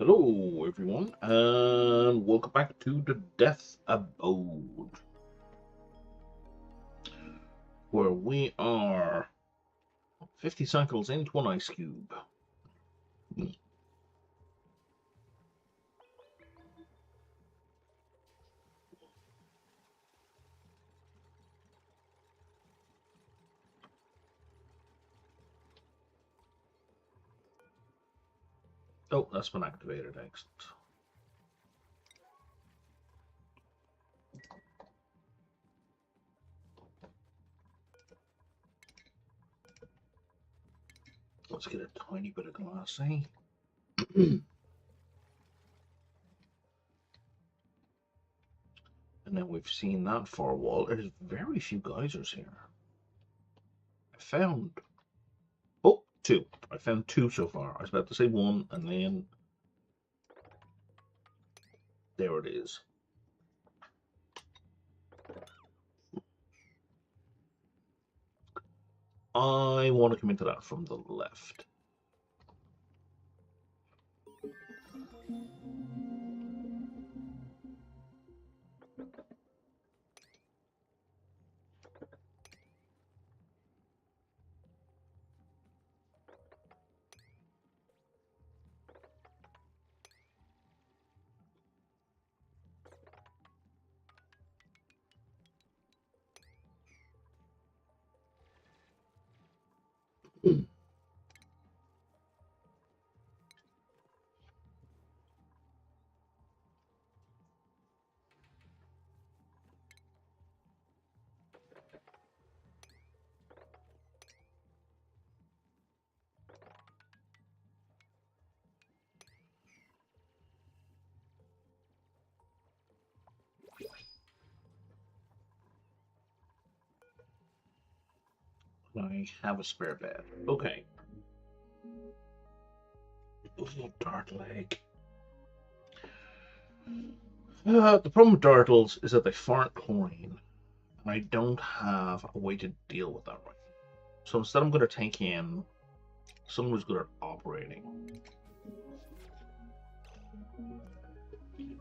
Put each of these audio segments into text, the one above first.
Hello, everyone, and welcome back to the Death Abode, where we are 50 cycles into an ice cube. Oh, that's been activated. Excellent. Let's get a tiny bit of glass, eh? And then we've seen that far wall. There's very few geysers here. I found... Oh, two. I found two so far. I was about to say one, and then... There it is. I want to come into that from the left. I have a spare bed. Okay. Little dart leg. The problem with dartles is that they fart chlorine, and I don't have a way to deal with that right now. So instead, I'm going to take in someone who's good at operating.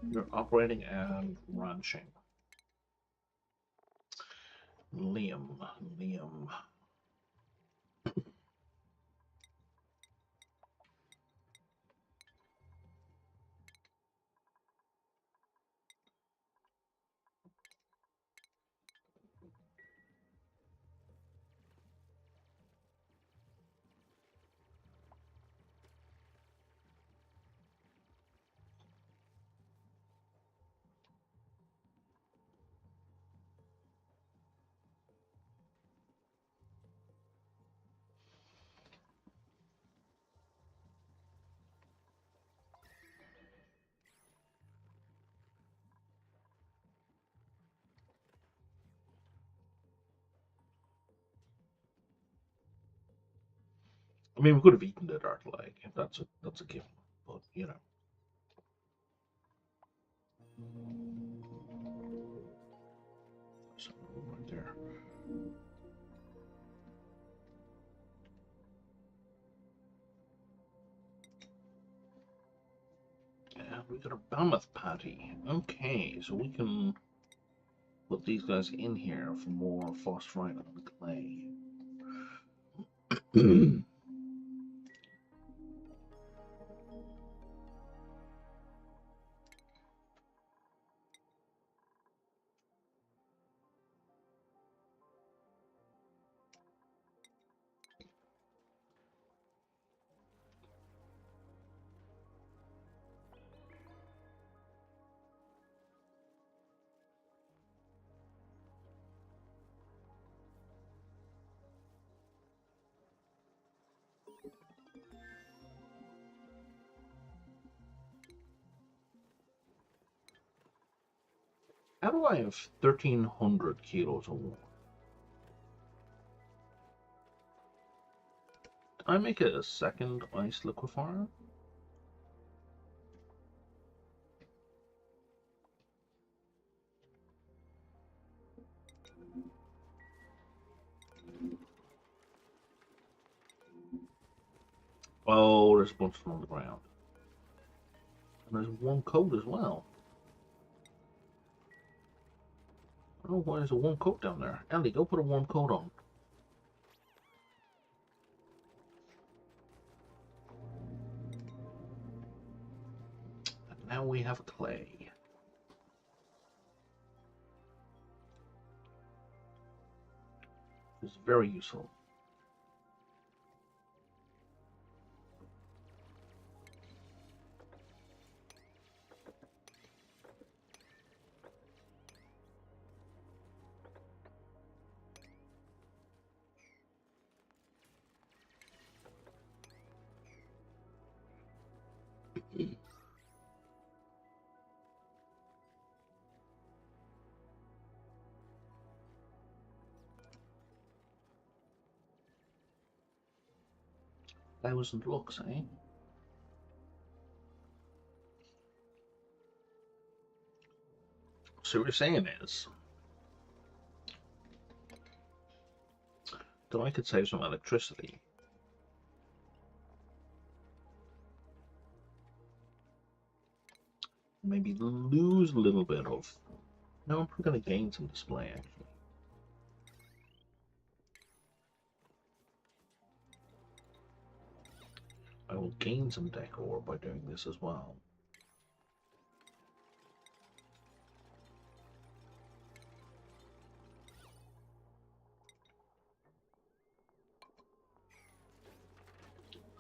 You're operating and ranching. Liam. I mean, we could have eaten the dart leg. That's a given, but you know. So right there. And we got a mammoth patty. Okay, so we can put these guys in here for more phosphorite and clay. How do I have 1,300 kilos of water? Did I make a second ice liquefier? Oh, there's a bunch of them on the ground. And there's a warm coat as well. I don't know why there's a warm coat down there. Ellie, go put a warm coat on. And now we have clay. It's very useful. Thousand looks, eh? So what you're saying is that I could save some electricity. Maybe lose a little bit of... No, I'm probably going to gain some display, actually. I will gain some decor by doing this as well.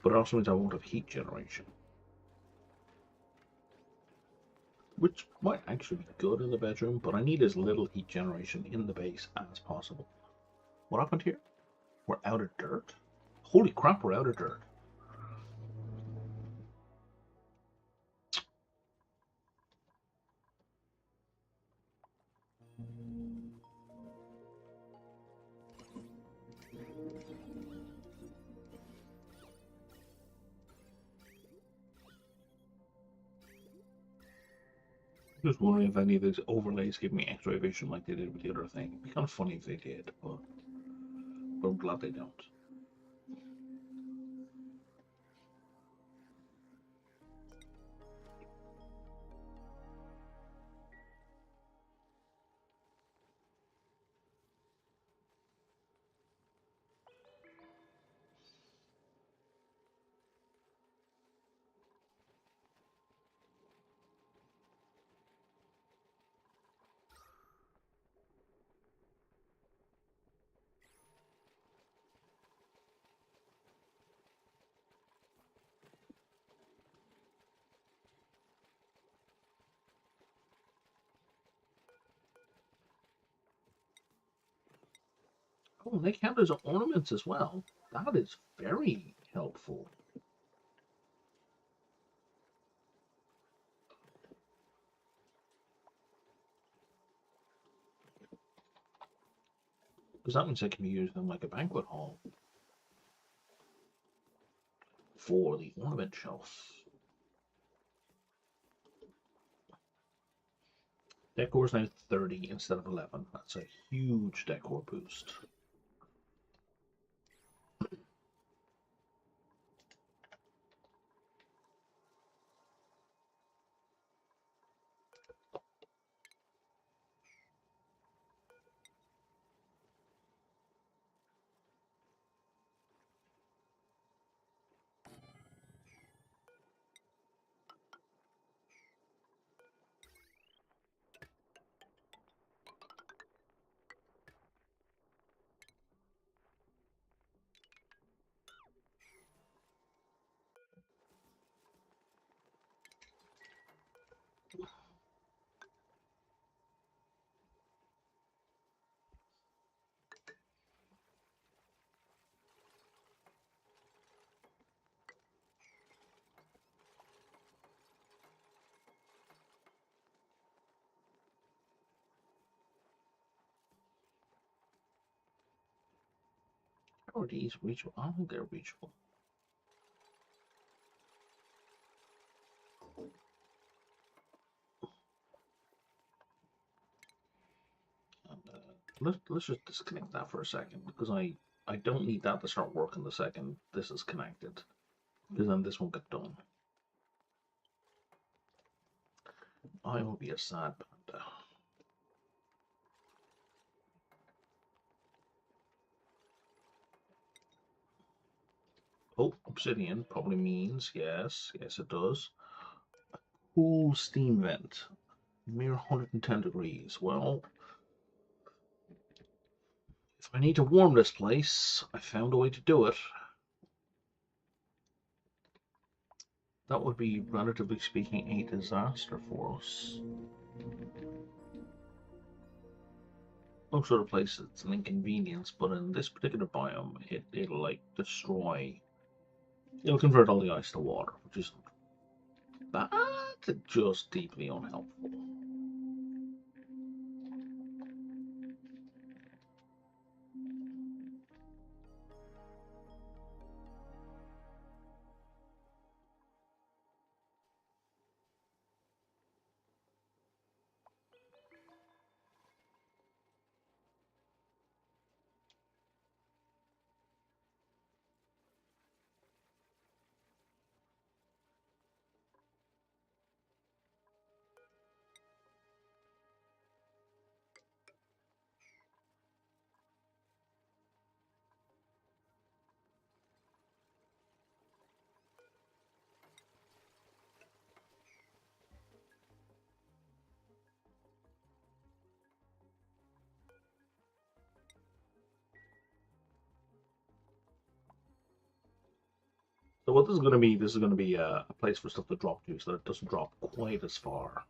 But it also means I won't have heat generation. Which might actually be good in the bedroom, but I need as little heat generation in the base as possible. What happened here? We're out of dirt? Holy crap, we're out of dirt. Just wondering if any of these overlays give me X-ray vision like they did with the other thing. It'd be kind of funny if they did, but I'm glad they don't. Oh, they count as ornaments as well. That is very helpful. Because that means they can be used in like a banquet hall for the ornament shelf. Decor is now 30 instead of 11. That's a huge decor boost. How are these reachable? I don't think they're reachable. And, let's just disconnect that for a second, because I don't need that to start working the second this is connected, because then this won't get done. I will be a sad panda. Oh, obsidian probably means yes. Yes, it does. Cool steam vent. Mere 110 degrees. Well, if I need to warm this place, I found a way to do it. That would be, relatively speaking, a disaster for us. Most other places it's an inconvenience, but in this particular biome, it'll like destroy. It'll convert all the ice to water, which is bad, just deeply unhelpful. So what this is going to be a place for stuff to drop to, so that it doesn't drop quite as far.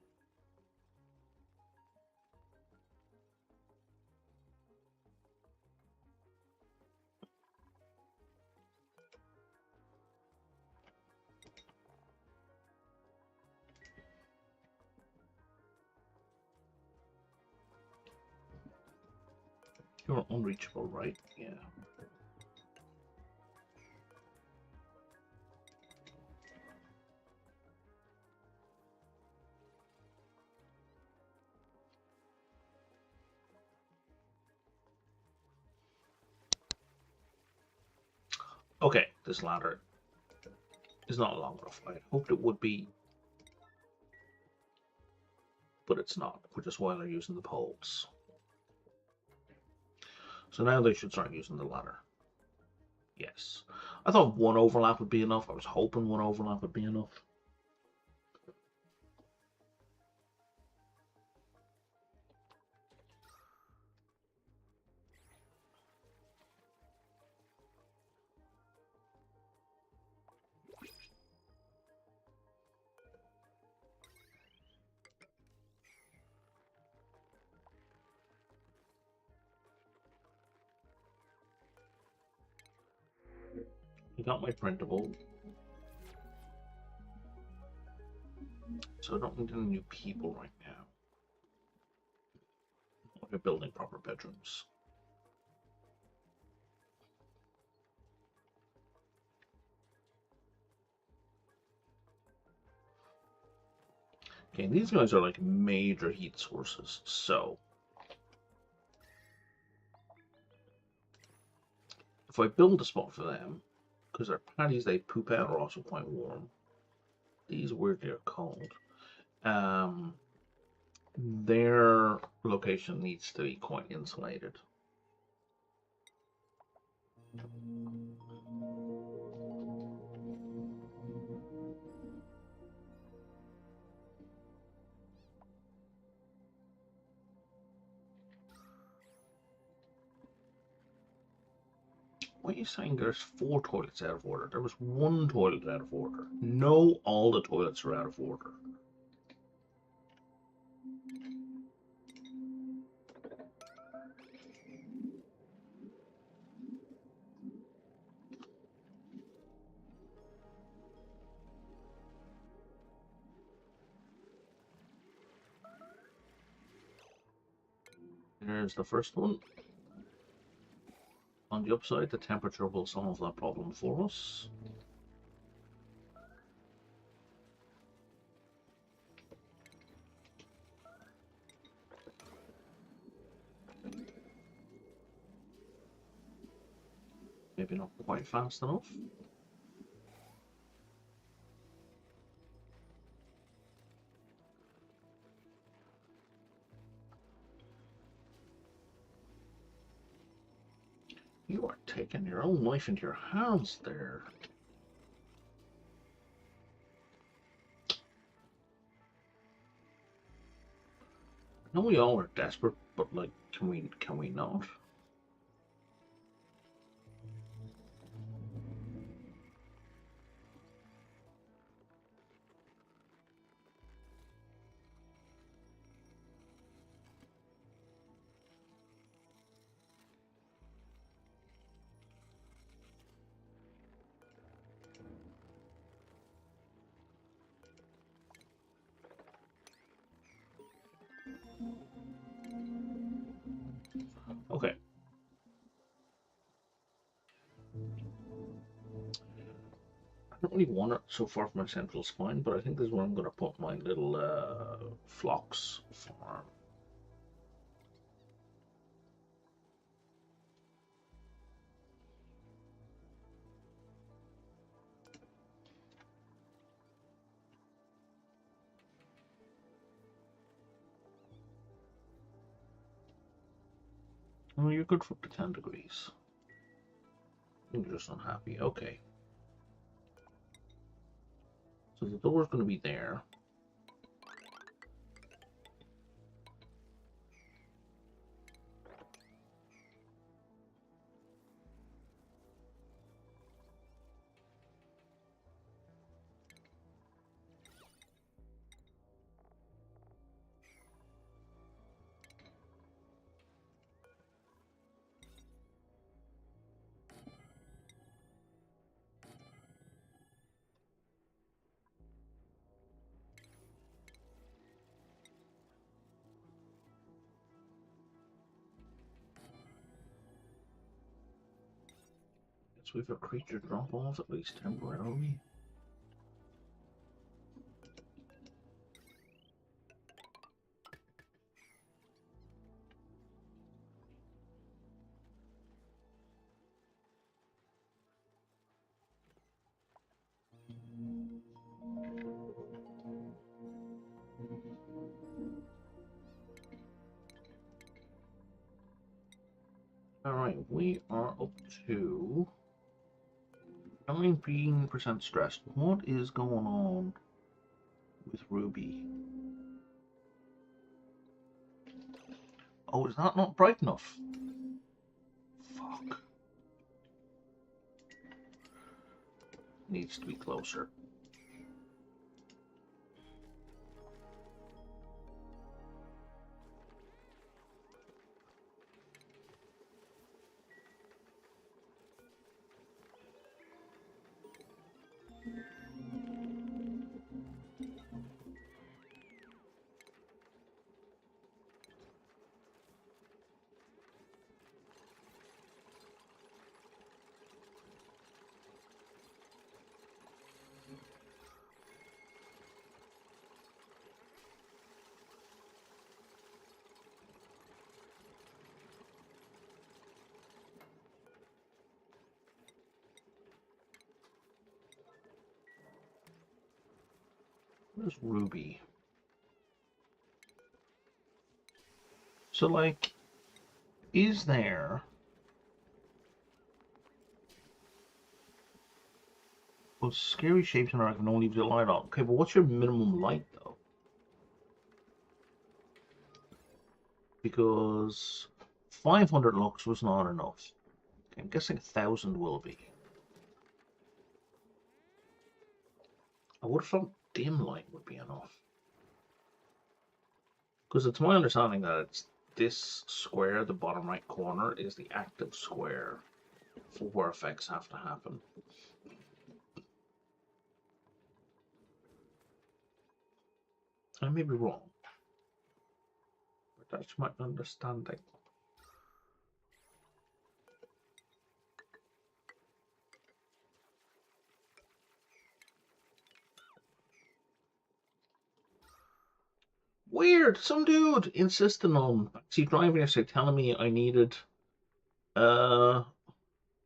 You're unreachable, right? Yeah. Okay, this ladder is not long enough. I hoped it would be, but it's not, which is why they're using the poles. So now they should start using the ladder. Yes. I thought one overlap would be enough. I was hoping one overlap would be enough. I got my printable. So I don't need any new people right now. We're building proper bedrooms. Okay, these guys are like major heat sources, so if I build a spot for them, because their patties they poop out are also quite warm. These weirdly are cold. Their location needs to be quite insulated. Why are you saying there's 4 toilets out of order? There was 1 toilet out of order. No, all the toilets are out of order. There's the first one. On the upside, the temperature will solve that problem for us. Maybe not quite fast enough. You are taking your own life into your hands there. I know we all are desperate, but like, can we not? Okay. I don't really want it so far from my central spine, but I think this is where I'm going to put my little flocks farm. Oh, you're good for up to 10 degrees. You're just unhappy. Okay. So the door's going to be there. So we have a creature drop off at least temporarily. Alright, we are up to 19% stressed. What is going on with Ruby? Oh, is that not bright enough? Fuck. Needs to be closer. Where's Ruby? So, like, is there... Well, scary shapes in our can only leave the light on. Okay, but what's your minimum light, though? Because 500 lux was not enough. Okay, I'm guessing 1,000 will be. I would have thought dim light would be enough. Because it's my understanding that it's this square, the bottom right corner, is the active square for where effects have to happen. I may be wrong, but that's my understanding. Weird, some dude insisting on backseat driving yesterday, telling me I needed, you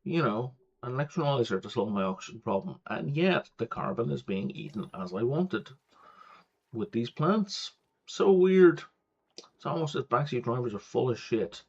know, an electrolyzer to solve my oxygen problem, and yet the carbon is being eaten as I wanted with these plants. So weird. It's almost as backseat drivers are full of shit.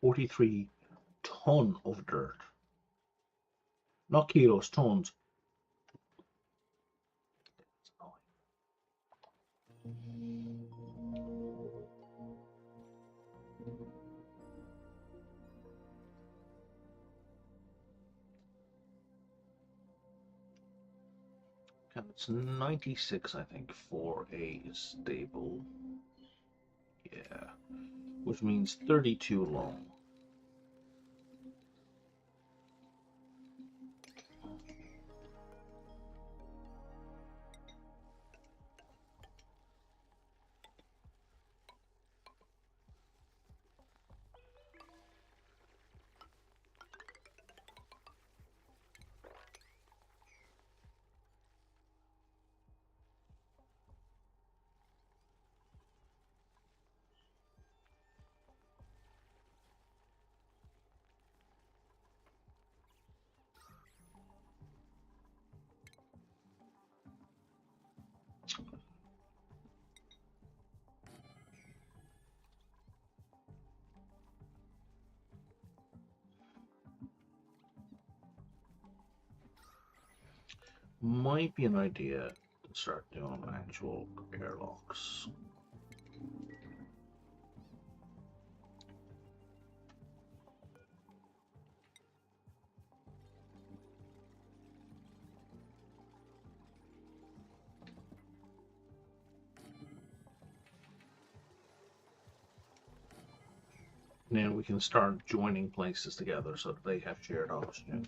43 ton of dirt. Not kilos, tons. And it's 96, I think, for a stable. Yeah, which means 32 long. Might be an idea to start doing actual airlocks. Now we can start joining places together so that they have shared oxygen.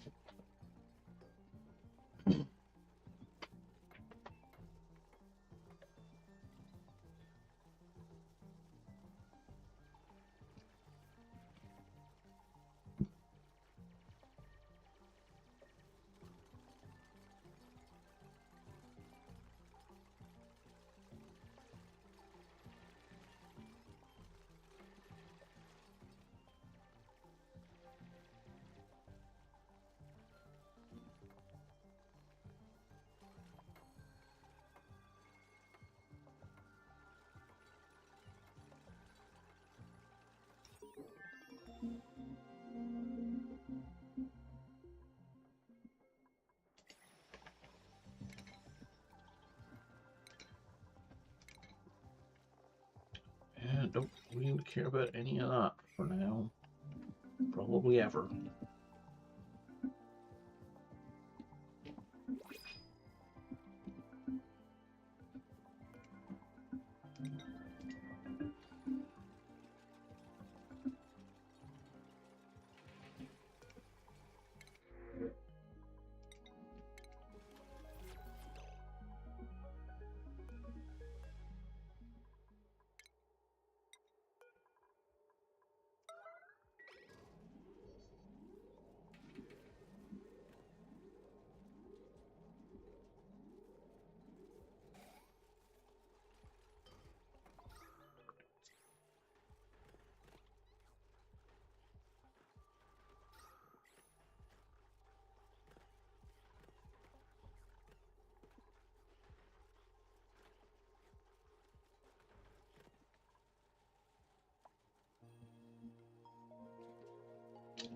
Yeah, don't really care about any of that for now. Probably ever.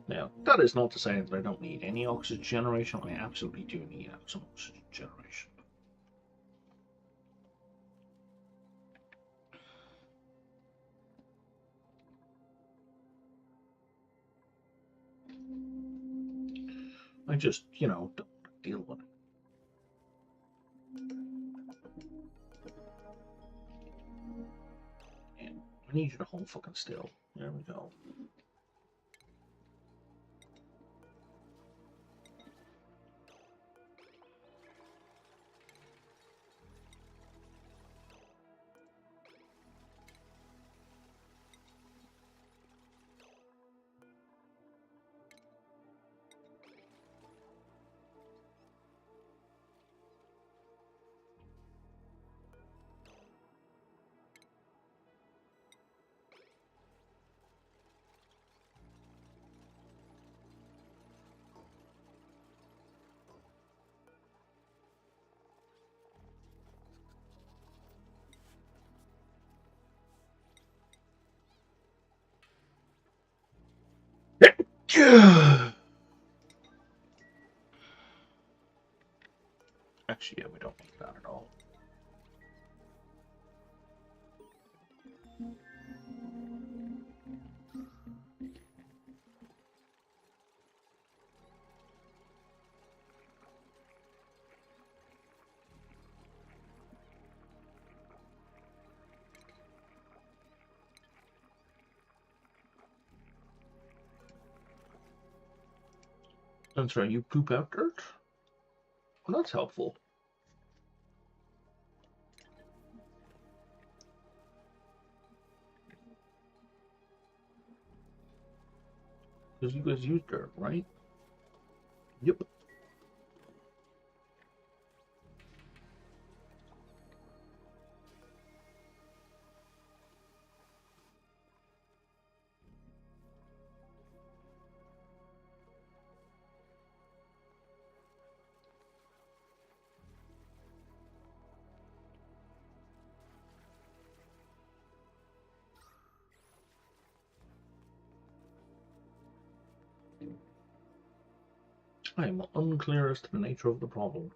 Now, that is not to say that I don't need any oxygen generation. I absolutely do need some oxygen generation. I just, don't deal with it. And I need you to hold fucking still. There we go. Actually, yeah, we don't need that at all. That's right, you poop out dirt? Well, that's helpful. Because you guys use dirt, right? Yep. I am unclear as to the nature of the problem.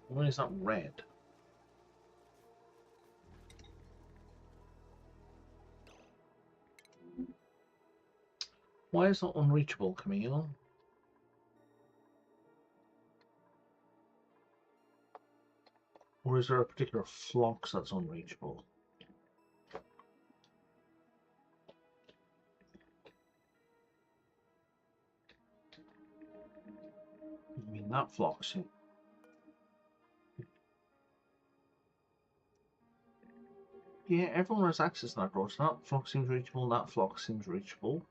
Why is that red? Why is that unreachable, Camille? Or is there a particular flux that's unreachable? I mean, that flux. Yeah, everyone has access to that door, so that flux seems reachable, that flux seems reachable.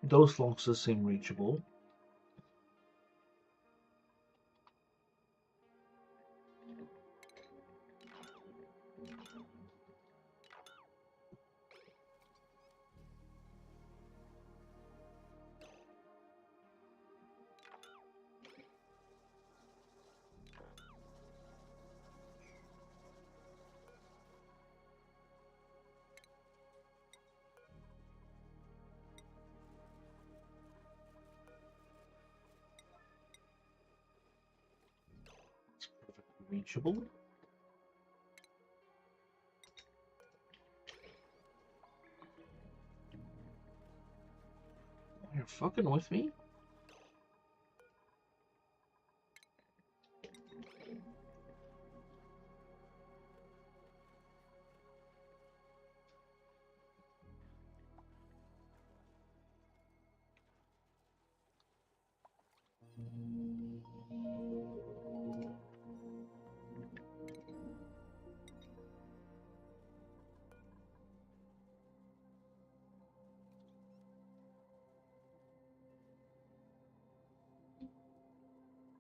Those fluxes seem reachable. It's perfectly reachable. You're fucking with me?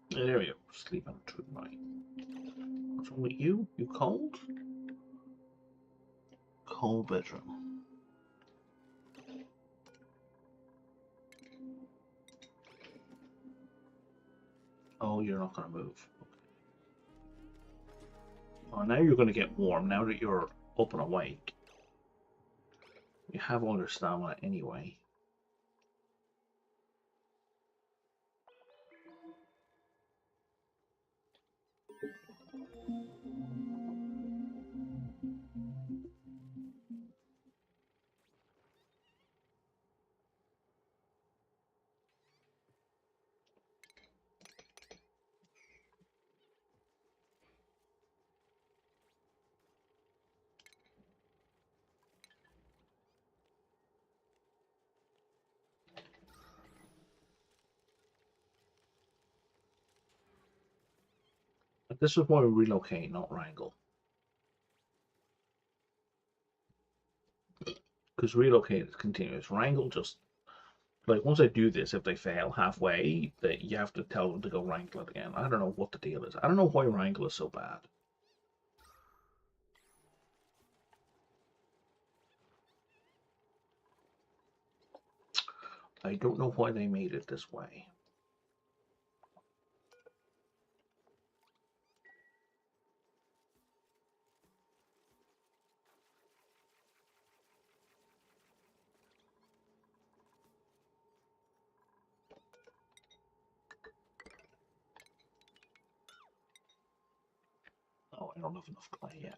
There we go. Sleeping tonight. What's wrong with you? You cold? Cold bedroom. Oh, you're not gonna move. Oh, now you're gonna get warm. Now that you're up and awake. You have all your stamina anyway. But this is why we relocate, not wrangle. Because relocate is continuous. Wrangle just like once I do this, if they fail halfway, that you have to tell them to go wrangle it again. I don't know what the deal is. I don't know why wrangle is so bad. I don't know why they made it this way. Oh, I don't have enough clay yet.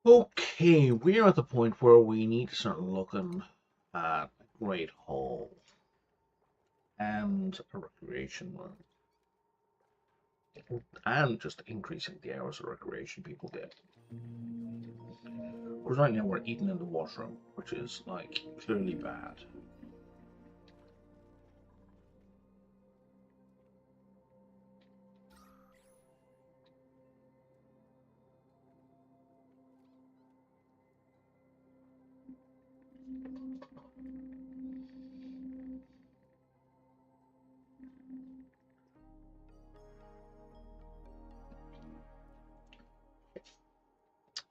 Okay, we're at the point where we need to start looking at a Great Hall and a recreation room. And just increasing the hours of recreation people get. Because right now we're eating in the washroom, which is, like, clearly bad.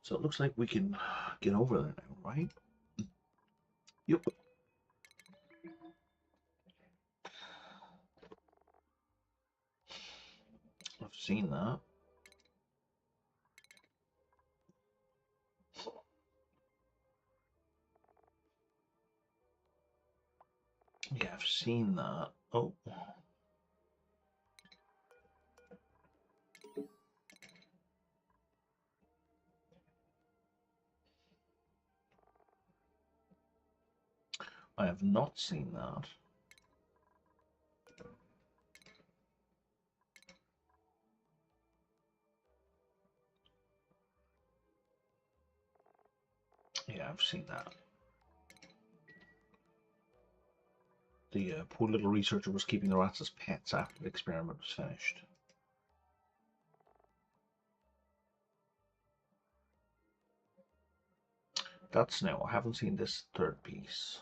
So it looks like we can get over there now, right? Yep. I've seen that. Yeah, I've seen that. Oh. I have not seen that. Yeah, I've seen that. The poor little researcher was keeping the rats as pets after the experiment was finished. That's new. I haven't seen this third piece.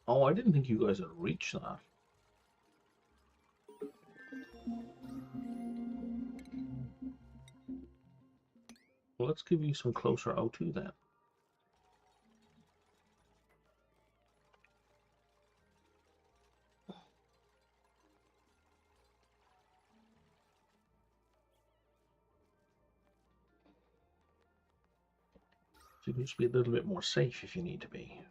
Oh, I didn't think you guys had reached that. Well, let's give you some closer O2 then. So you can just be a little bit more safe if you need to be.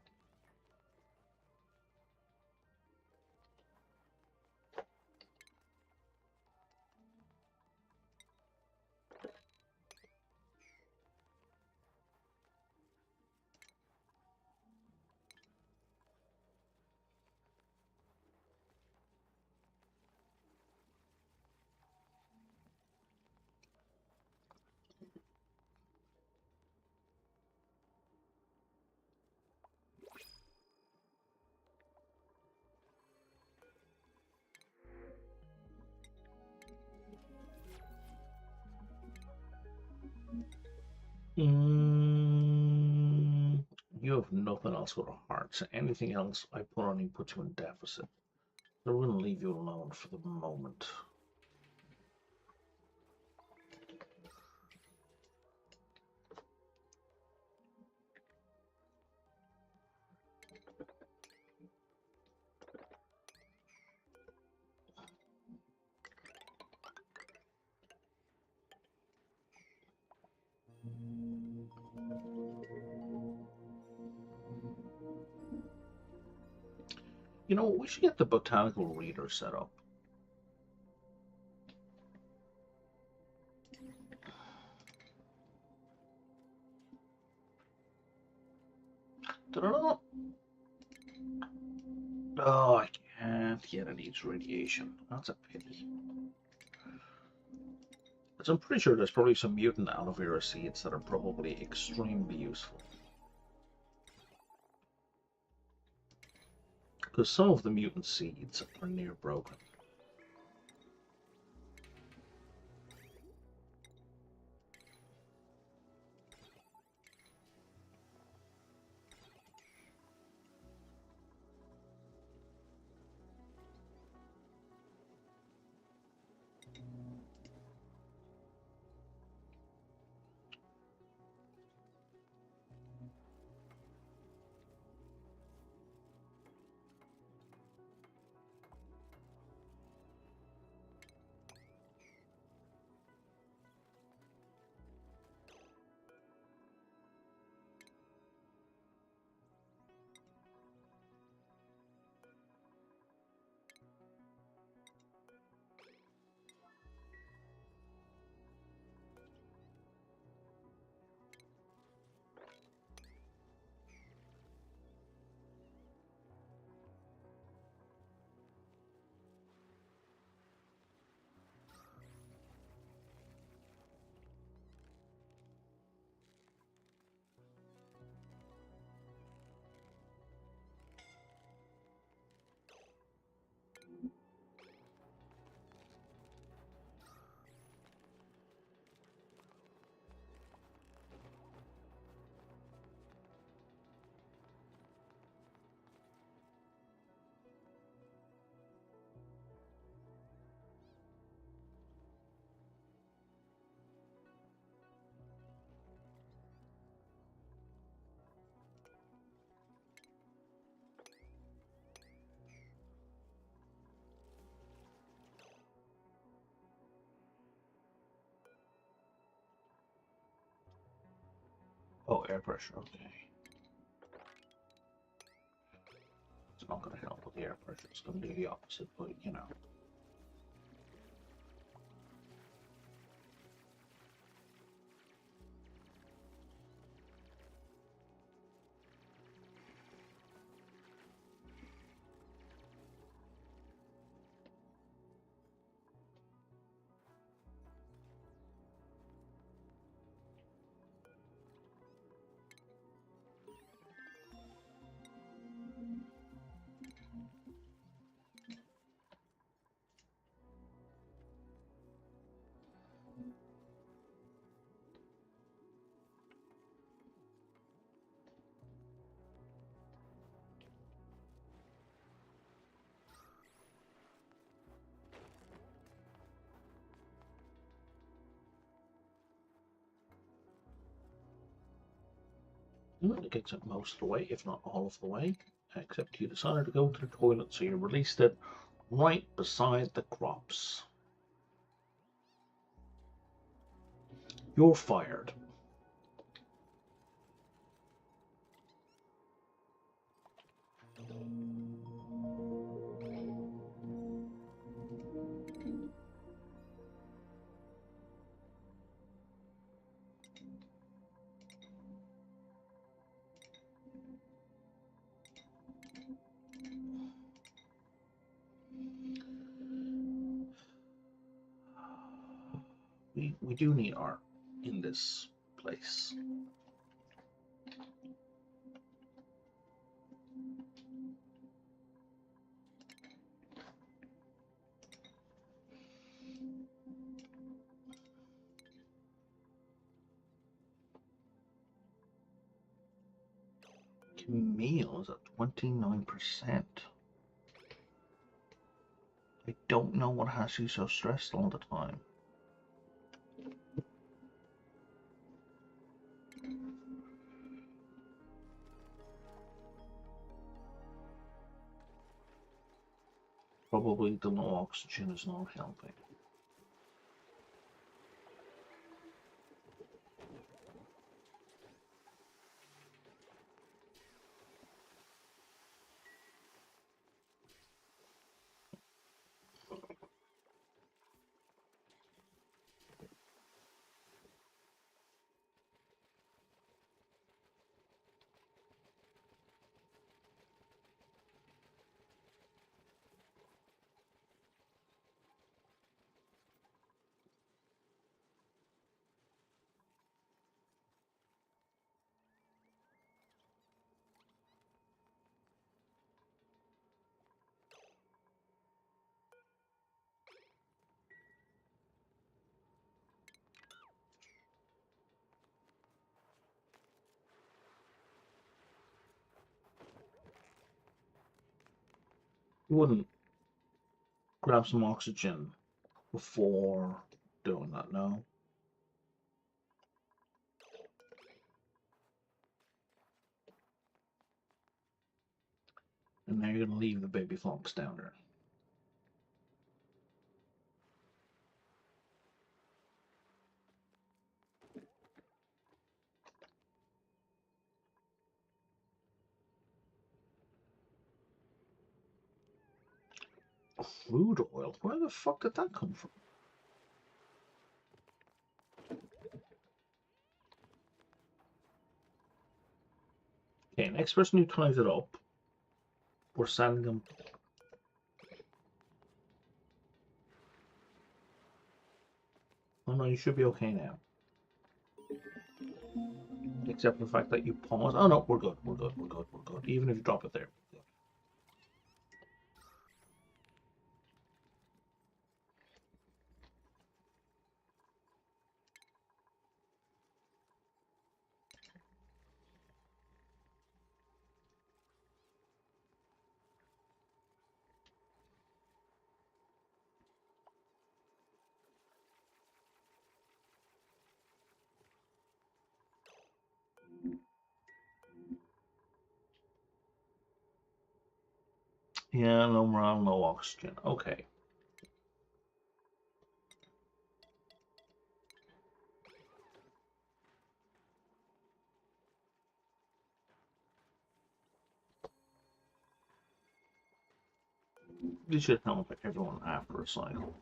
Mm, you have nothing else with a heart, so anything else I put on you puts you in deficit. So we're going to leave you alone for the moment. You know, we should get the botanical reader set up. Ta-da! Oh, I can't get it needs radiation. That's a pity. But I'm pretty sure there's probably some mutant aloe vera seeds that are probably extremely useful. Because some of the mutant seeds are near broken. Oh, air pressure, okay. It's not going to help with the air pressure. It's going to do the opposite, but you know. It gets it most of the way, if not all of the way. Except you decided to go to the toilet, so you released it right beside the crops. You're fired. We do need art in this place. Camille is at 29%. I don't know what has you so stressed all the time. Probably the low oxygen is not helping. You wouldn't grab some oxygen before doing that, no? And now you're going to leave the baby fox down there. Crude oil? Where the fuck did that come from? Okay, next person who ties it up, we're sending them. Oh no, you should be okay now. Except for the fact that you pause. Oh no, we're good, we're good, we're good, we're good. Even if you drop it there. Yeah, no morale, no oxygen. Okay. This should help everyone after a cycle.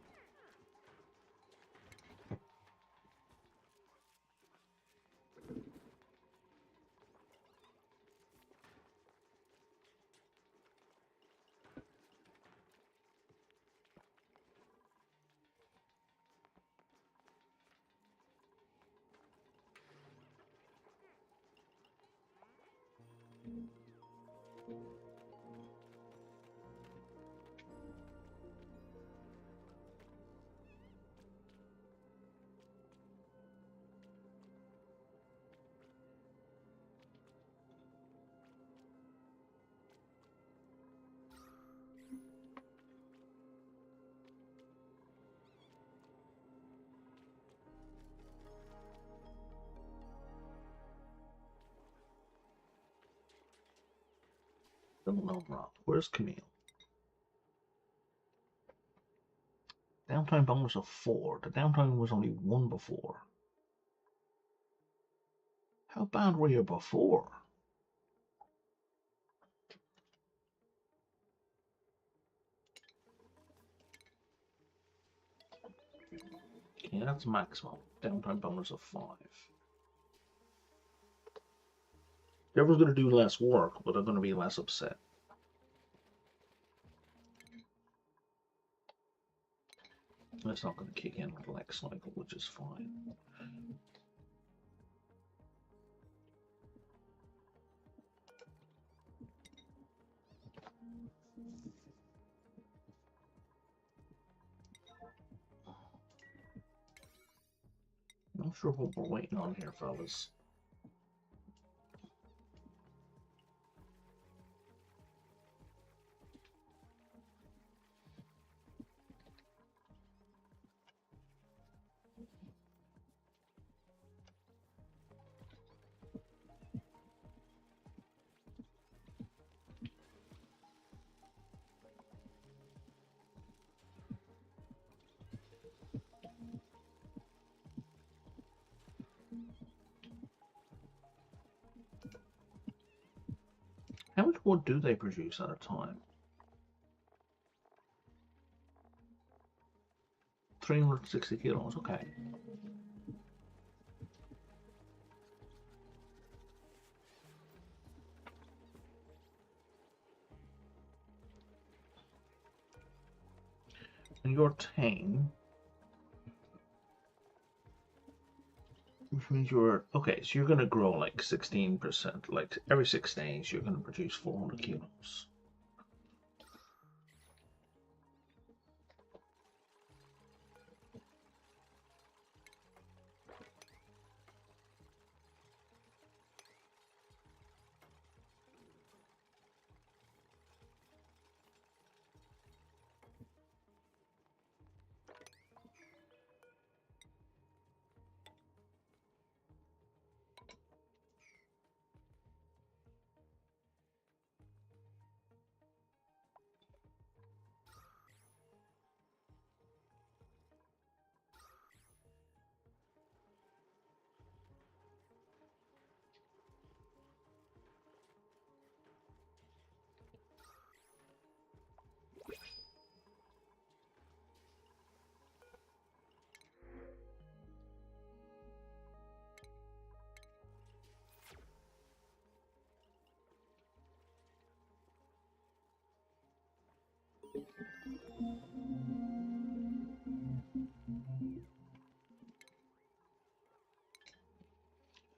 Don't know, Rob. Where's Camille? Downtime bonus of 4. The downtime was only 1 before. How bad were you before? Okay, that's maximum. Downtime bonus of 5. Everyone's going to do less work, but they're going to be less upset. That's not going to kick in with the next cycle, which is fine. Not sure what we're waiting on here, fellas. How much wood do they produce at a time? 360 kilos, okay. And you're 10, which means you're, okay, so you're going to grow like 16%. Like every 6 days, you're going to produce 400 kilos.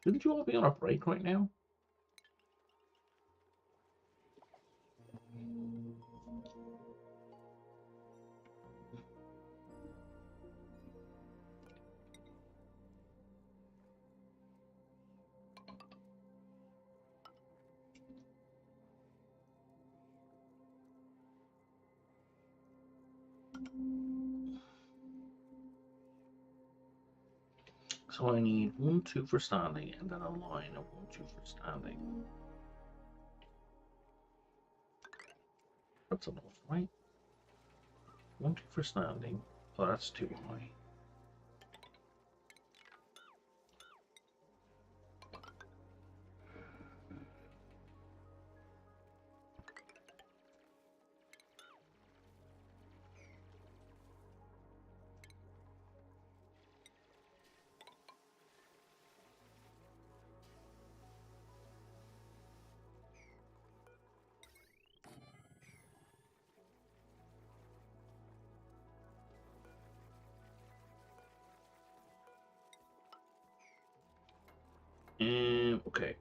Shouldn't you all be on a break right now? So I need 1, 2 for standing, and then a line of 1, 2 for standing. That's enough, right? 1, 2 for standing. Oh, that's too high. Okay.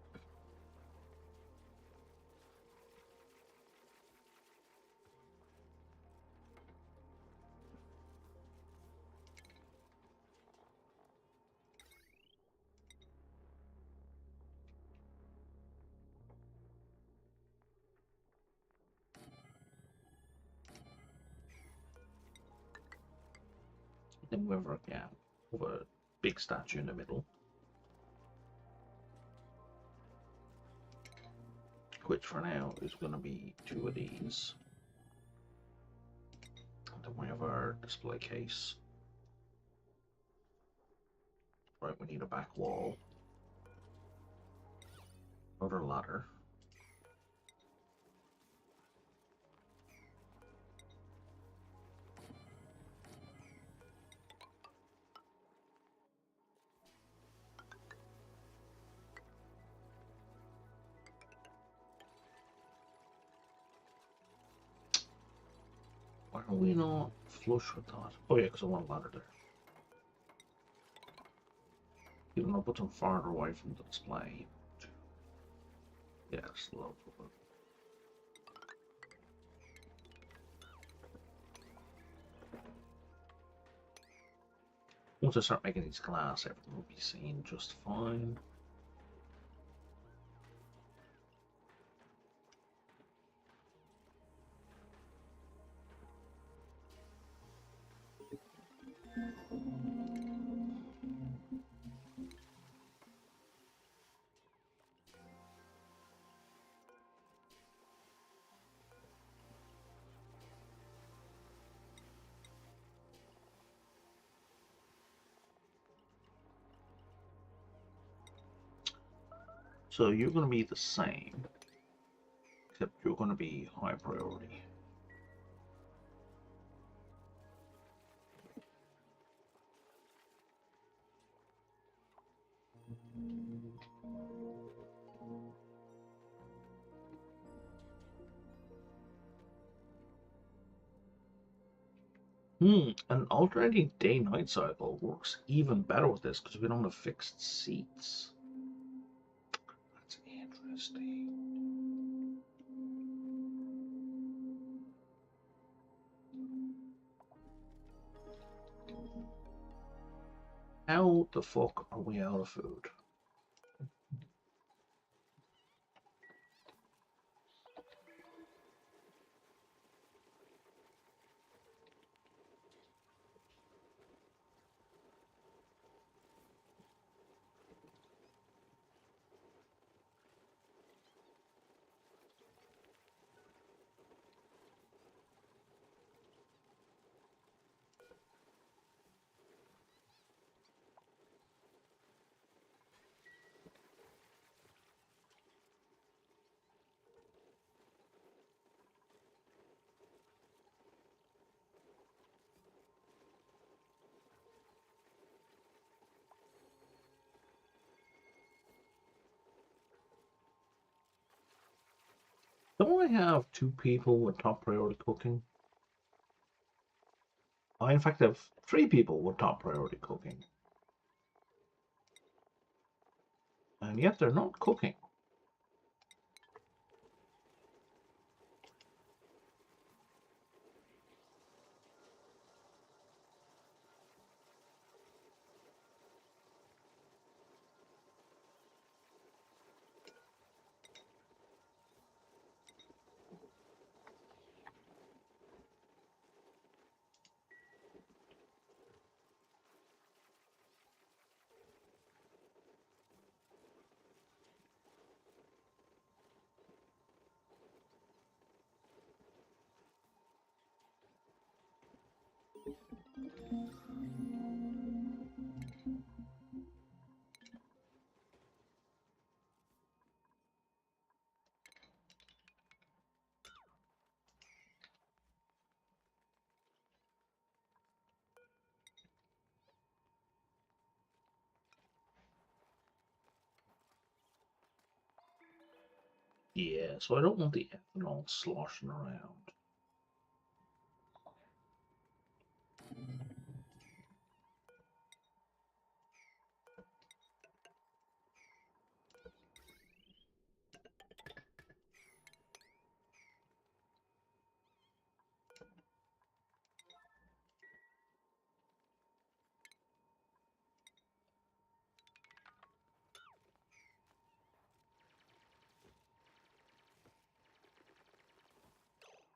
Then we have a gap of a big statue in the middle, which for now is going to be 2 of these. And then we have our display case. Right, we need a back wall. Another ladder. Why are we not flush with that? Oh yeah, because I want a ladder there. Even though I'll put them farther away from the display. Yeah, slow. Once I start making these glass, everything will be seen just fine. So you're going to be the same. Except you're going to be high priority. An alternating day-night cycle works even better with this because we don't have fixed seats. That's interesting. How the fuck are we out of food? Don't I have 2 people with top priority cooking? I, in fact, have 3 people with top priority cooking. And yet they're not cooking. Yeah, so I don't want the ethanol sloshing around.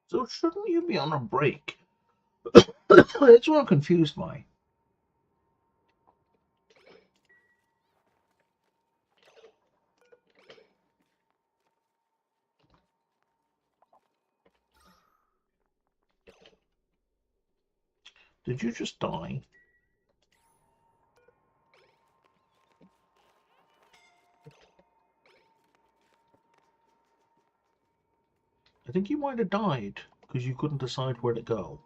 So shouldn't you be on a break? That's what I'm confused by. Did you just die? I think you might have died because you couldn't decide where to go.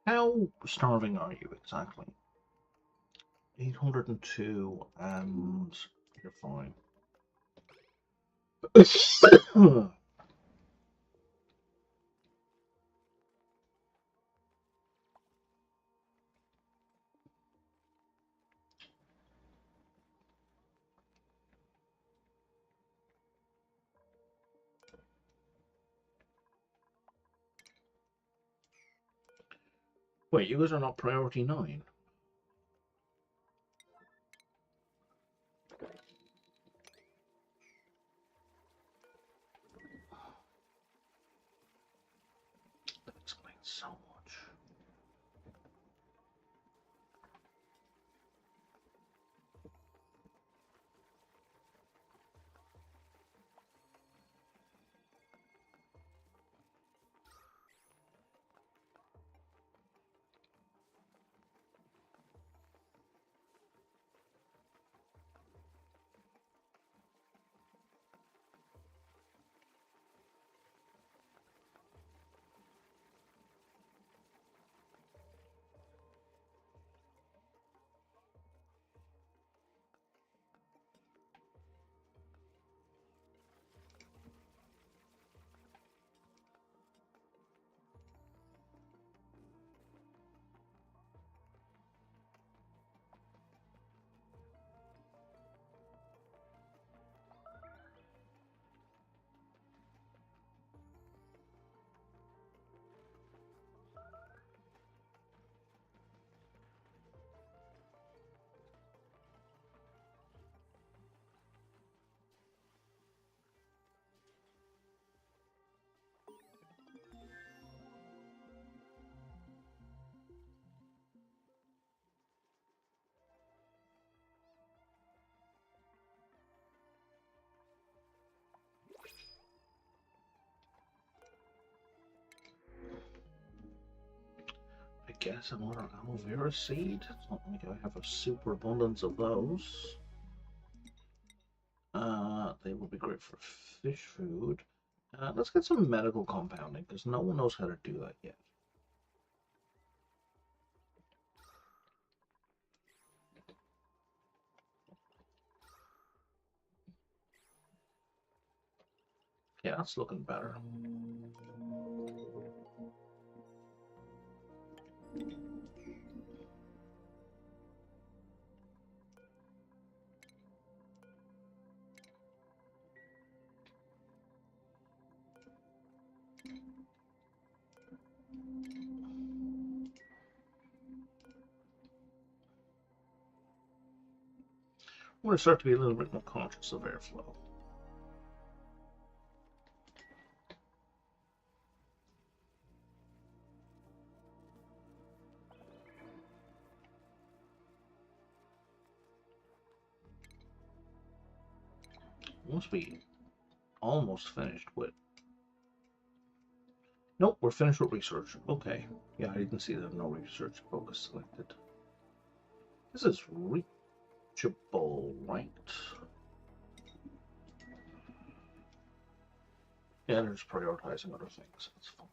How starving are you exactly? 802, and you're fine. Wait, you guys are not priority 9. That explains so much. I guess another aloe vera seed. It's not like I have a super abundance of those. They will be great for fish food. Let's get some medical compounding, because no one knows how to do that yet. Yeah, that's looking better. I'm going to start to be a little bit more conscious of airflow. Must be almost finished with. Nope, we're finished with research. Okay. Yeah, I didn't see that no research focus selected. This is reachable, right? Yeah, they're just prioritizing other things. That's fine.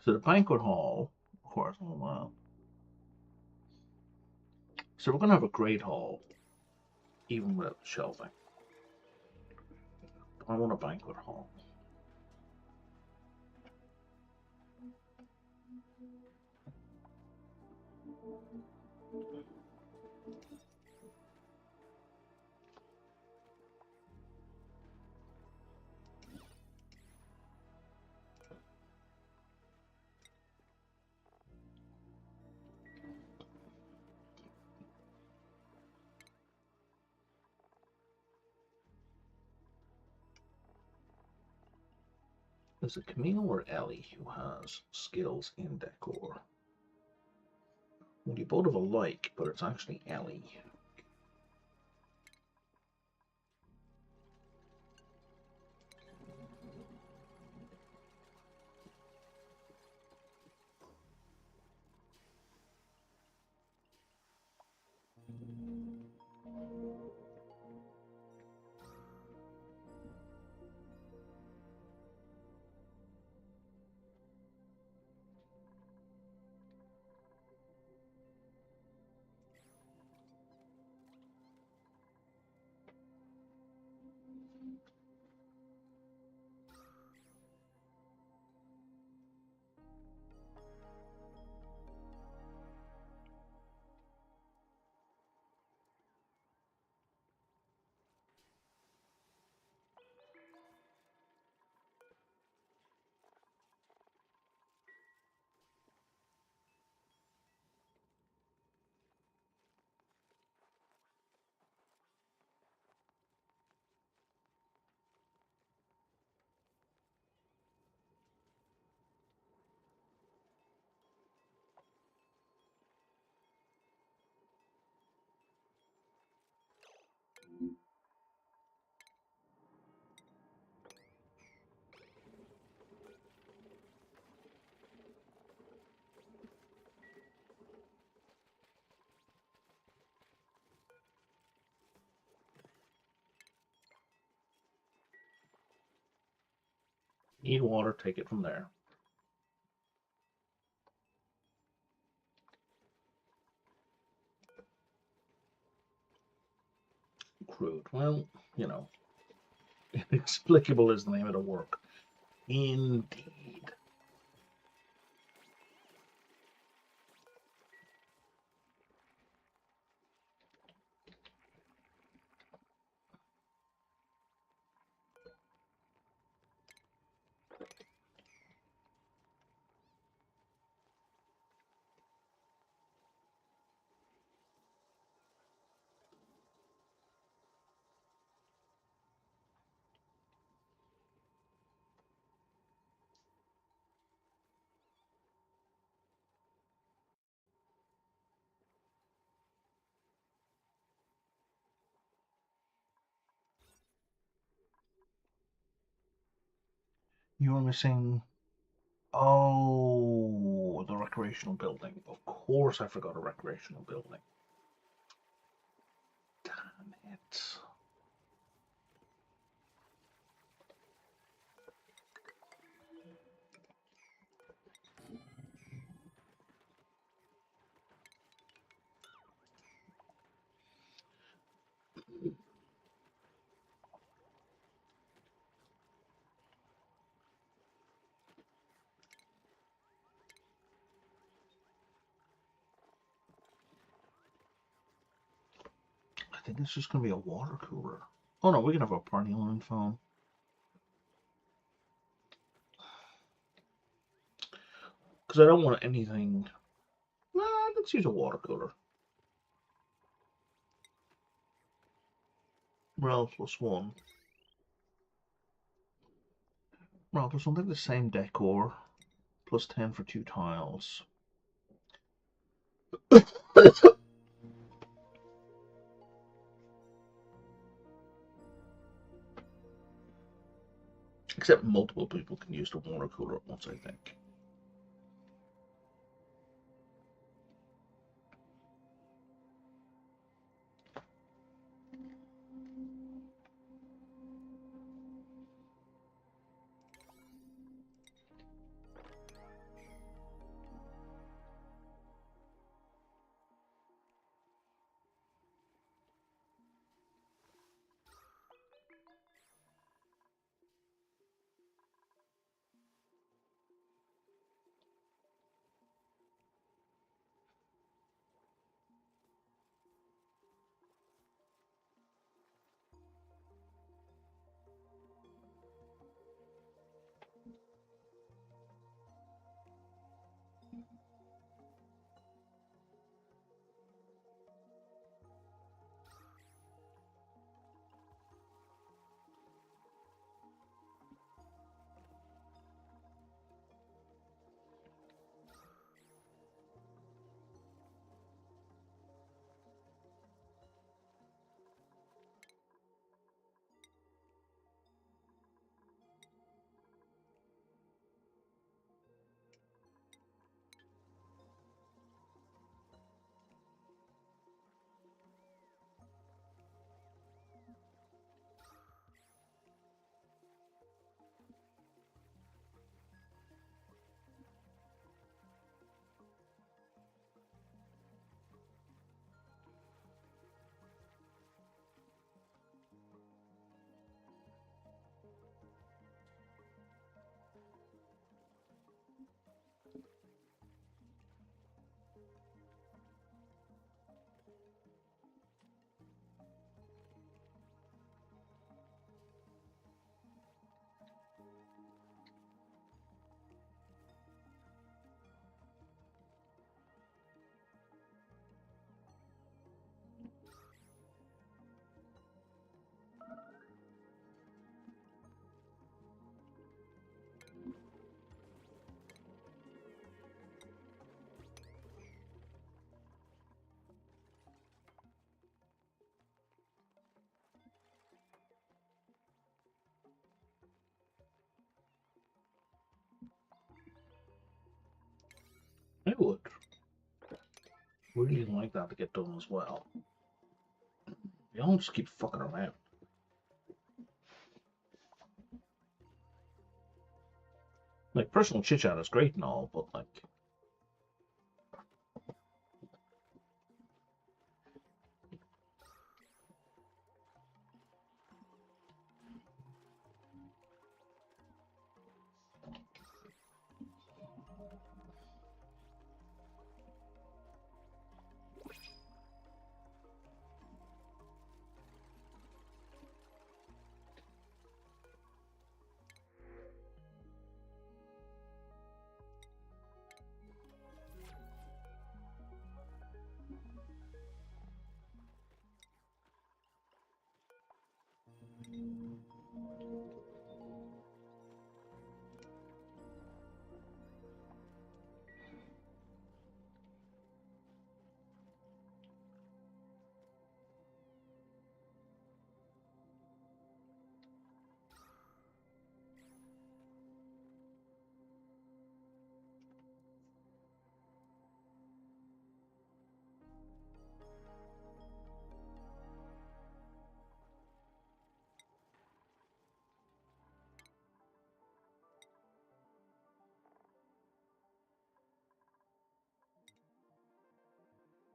So the banquet hall, of course, oh wow. So we're going to have a great hall, even without shelving. I want a banquet hall. Is it Camille or Ellie who has skills in decor? Well, you both have a like, but it's actually Ellie. Need water, take it from there. Crude. Well, you know, inexplicable is the name of the work. Indeed. You're missing. Oh, the recreational building. Of course, I forgot a recreational building. Damn it. I think it's just going to be a water cooler. Oh no, we can have a party line phone. Because I don't want anything. Let's use a water cooler. Well, +1. Well, plus 1, they have the same decor. +10 for 2 tiles. Except multiple people can use the water cooler at once, I think. would really like that to get done as well. They all just keep fucking around. Like, personal chit chat is great and all, but like,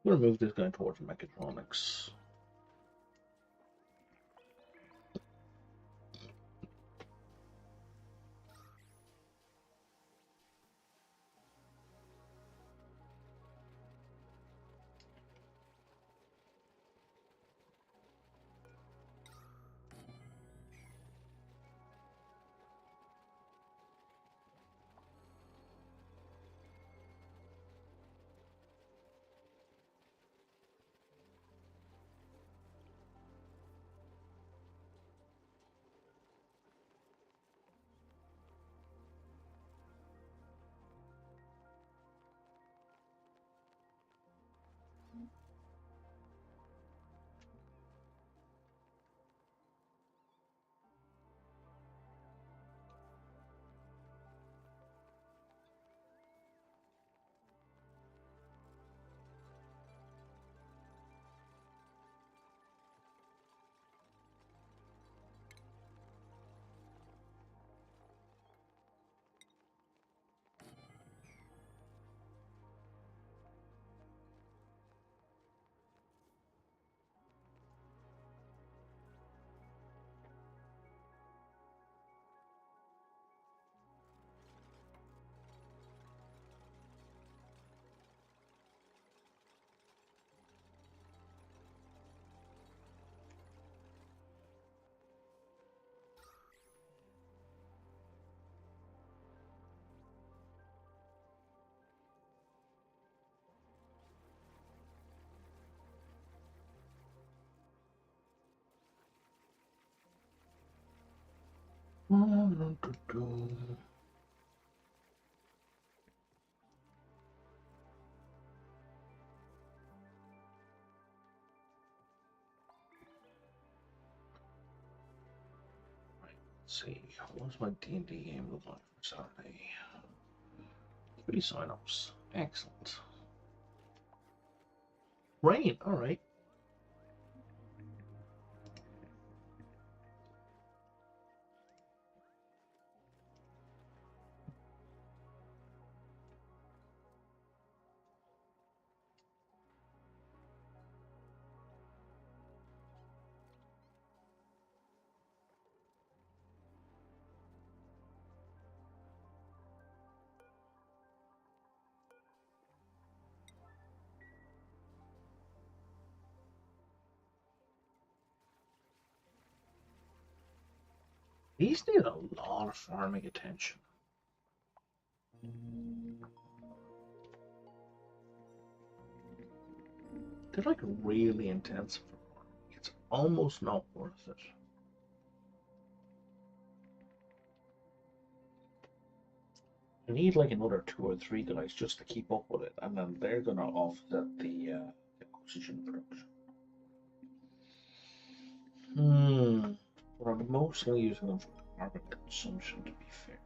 I'm gonna move this guy towards mechatronics. Let's see, what's my D&D game look like for Saturday? 3 signups. Excellent. Rain, alright. These need a lot of farming attention. They're like really intensive for farming. It's almost not worth it. I need like another 2 or 3 guys just to keep up with it, and then they're gonna offset the oxygen production. But I'm mostly using them for carbon consumption, to be fair.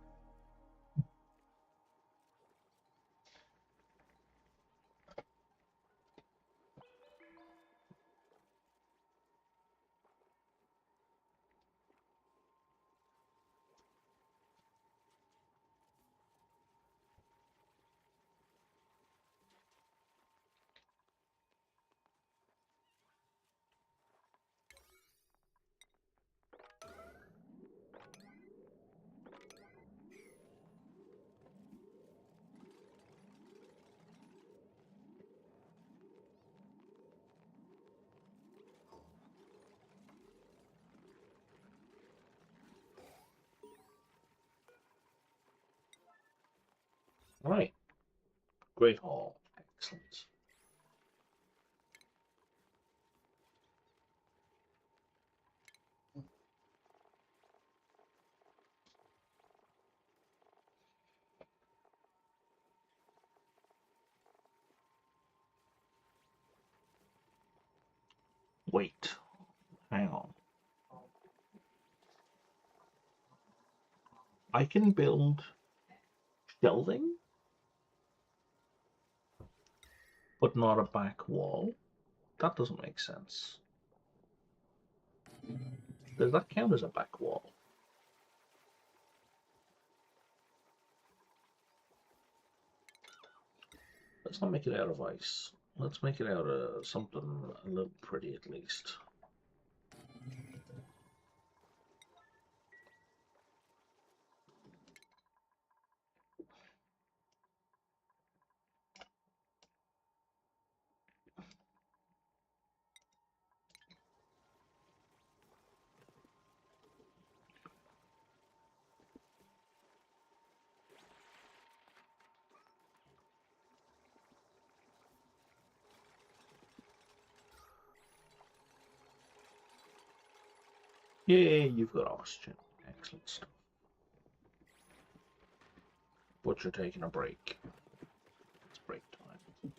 Right. Great Hall. Excellent. Wait. Hang on. I can build shelving, but not a back wall. That doesn't make sense. Does that count as a back wall? Let's not make it out of ice. Let's make it out of something a little pretty at least. Yay, you've got oxygen. Excellent stuff. But you're taking a break. It's break time.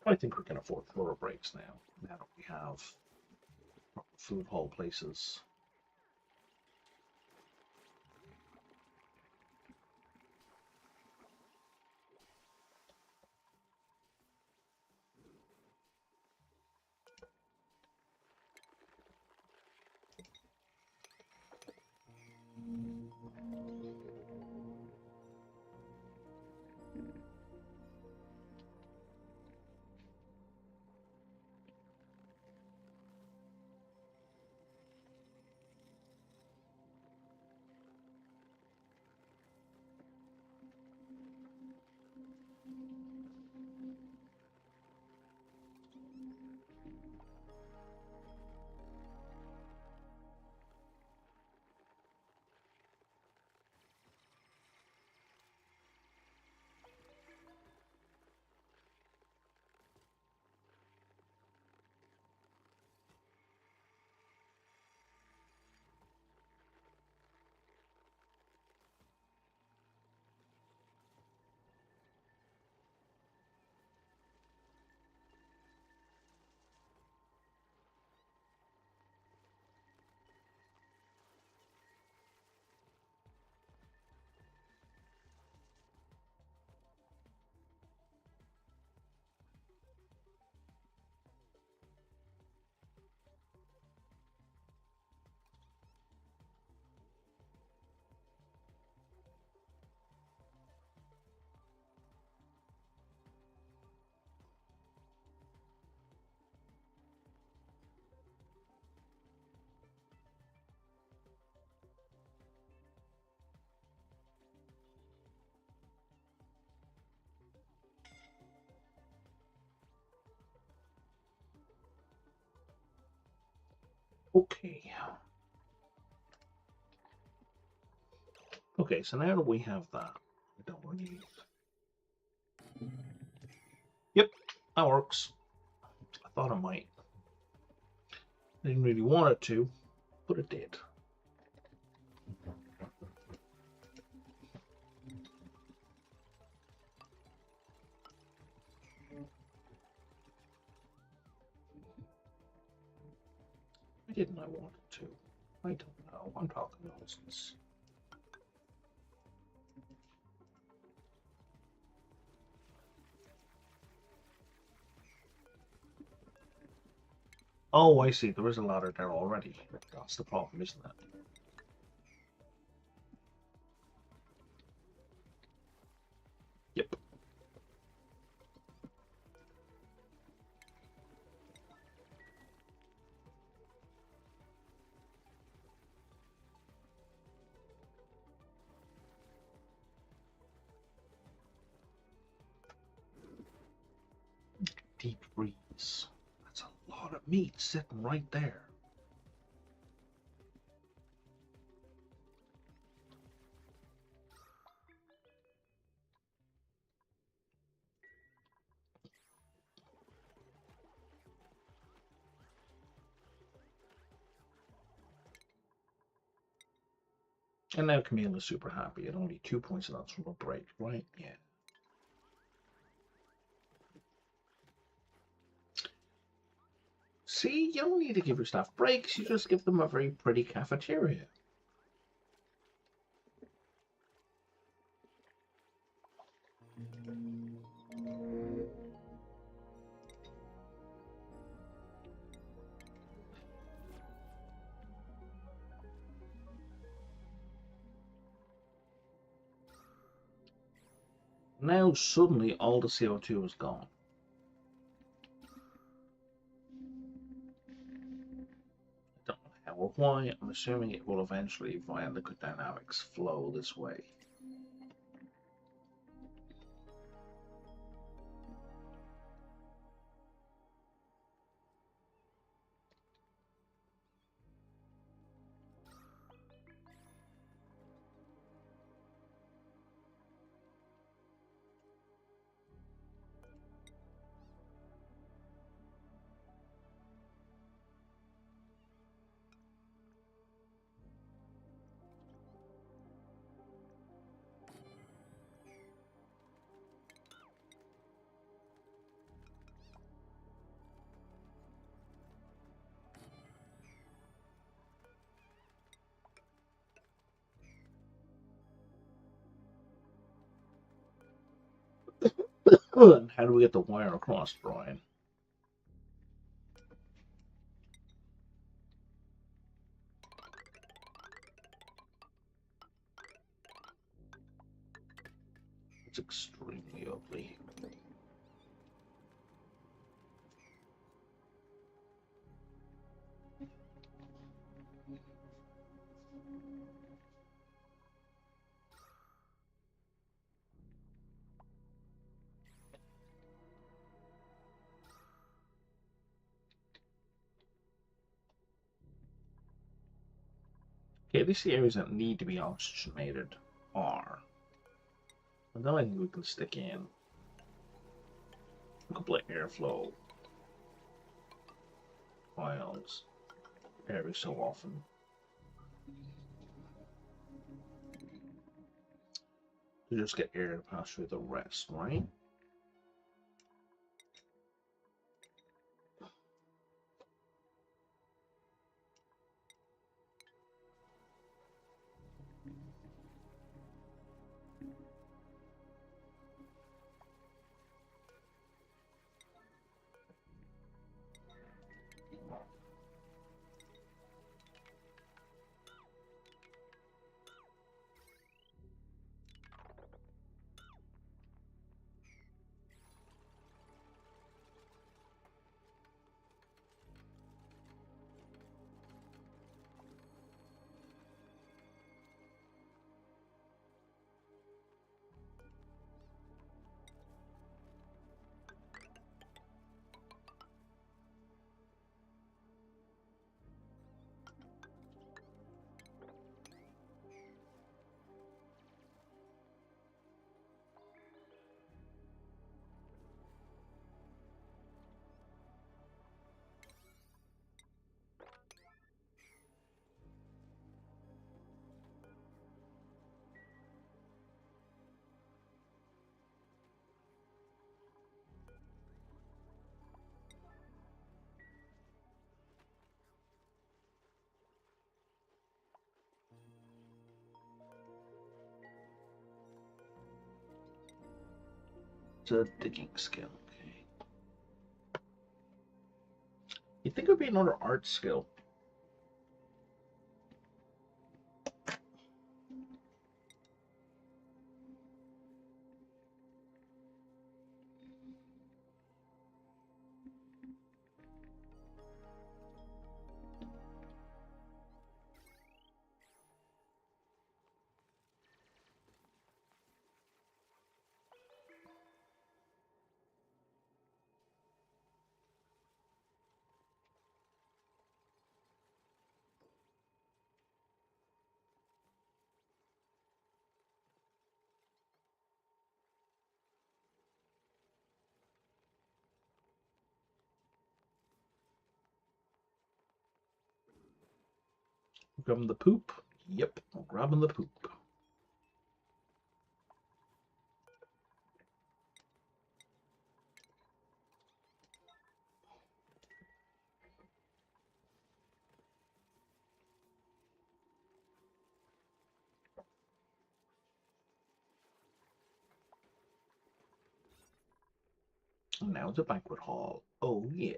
I think we can afford shorter breaks now that we have food hall places. Okay. Okay, so now that we have that, we don't really. Yep, that works. I thought it might. I didn't really want it to, but it did. Why didn't I want it to? I don't know. I'm talking nonsense. Oh, I see. There is a ladder there already. That's the problem, isn't it? Yep. Deep freeze. That's a lot of meat sitting right there. And now Camille is super happy at only 2 points of that from a break, right? Yeah. See, you don't need to give your staff breaks, you just give them a very pretty cafeteria. Now suddenly all the CO2 is gone. I don't know how or why. I'm assuming it will eventually, via liquid dynamics, flow this way. And how do we get the wire across, Brian? It's extremely ugly. Okay, at least the areas that need to be oxygenated are. And then I think we can stick in a couple of airflow vials every so often. To just get air to pass through the rest, right? It's a digging skill, okay. You'd think it would be another art skill. Grabbing the poop. Yep, I'm grabbing the poop. And now it's a banquet hall. Oh yeah.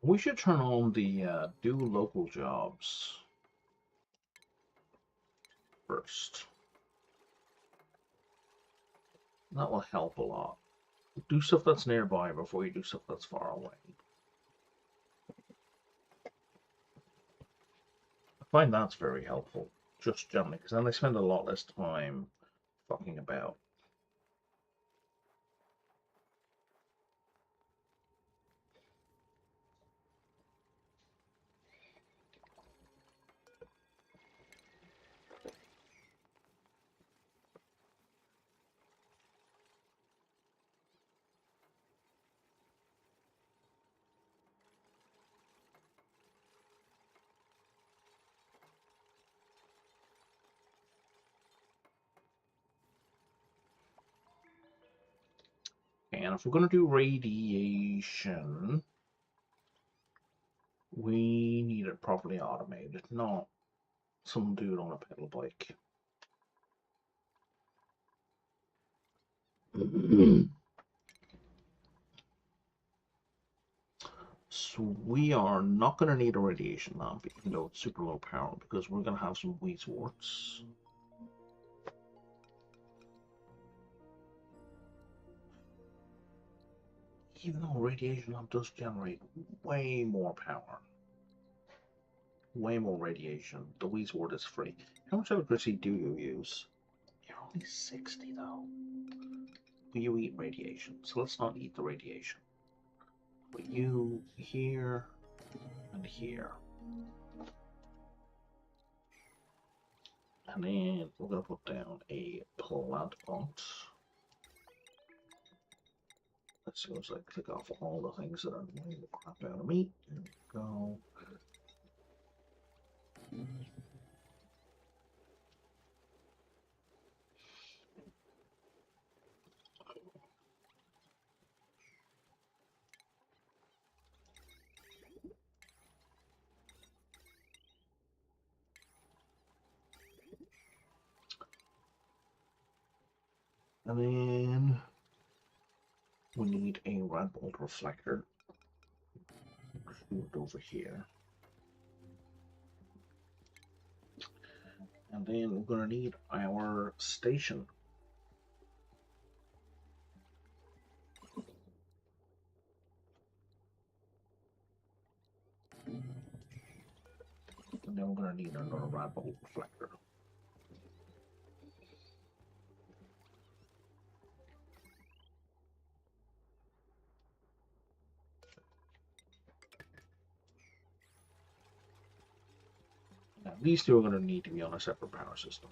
We should turn on the do local jobs first. That will help a lot. Do stuff that's nearby before you do stuff that's far away. I find that's very helpful, just generally, because then they spend a lot less time fucking about. And if we're going to do radiation, we need it properly automated, not some dude on a pedal bike. So we are not going to need a radiation lamp, even though it's super low power, because we're going to have some wheat warts. Even though a radiation lamp does generate way more power, way more radiation, the wheat wart is free. How much electricity do you use? You're only 60 though. But you eat radiation, so let's not eat the radiation. But you here and here. And then we're going to put down a plant pot. Let's go, so I click off all the things that are annoying the crap out of me. There we go. And then we need a red bolt reflector. Shoot it over here. And then we're going to need our station. And then we're going to need another red bolt reflector. Now, these two are going to need to be on a separate power system.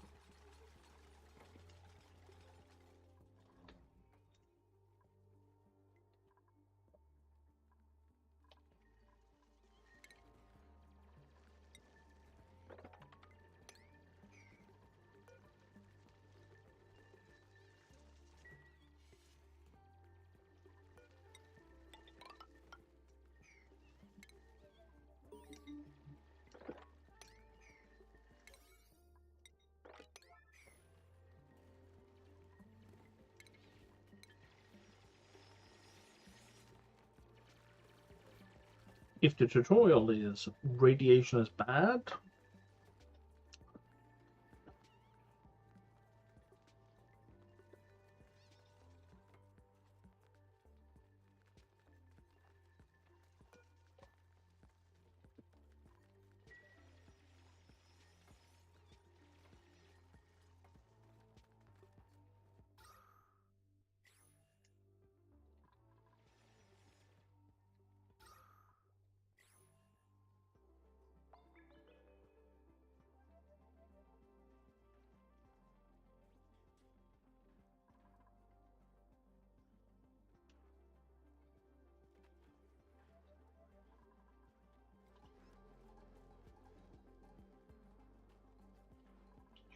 If the tutorial is radiation is bad,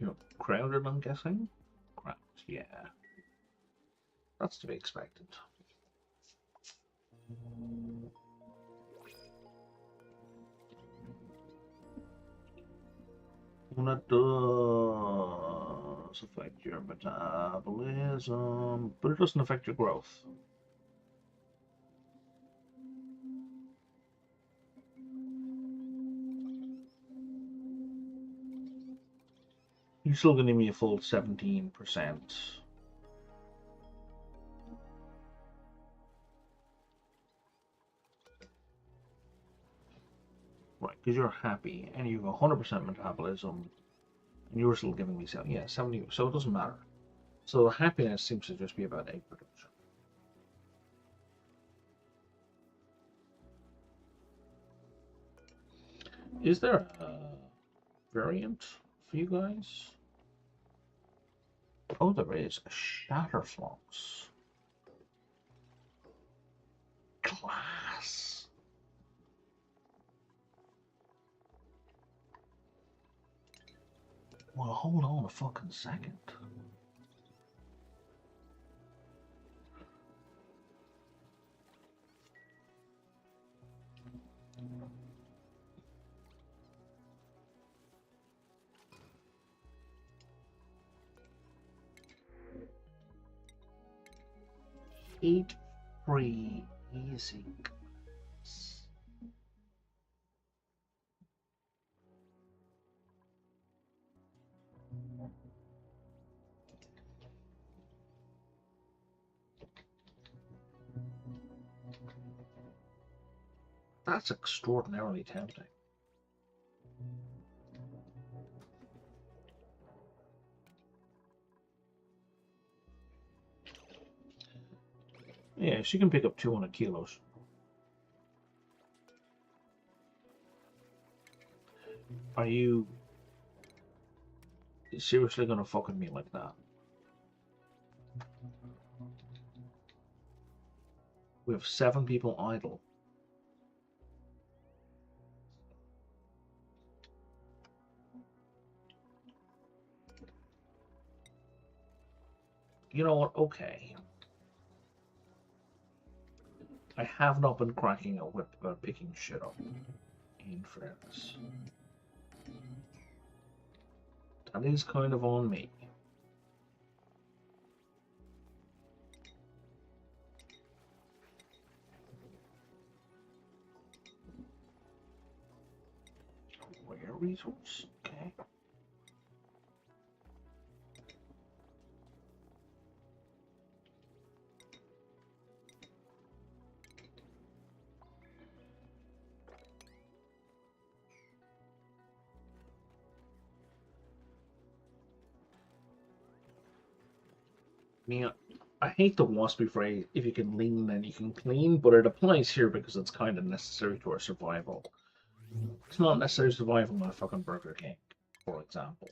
You're crowded, I'm guessing? Crowded, yeah. That's to be expected. When it does affect your metabolism, but it doesn't affect your growth. You're still going to give me a full 17%. Right, because you're happy and you have 100% metabolism, and you're still giving me 70. Yeah, 70. So it doesn't matter. So the happiness seems to just be about egg production. Is there a variant for you guys? Oh, there is a Shatterflux. Class. Well, hold on a fucking second. Eat free easy. That's extraordinarily tempting. Yeah, she can pick up 200 kilos. Are you seriously gonna fucking me like that? We have 7 people idle. You know what? Okay. I have not been cracking a whip about picking shit up. In fairness. That is kind of on me. Rare resource? Okay. Yeah, I hate the waspy phrase, if you can lean then you can clean, but it applies here because it's kind of necessary to our survival. It's not necessary survival on a fucking Burger King, for example.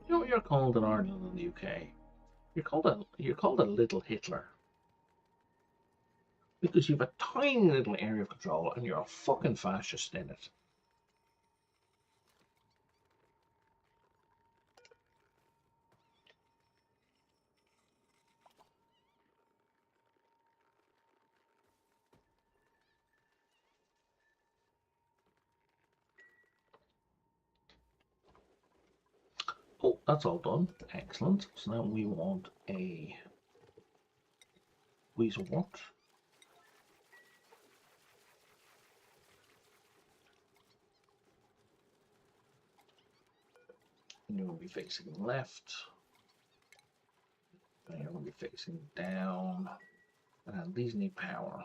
You know what you're called in Ireland and the UK? You're called a little Hitler. Because you've a tiny little area of control and you're a fucking fascist in it. Oh, that's all done. Excellent. So now we want a weasel what? And you'll be facing left. And you're going to be facing down. And these need power.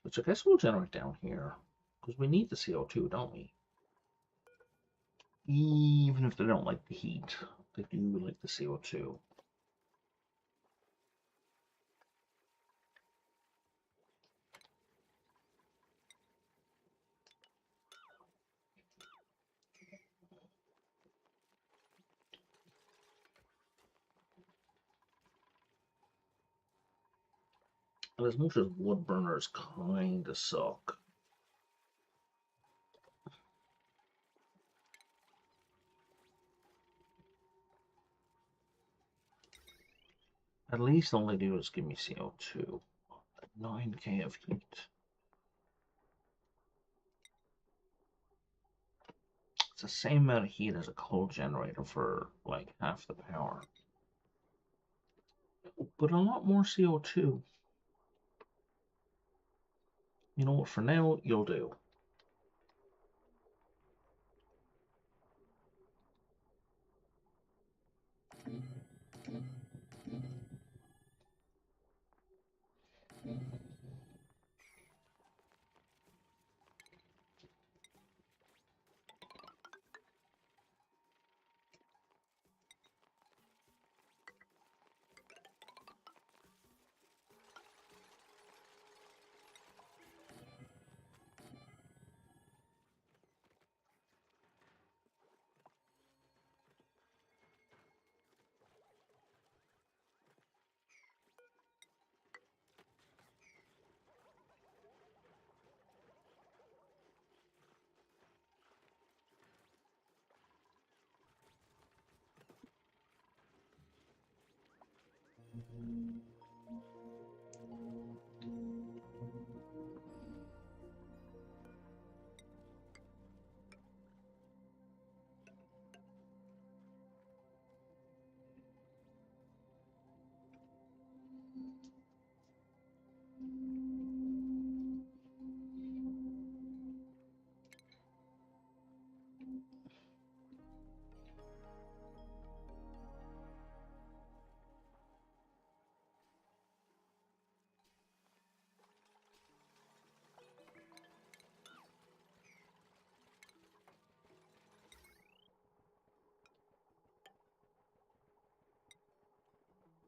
Which I guess we'll generate down here. Because we need the CO2, don't we? Even if they don't like the heat, they do like the CO2. And as much as wood burners kind of suck, at least all they do is give me CO2. 9k of heat. It's the same amount of heat as a coal generator for like half the power. But a lot more CO2. You know what, for now, you'll do.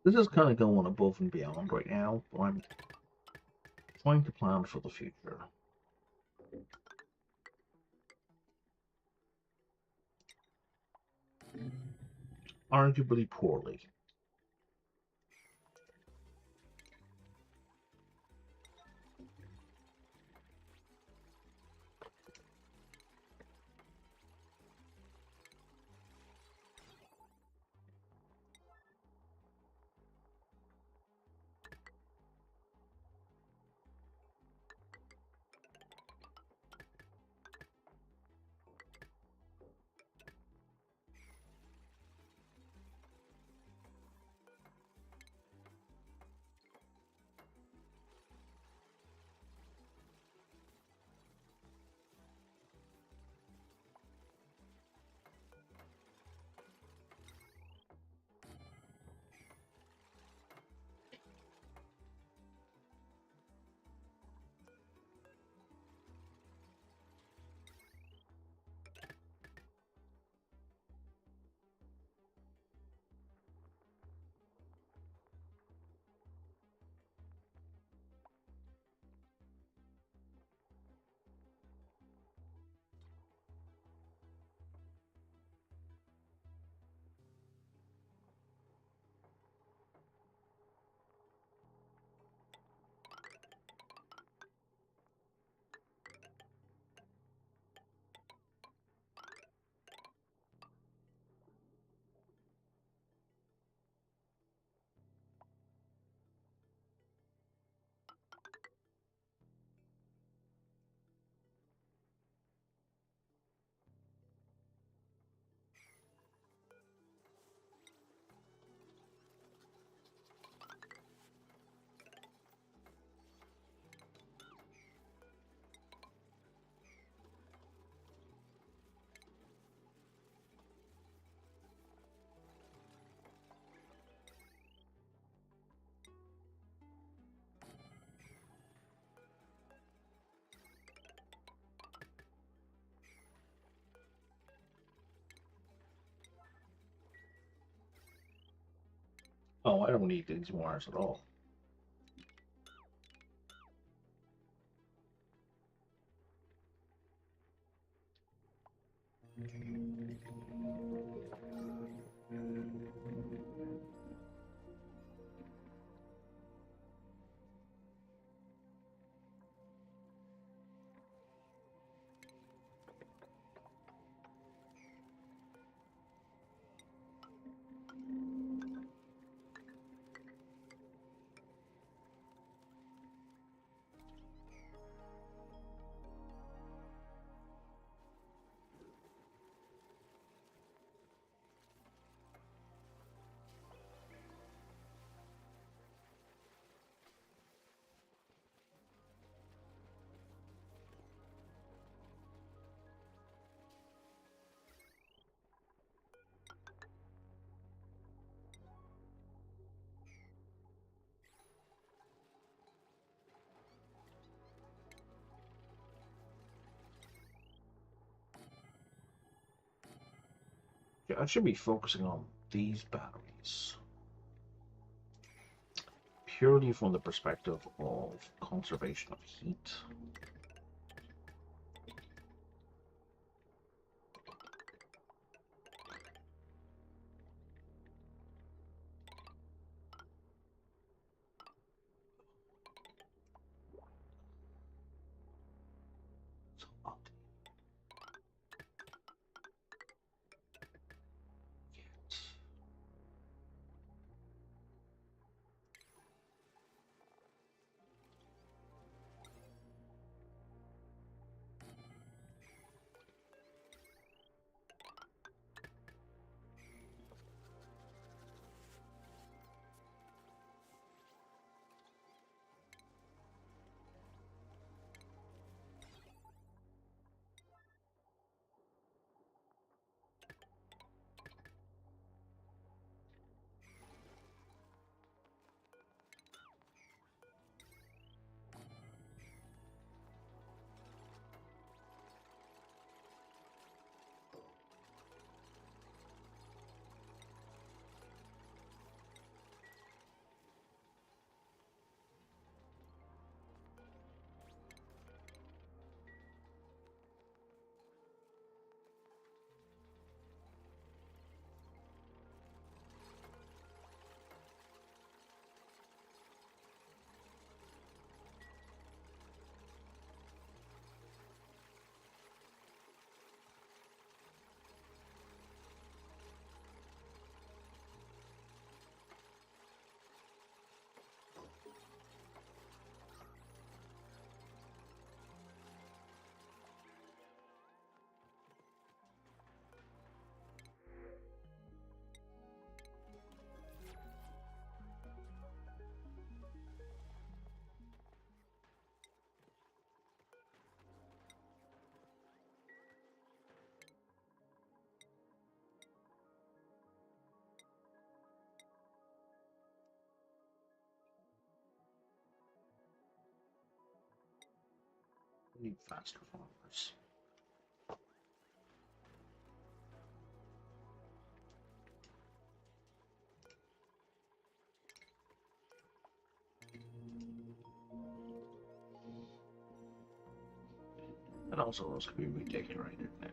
This is kind of going above and beyond right now, but I'm trying to plan for the future. Arguably poorly. Oh, I don't need these wires at all. Yeah, I should be focusing on these batteries purely from the perspective of conservation of heat. I need faster farmers. And also those could be redecorated now.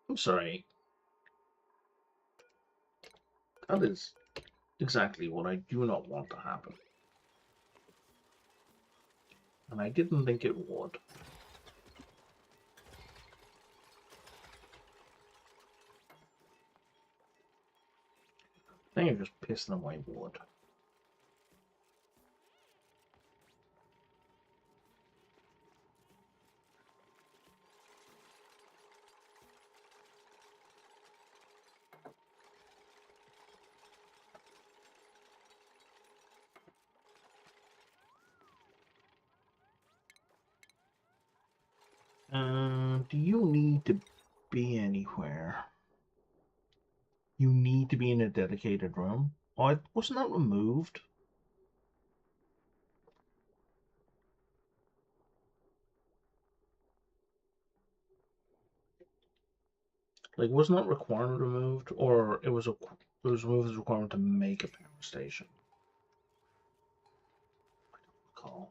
I'm sorry. That is exactly what I do not want to happen. And I didn't think it would. Then you're just pissing away wood. Do you need to be anywhere? You need to be in a dedicated room? Oh, wasn't that removed? Like, wasn't that requirement removed, or it was removed as a requirement to make a power station? I don't recall.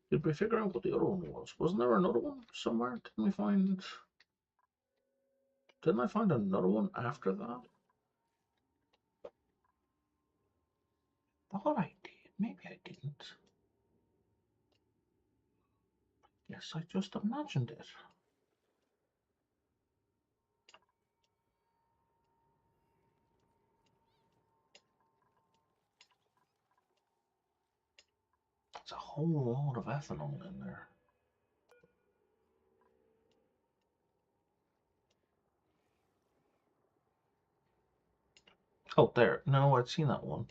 Did we figure out what the other one was? Wasn't there another one somewhere? Didn't we find? Didn't I find another one after that? Thought I did. Maybe I didn't. Yes, I just imagined it. It's a whole lot of ethanol in there. Oh, there. No, I'd seen that one.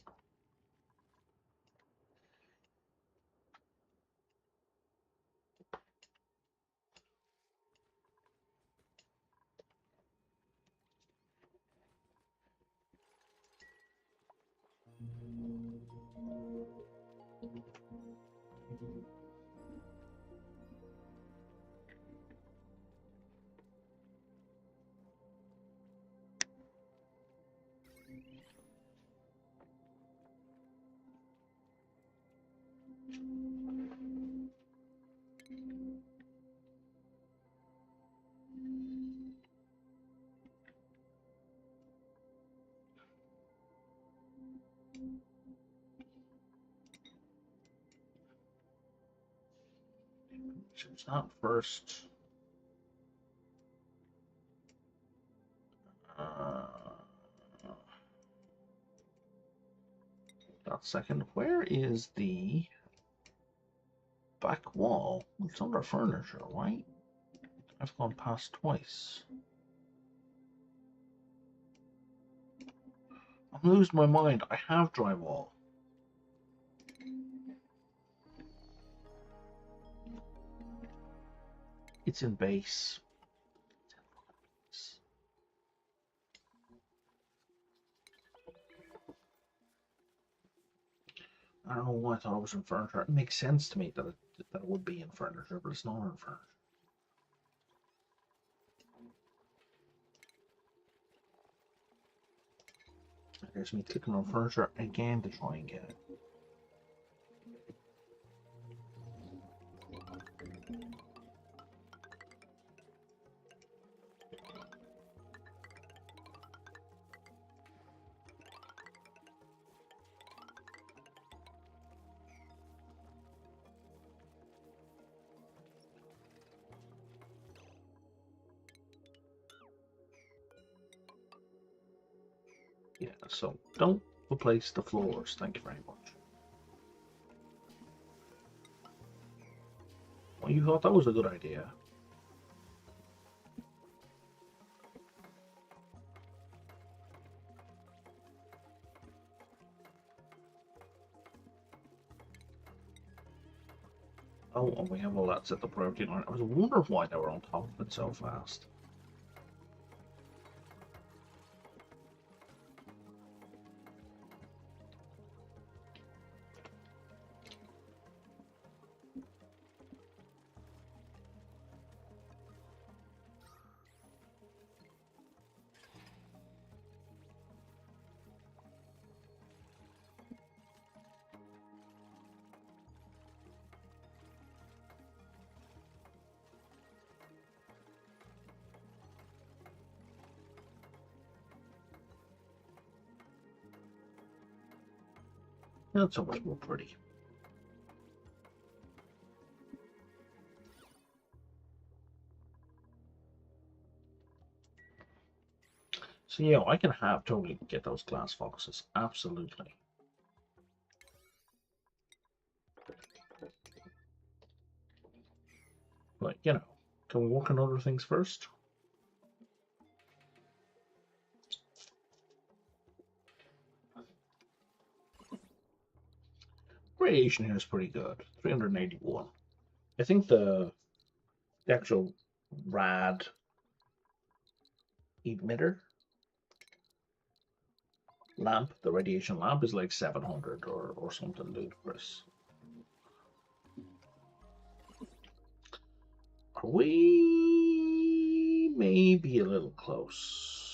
It's not first. That second. Where is the back wall? It's under furniture, right? I've gone past twice. I'm losing my mind. I have drywall. It's in base. I don't know why I thought it was in furniture. It makes sense to me that it would be in furniture, but it's not in furniture. There's me clicking on furniture again to try and get it. Yeah, so don't replace the floors. Thank you very much. Well, you thought that was a good idea. Oh, and we have all that set the priority line. I was wondering why they were on top of it so fast. Not so much more pretty. So yeah, I can have totally get those glass foxes, absolutely. But you know, can we work on other things first? Radiation here is pretty good, 381. I think the actual rad emitter lamp, the radiation lamp, is like 700 or something ludicrous. Are we maybe a little close?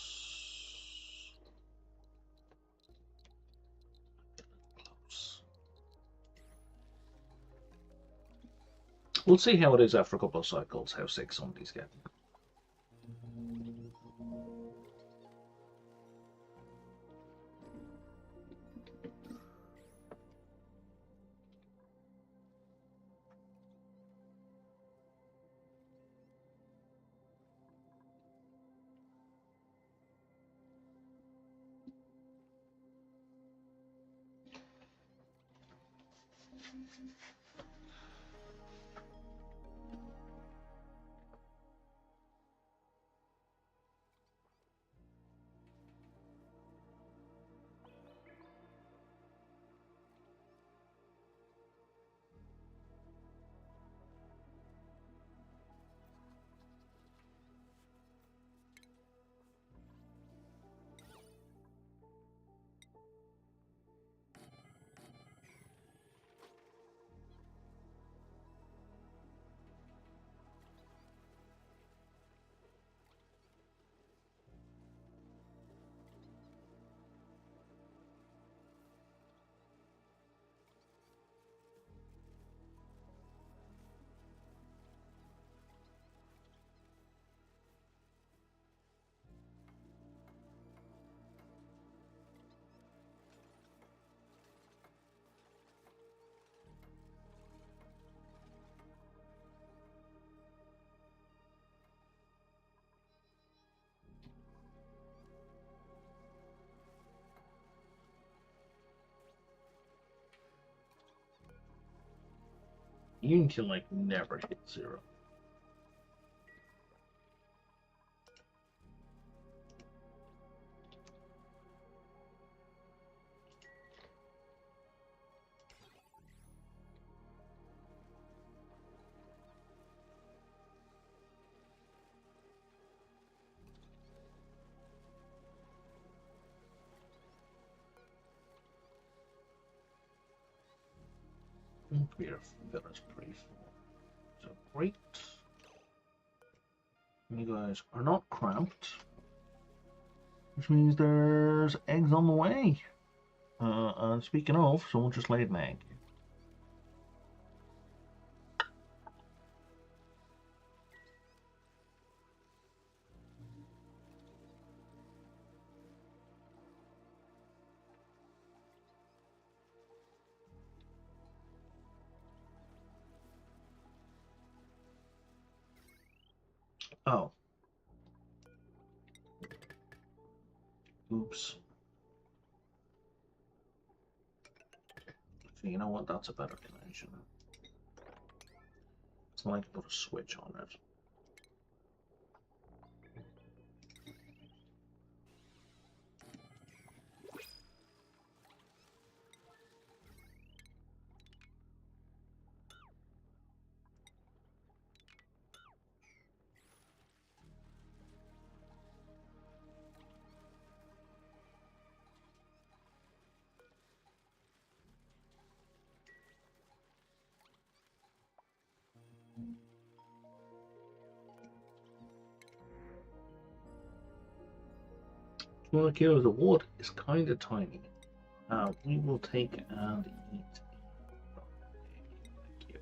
We'll see how it is after a couple of cycles, how sick somebody's getting. You can like never hit 0. Your village pretty full. So great. You guys are not cramped, which means there's eggs on the way. And speaking of, someone just laid an egg. Oh. Oops. So you know what? That's a better connection. It's not like I put a switch on it. Well, kilos of wood is kind of tiny. We will take and eat. Thank you.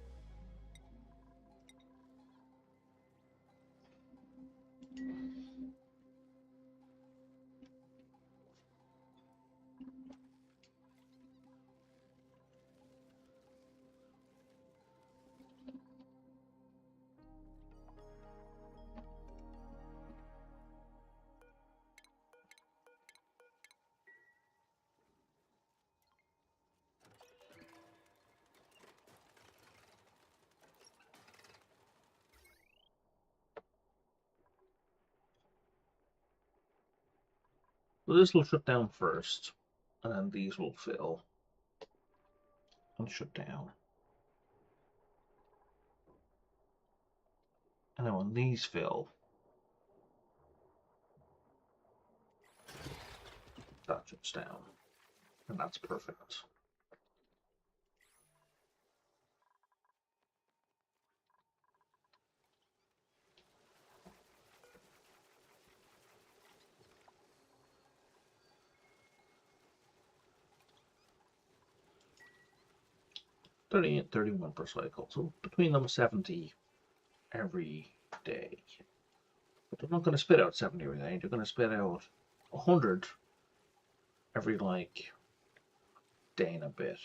So this will shut down first, and then these will fill and shut down. And then when these fill, that shuts down. And that's perfect. $38, $31 per cycle. So between them 70 every day. But they're not going to spit out 70 every day. They're going to spit out 100 every like day and a bit.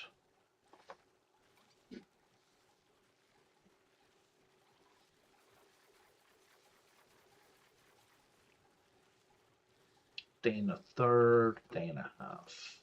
Day and a third, day and a half.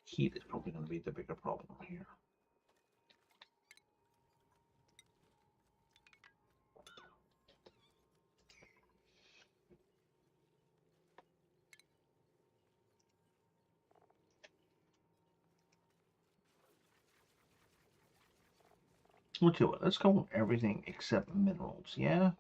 Heat is probably going to be the bigger problem here. Okay, well, let's go with everything except minerals, yeah?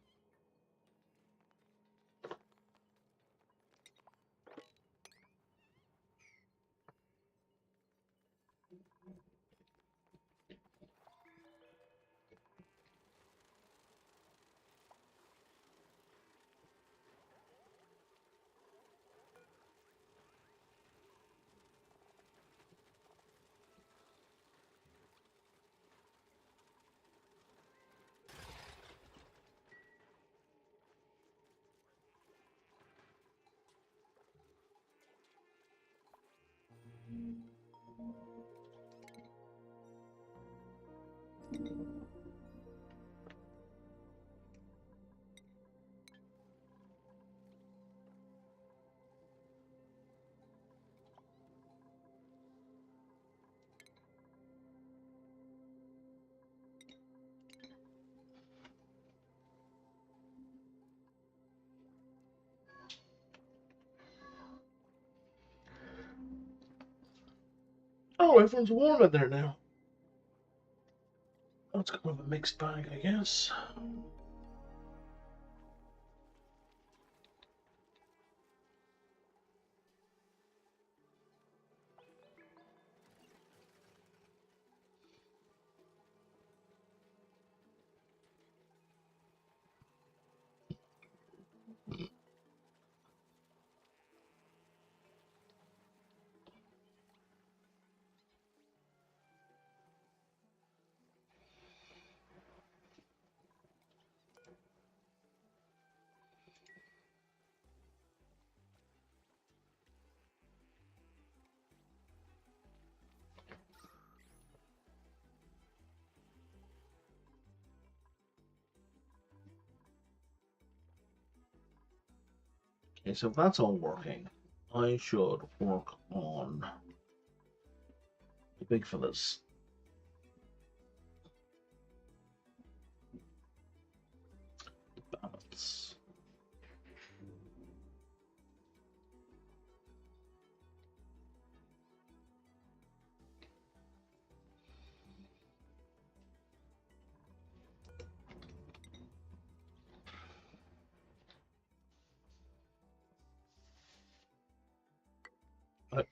Oh, everyone's warm in there now. That's kind of a mixed bag, I guess. Okay, so if that's all working, I should work on the big fellas. Balance.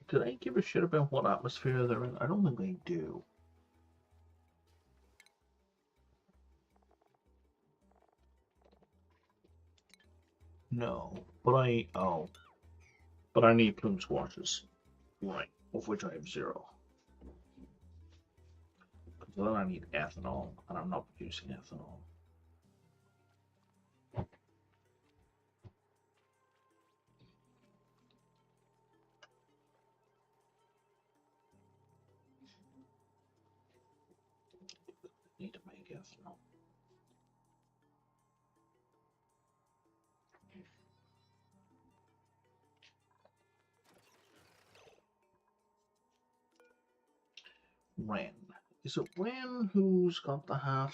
Did I give a shit about what atmosphere they're in? I don't think they do. No, but but I need plume squashes, right? Of which I have 0. Because then I need ethanol, and I'm not producing ethanol. No. Ren. Is it Ren who's got the hat?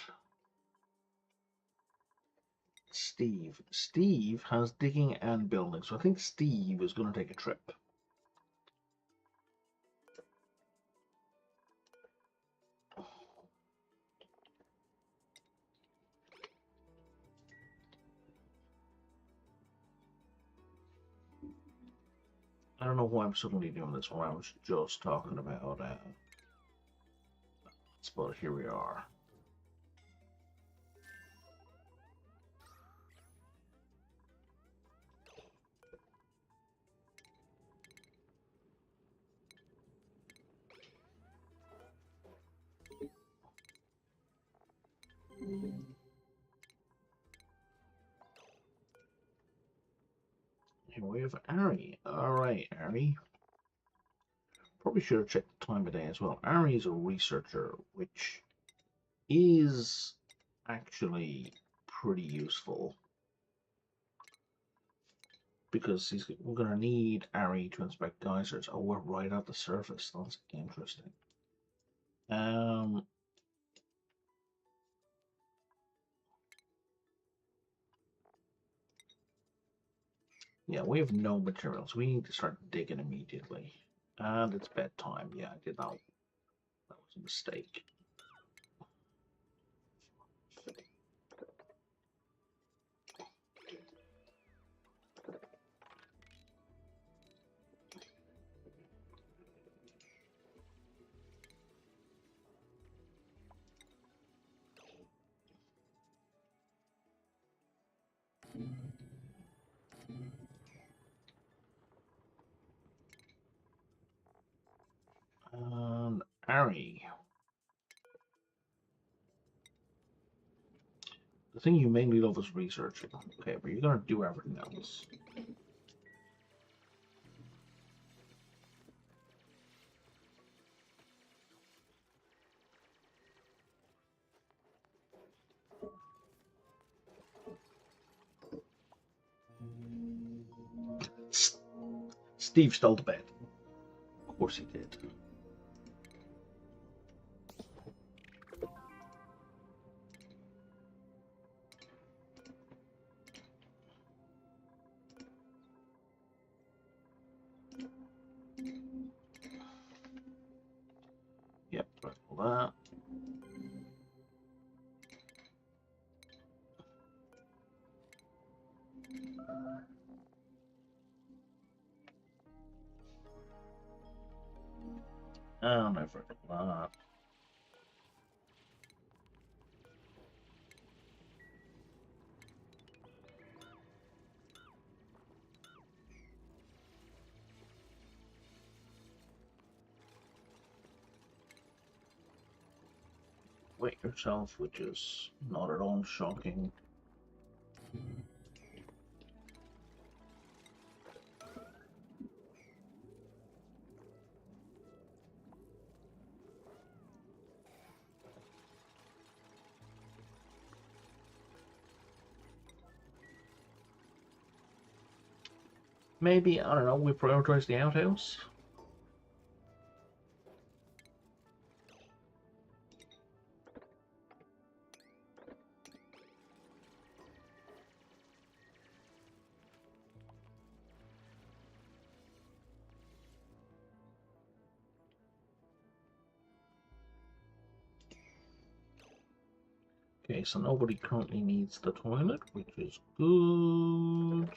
Steve. Steve has digging and building, so I think Steve is going to take a trip. I don't know why I'm suddenly doing this when I was just talking about but here we are. Here we have Ari. Alright, Ari. Probably should have checked the time of day as well. Ari is a researcher, which is actually pretty useful. Because we're going to need Ari to inspect geysers. Oh, we're right at the surface. That's interesting. Yeah, we have no materials. We need to start digging immediately. And it's bedtime. Yeah, I did that. That was a mistake. Ari. The thing you mainly love is researching. Okay, but you're going to do everything else. Steve stole the bed. Of course he did. Yep, all that. And I forgot that. Wait yourself, which is not at all shocking. Maybe, I don't know, we prioritize the outhouse? Okay, so nobody currently needs the toilet, which is good.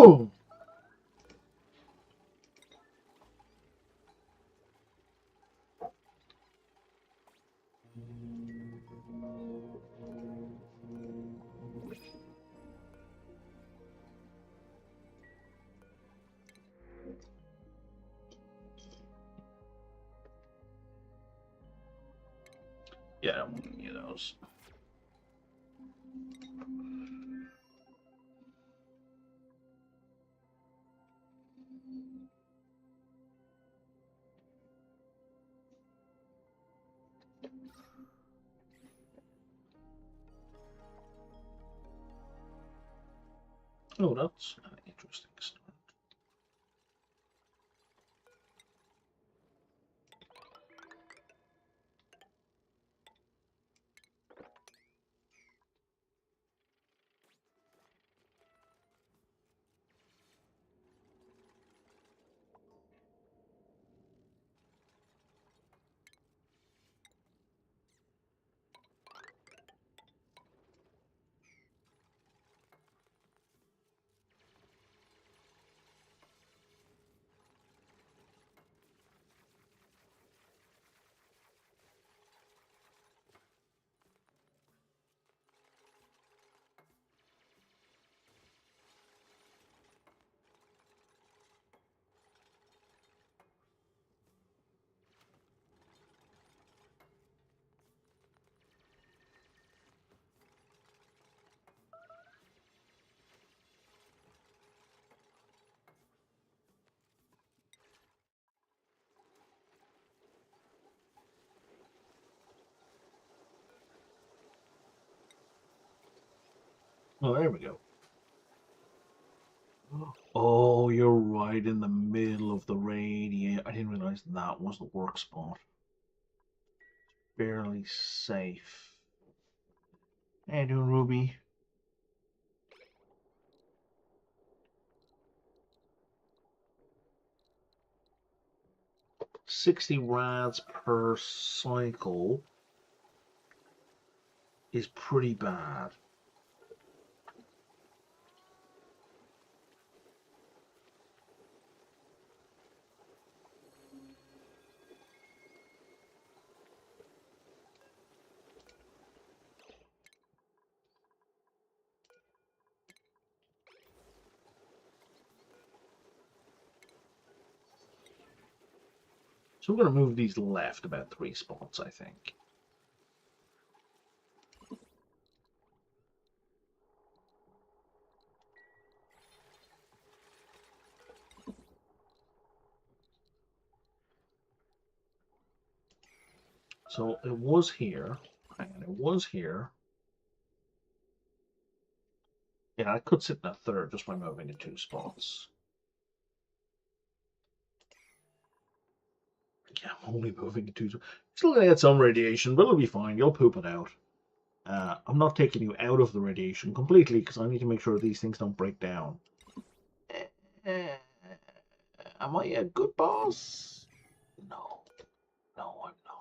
Oh. Yeah, I don't want any of those. Oh, that's an interesting start. Oh, there we go. Oh, you're right in the middle of the radiator. I didn't realize that was the work spot. Barely safe. How you doing, Ruby? $60 per cycle is pretty bad. So we're going to move these left about 3 spots, I think. So it was here, and it was here. Yeah, I could sit in a third just by moving it 2 spots. Yeah, I'm only moving it 2 spots. Still going to get some radiation, but it'll be fine. You'll poop it out. I'm not taking you out of the radiation completely because I need to make sure these things don't break down. Am I a good boss? No. No, I'm not.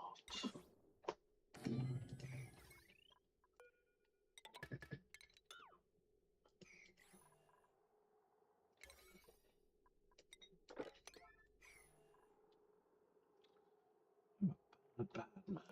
I'm a bad man.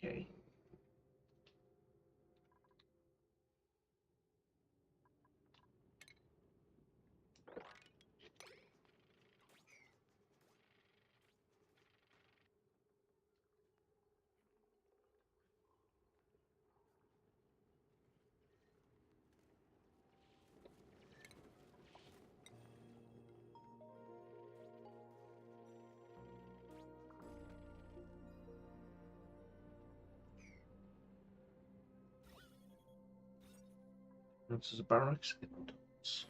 Okay. This is a barracks. It does.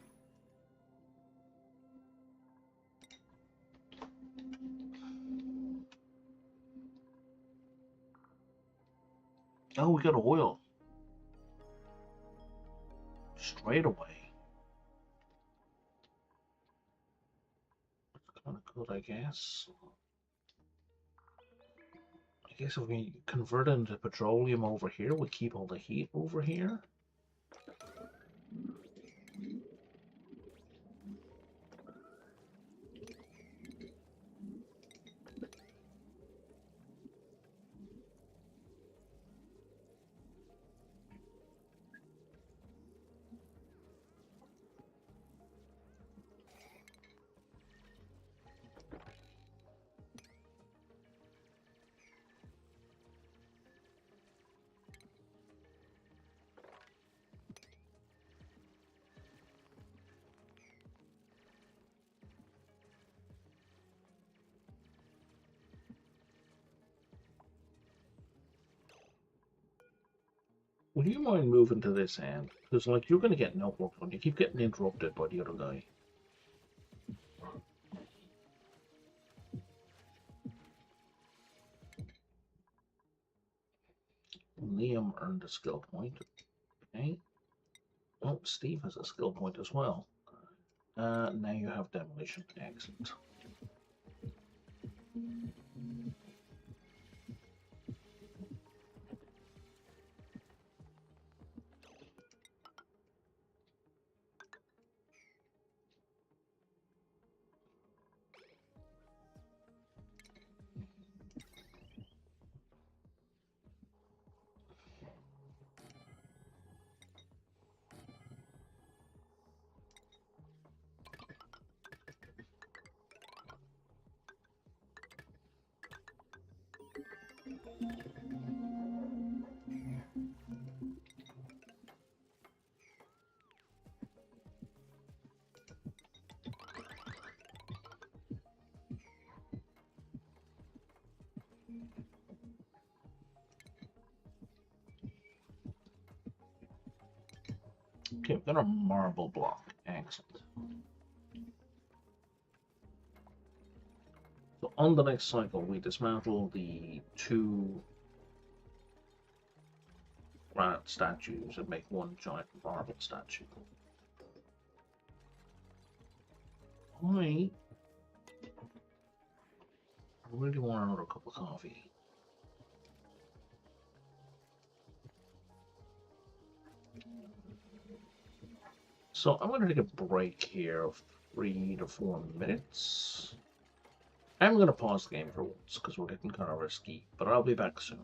Oh, we got oil. Straight away. That's kind of good, I guess. I guess if we convert it into petroleum over here, we keep all the heat over here. Would you mind moving to this end? Because, like, you're going to get no work done. You keep getting interrupted by the other guy. Liam earned a skill point. Okay. Oh, Steve has a skill point as well. Now you have demolition. Excellent. Okay, we've got a marble block. Excellent. So on the next cycle, we dismantle the 2 granite statues and make 1 giant marble statue. I really want another cup of coffee. So I'm going to take a break here of 3 to 4 minutes. I'm going to pause the game for once because we're getting kind of risky, but I'll be back soon.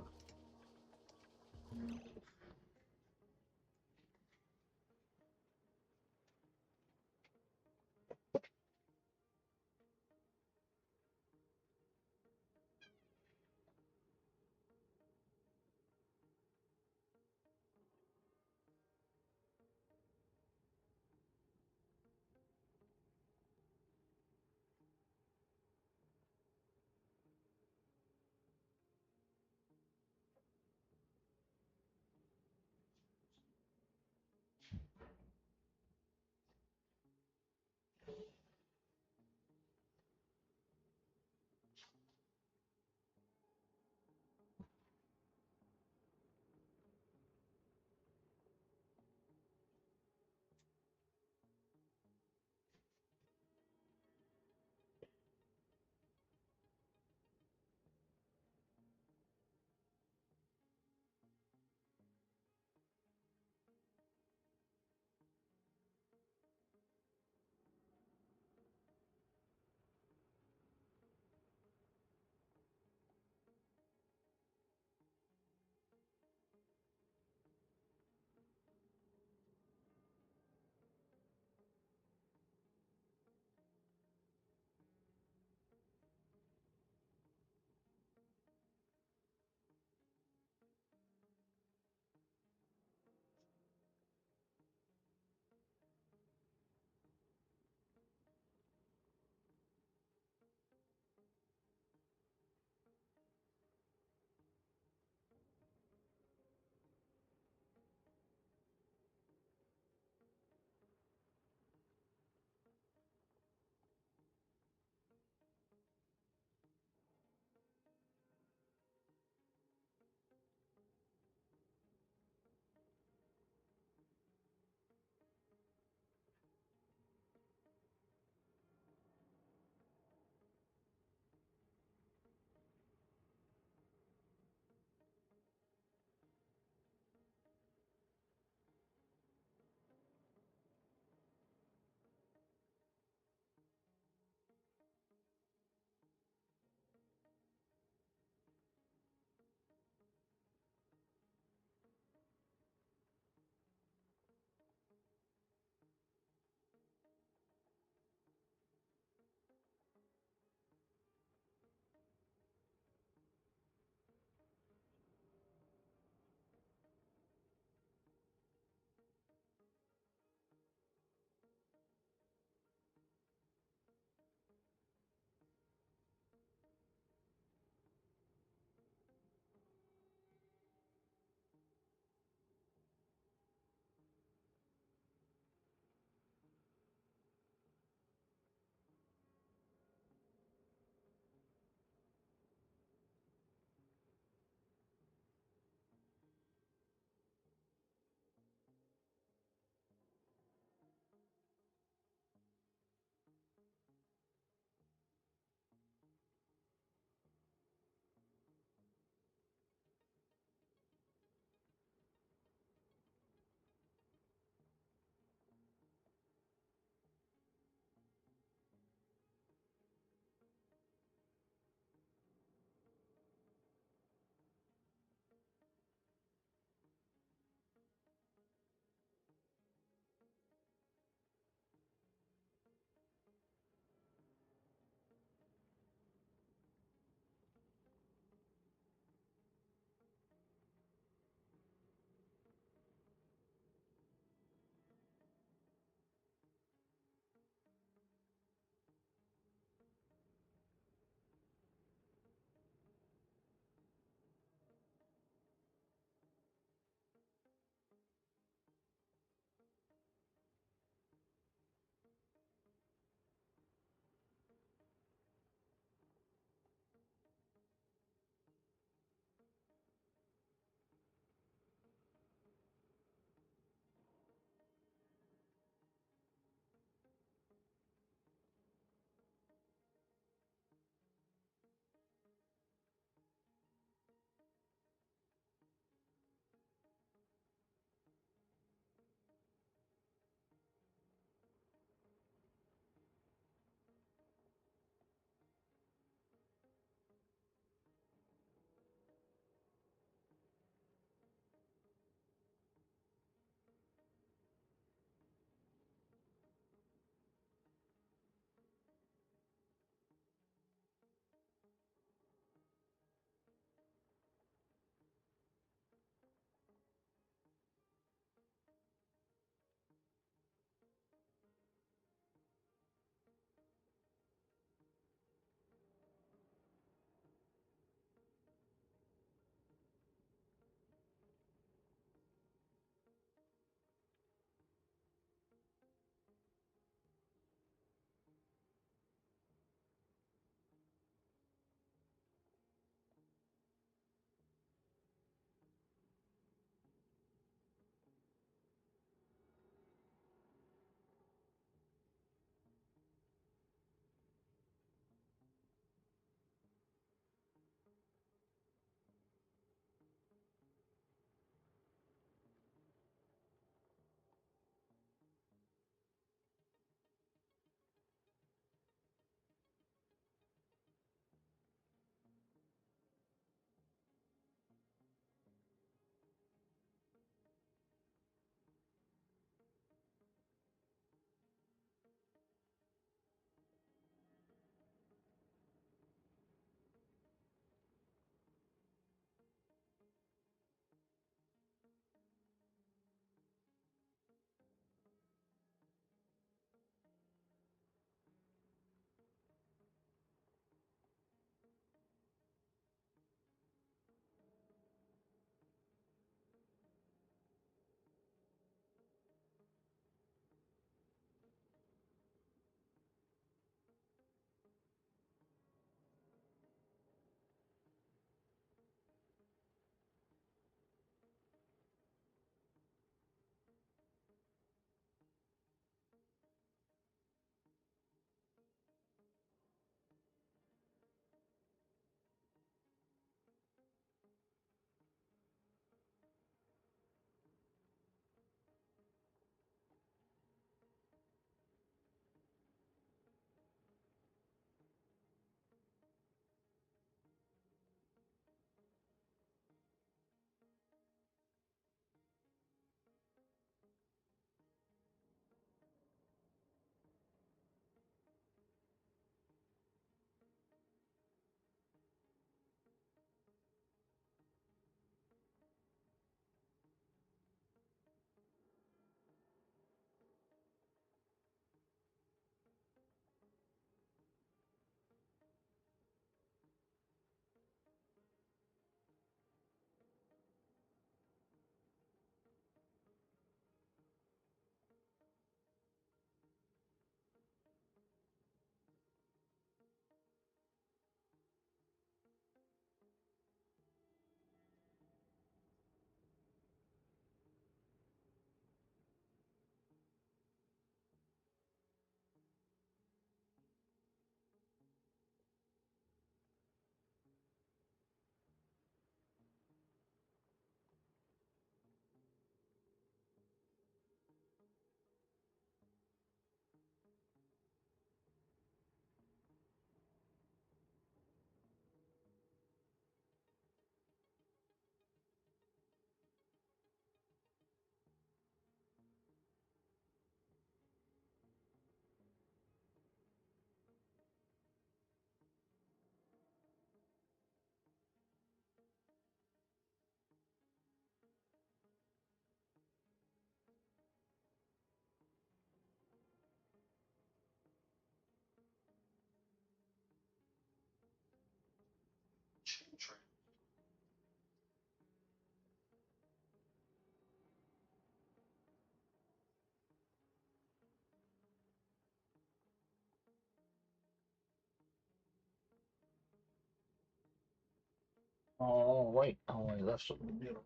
Oh, wait. Oh, wait. That's something beautiful.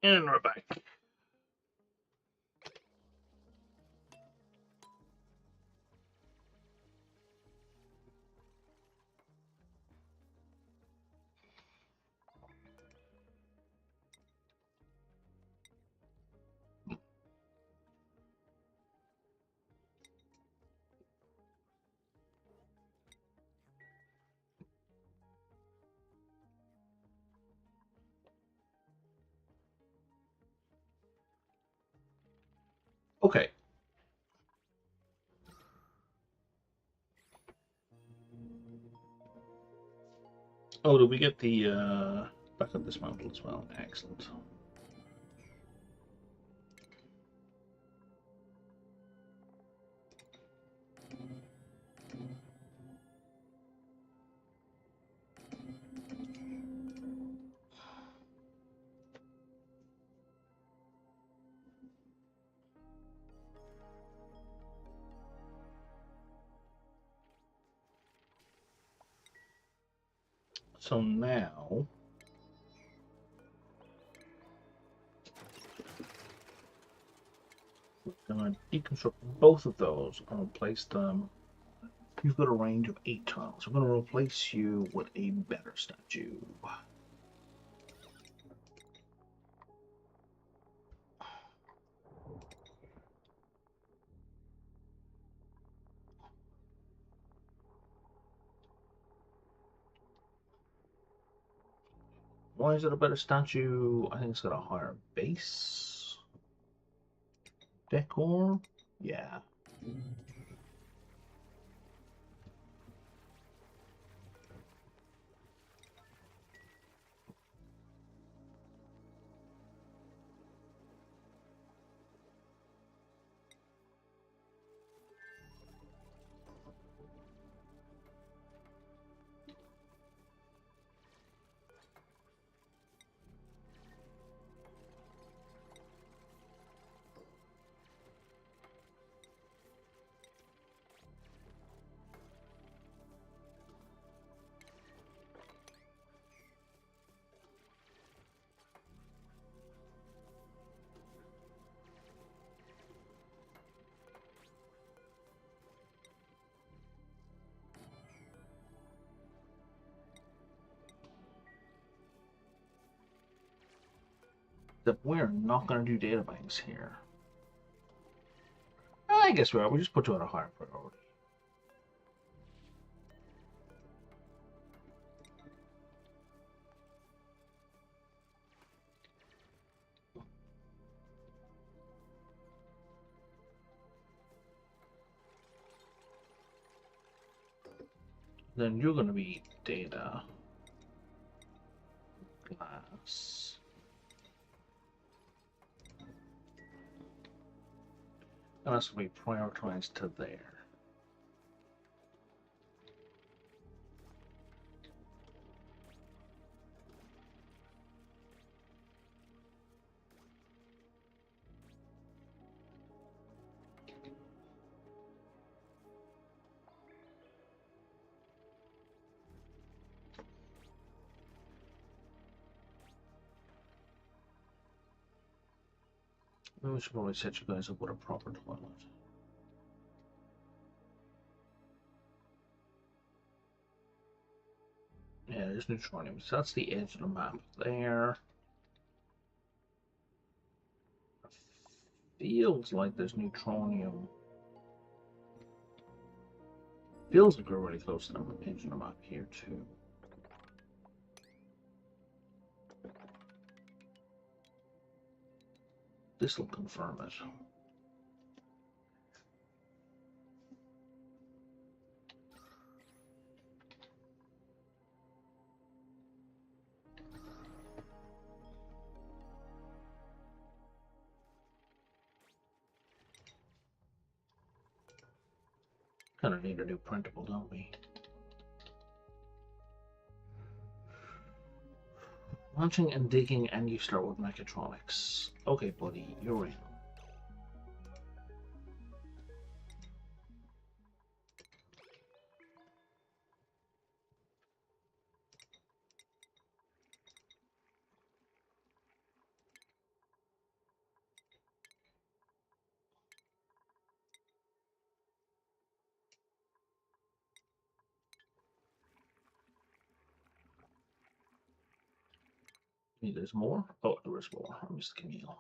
And we're back. Okay. Oh, did we get the back up this mountain as well? Excellent. So now we're gonna deconstruct both of those and replace them. You've got a range of 8 tiles. I'm gonna replace you with a better statue. Why is it a better statue? I think it's got a higher base decor. Yeah. That we're not gonna do data banks here. I guess we are. We just put you on a higher priority. Then you're gonna be data glass. And that's gonna be prioritized to there. Maybe we should probably set you guys up with a proper toilet. Yeah, there's neutronium. So that's the edge of the map there. Feels like there's neutronium. Feels like we're really close to the edge of the map here too. This will confirm it. Kind of need a new printable, don't we? Launching and digging, and you start with mechatronics. Okay, buddy, you're in. There's more? Oh, there is more. I missed Camille.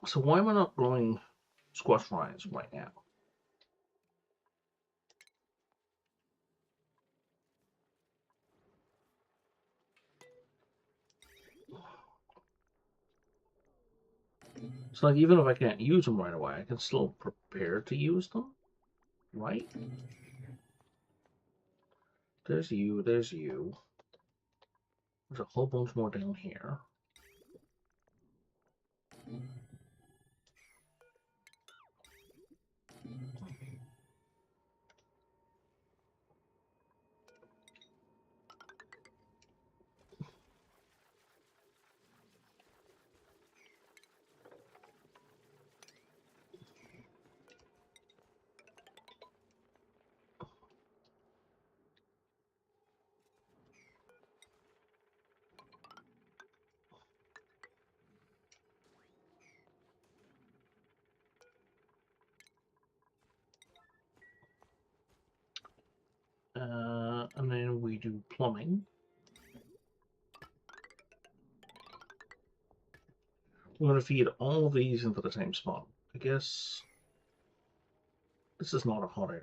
So why am I not growing squash vines right now? So like, even if I can't use them right away, I can still prepare to use them, right? There's you, there's you. There's a whole bunch more down here. And then we do plumbing. We're going to feed all these into the same spot. I guess this is not a hot area.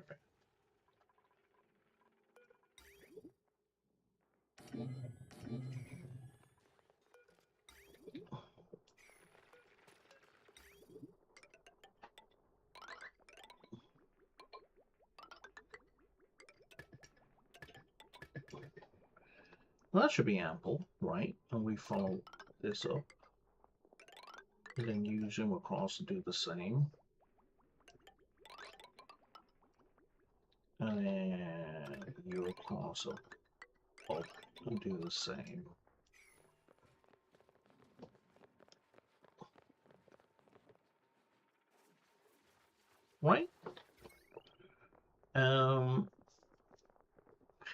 Well, that should be ample, right? And we follow this up. And then you zoom across and do the same. And then you across up and do the same. Right?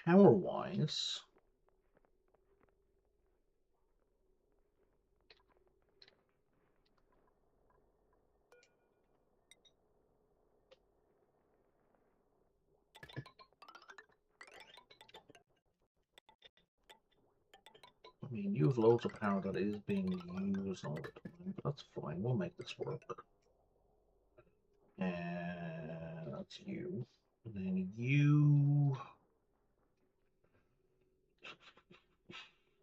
Power-wise, I mean, you have loads of power that is being used all the time, but that's fine. We'll make this work. And that's you. And then you...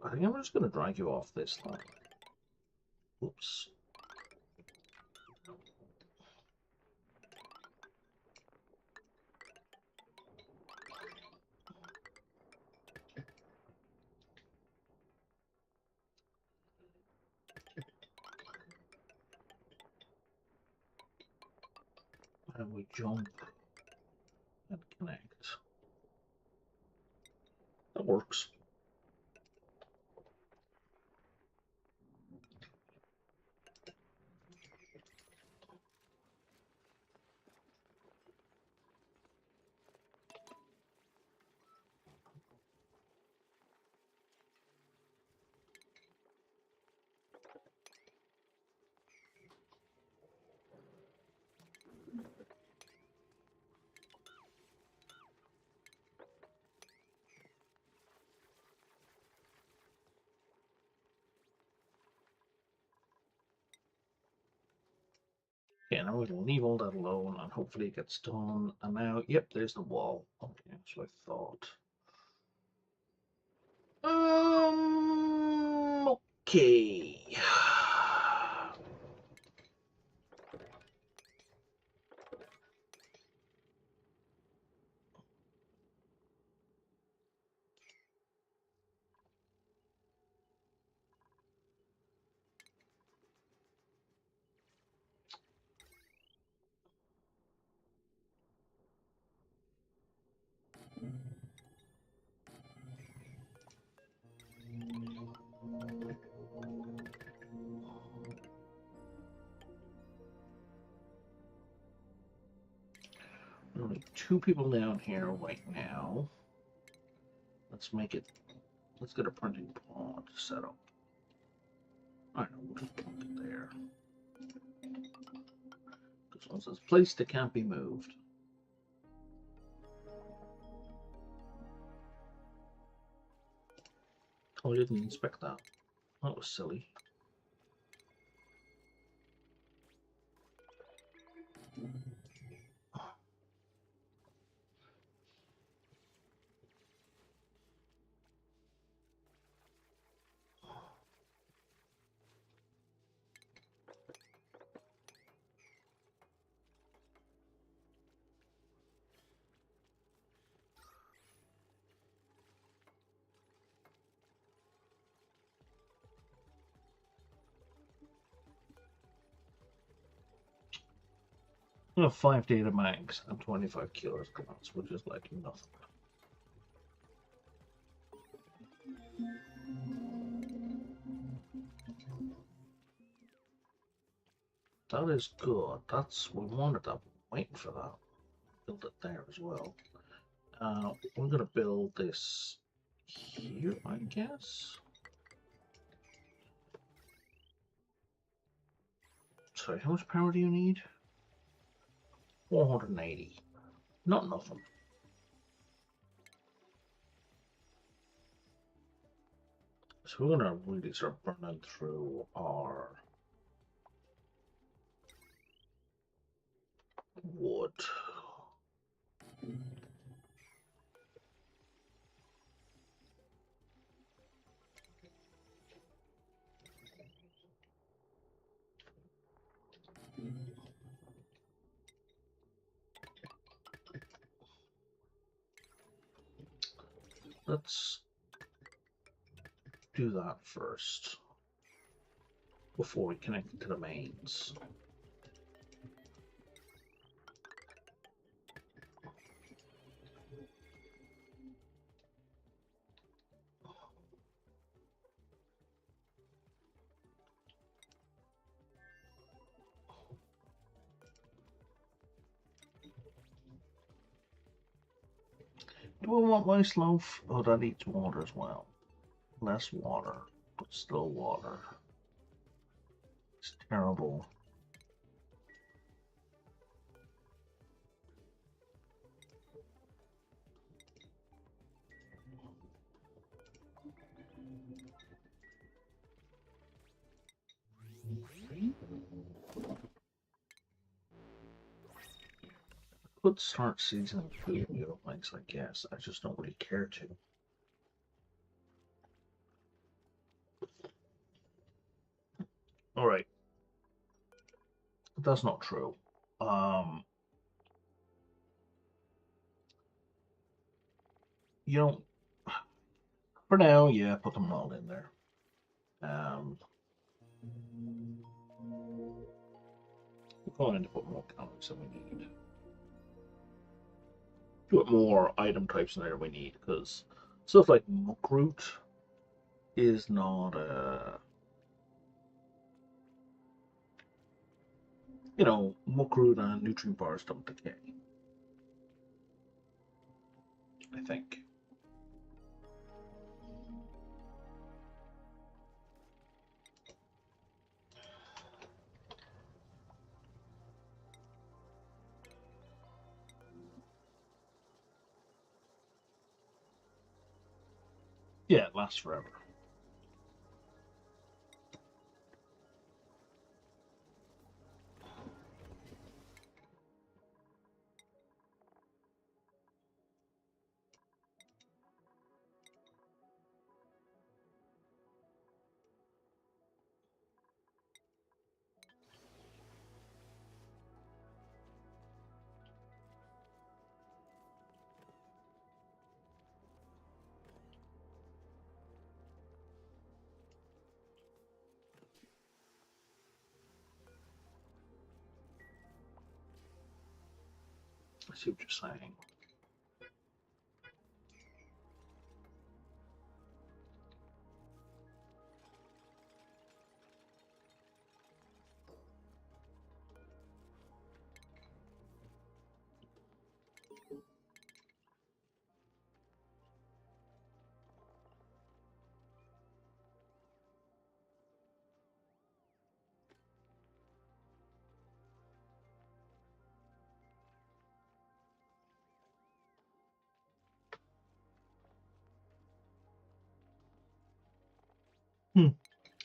I think I'm just going to drag you off this line. Oops. And we jump and connect. That works. Okay, now we'll leave all that alone and hopefully it gets done. And now, yep, there's the wall. Okay, that's what I thought. Okay. Only 2 people down here right now. Let's make it. Let's get a printing pod set up. I know, we'll just plunk it there. Because once it's placed, it can't be moved. Oh, I didn't inspect that. That was silly. You know, 5 data mags and 25 kilos glass, which is like nothing. That is good. That's we wanted that. Waiting for that. Build it there as well. We're gonna build this here, I guess. Sorry, how much power do you need? 480. Not nothing. So we're gonna really start burning through our wood. Let's do that first before we connect it to the mains. Do we want rice loaf? Oh, that eats water as well. Less water, but still water. It's terrible. Could start seasoning food with things, I guess. I just don't really care to. All right, that's not true. You don't. For now, yeah, put them all in there. We're going to put more calories than we need. Put more item types in there than we need, because stuff like muckroot is not you know, muckroot and nutrient bars don't decay. I think. Yeah, it lasts forever. I see what you're saying.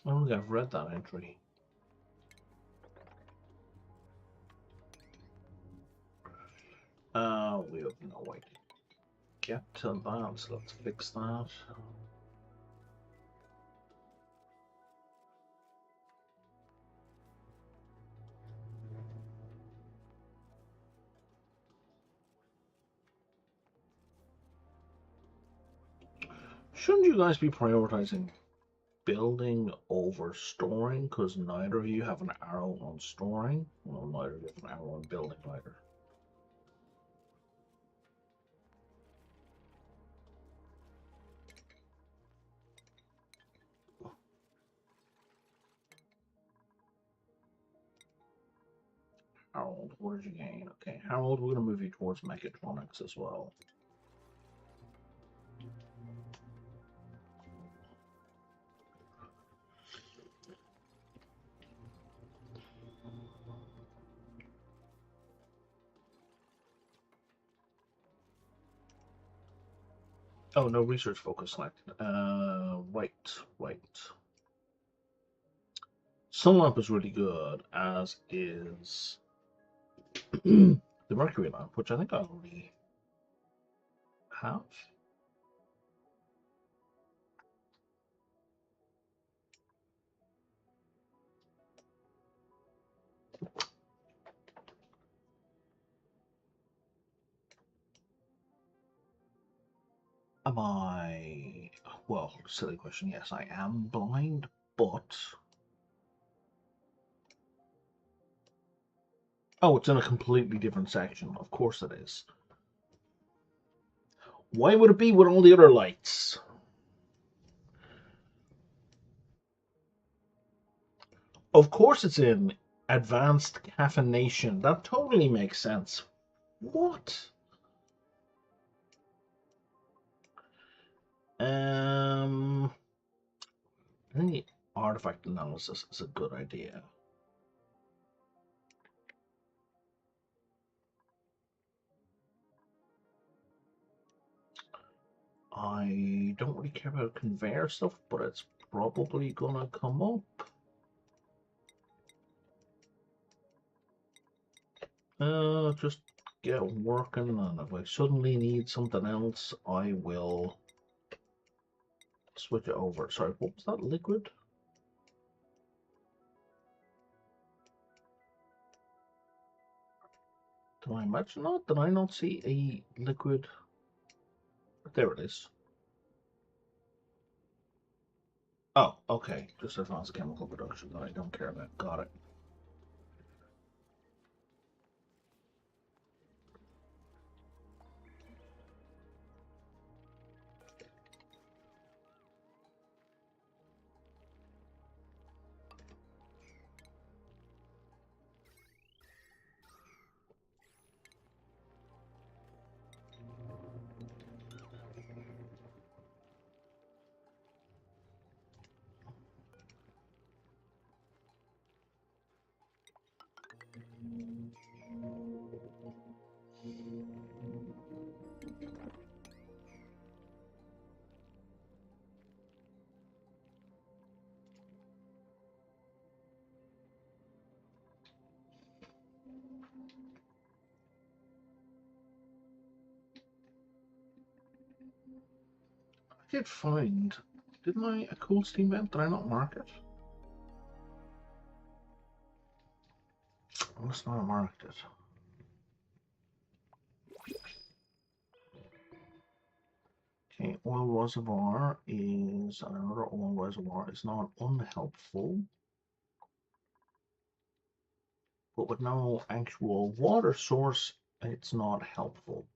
I don't think I've read that entry. We have no way to get to that, so let's fix that. Shouldn't you guys be prioritizing building over storing? Because neither of you have an arrow on storing. Well, neither of you have an arrow on building either. Harold, what did you gain? Okay, Harold, we're going to move you towards mechatronics as well. Oh, no research focus selected. Wait. Sunlamp is really good, as is the Mercury lamp, which I think I already have. Am I... Well, silly question. Yes, I am blind, but... Oh, it's in a completely different section. Of course it is. Why would it be with all the other lights? Of course it's in advanced caffeination. That totally makes sense. What? I think artifact analysis is a good idea. I don't really care about conveyor stuff, but it's probably gonna come up. Just get working, and if I suddenly need something else, I will switch it over. Sorry, what was that liquid? Did I imagine that? Did I not see a liquid? There it is. Oh, okay. Just advanced chemical production that I don't care about. Got it. I did find, didn't I, a cool steam vent? Did I not mark it? I must not have marked it. Okay, oil reservoir is another oil reservoir. It's not unhelpful, but with no actual water source, it's not helpful.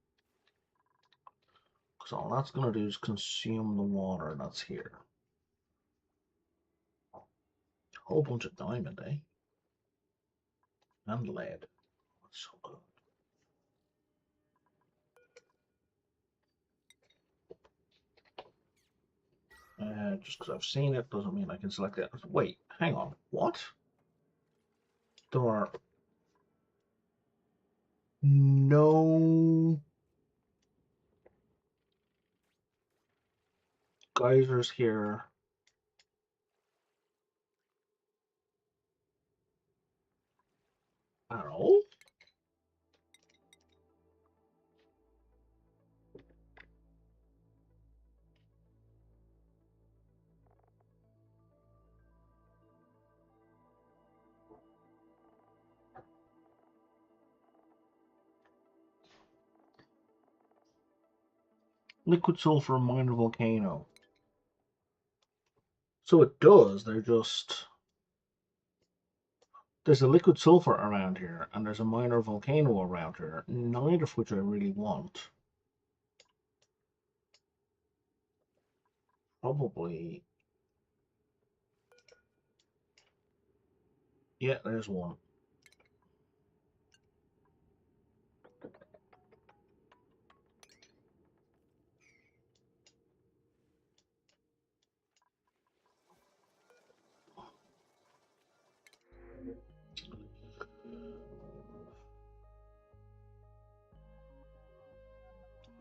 Because all that's going to do is consume the water that's here. A whole bunch of diamond, eh? And lead. That's so good. Just because I've seen it doesn't mean I can select it. Wait, hang on. What? There are no geysers here I don't know. Liquid sulfur minor volcano. So it does, they're just... There's a liquid sulfur around here, and there's a minor volcano around here, neither of which I really want. Probably... Yeah, there's one.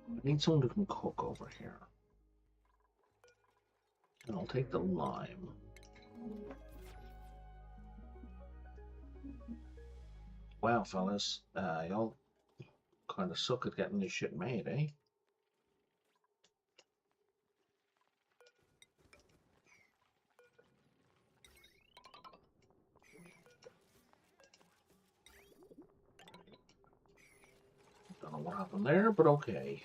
I need someone who can cook over here. And I'll take the lime. Wow, fellas, y'all kind of suck at getting this shit made, eh? Don't know what happened there, but okay.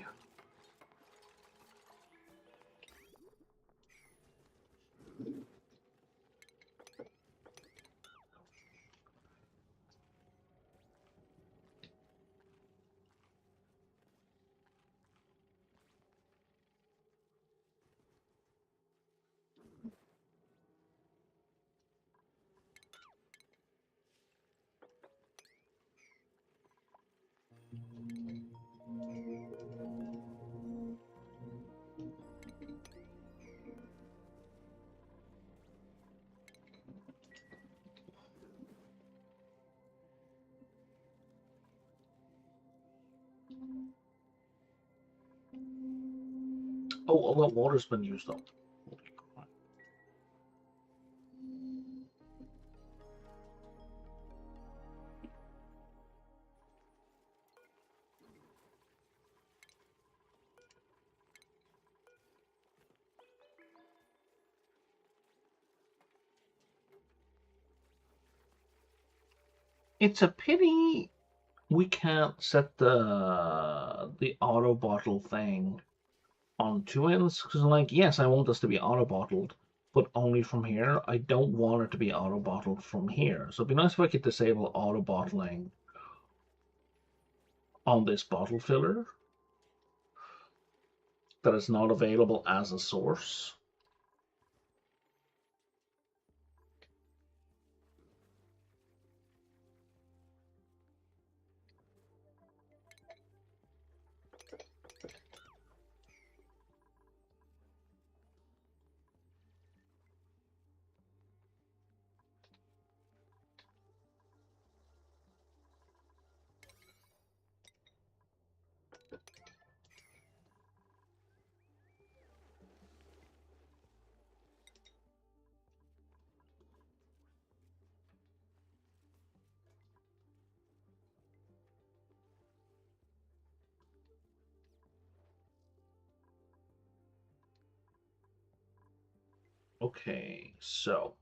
Oh, all that water's been used up. Holy crap. It's a pity we can't set the auto bottle thing on two ends, because like, yes, I want this to be auto bottled, but only from here. I don't want it to be auto bottled from here. So it'd be nice if I could disable auto bottling on this bottle filler that is not available as a source. Okay, so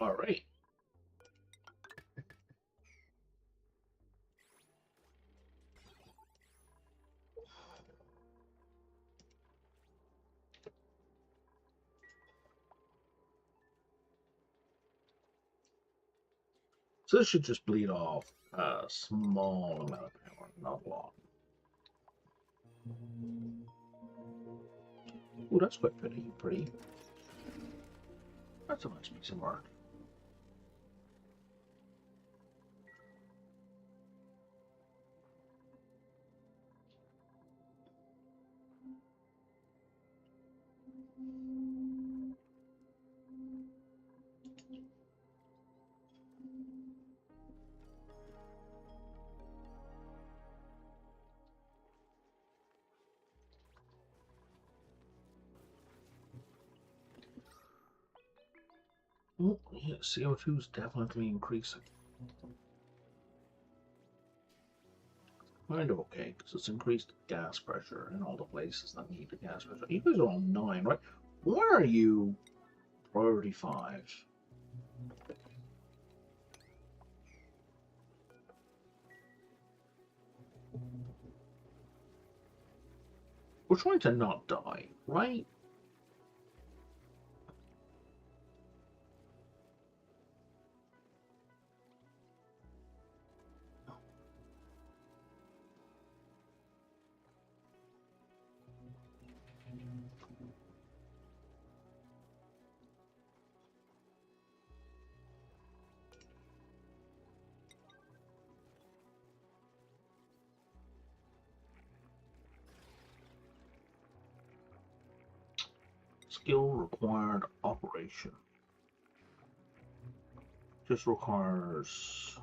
All right. So this should just bleed off a small amount of power, not a lot. Ooh, that's quite pretty. That's a nice piece of art. Oh, yeah, CO2 is definitely increasing. Kind of okay, because it's increased gas pressure in all the places that need the gas pressure. You guys are on 9, right? Why are you priority 5? We're trying to not die, right? Skill required operation. Just requires...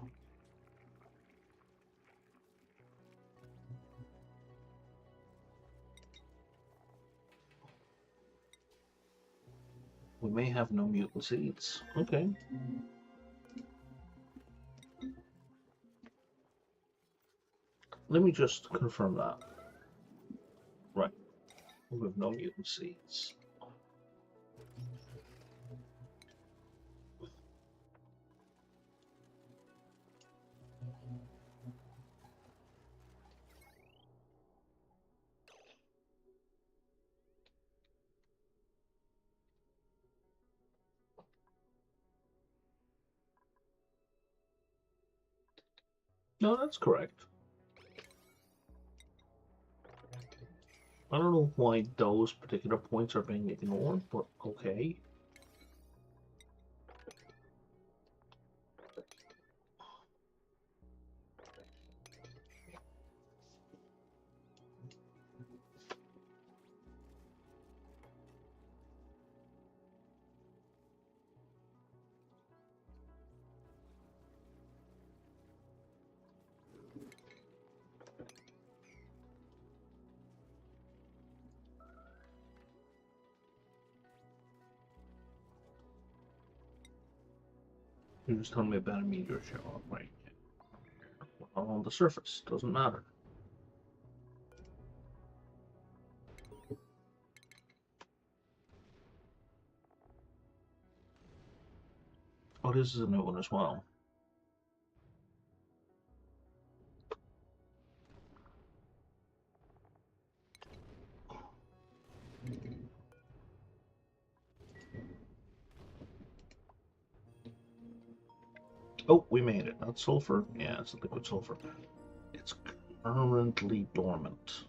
We may have no mutant seeds. Okay. Let me just confirm that. Right. We have no mutant seeds. No, that's correct. I don't know why those particular points are being ignored, but okay. You're just telling me about a meteor shower, right? On the surface, doesn't matter. Oh, this is a new one as well. Oh, we made it. That's sulfur? Yeah, it's liquid sulfur. It's currently dormant.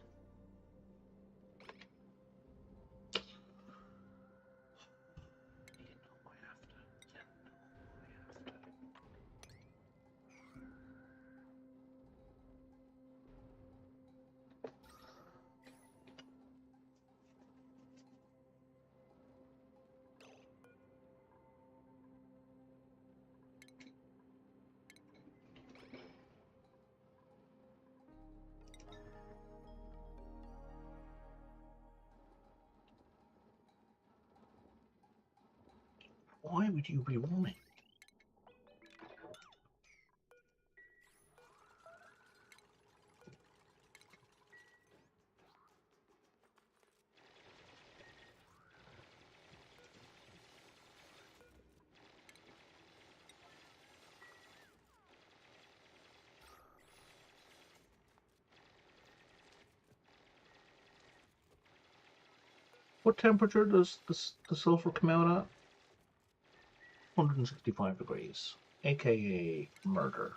Why would you be running? What temperature does the sulfur come out at? 165 degrees, aka murder.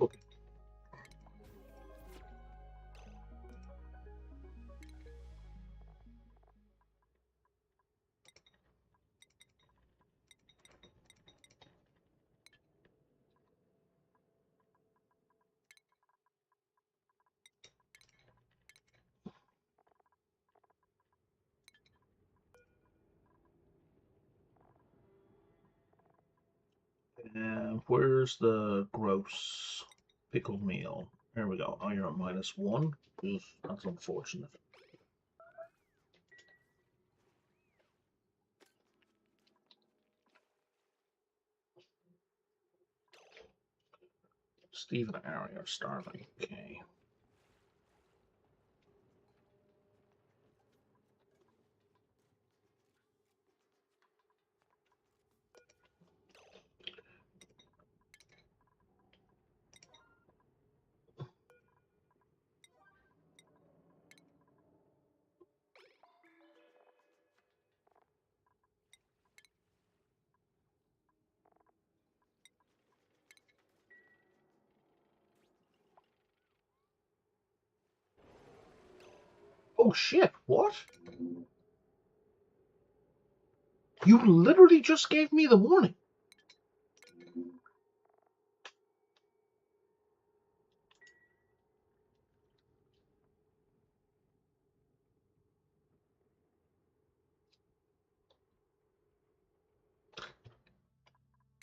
Okay. And where's the gross pickled meal? There we go. Oh, you're at -1. Ugh, that's unfortunate. Steve and Ari are starving. Okay. Oh shit, what? You literally just gave me the warning.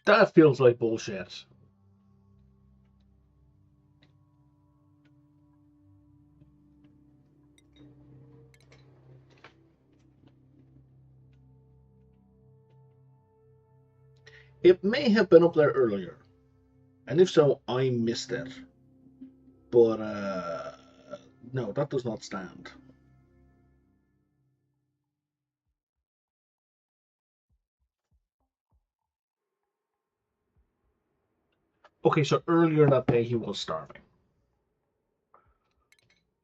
That feels like bullshit. It may have been up there earlier, and if so, I missed it. But, no, that does not stand. Okay, so earlier that day he was starving.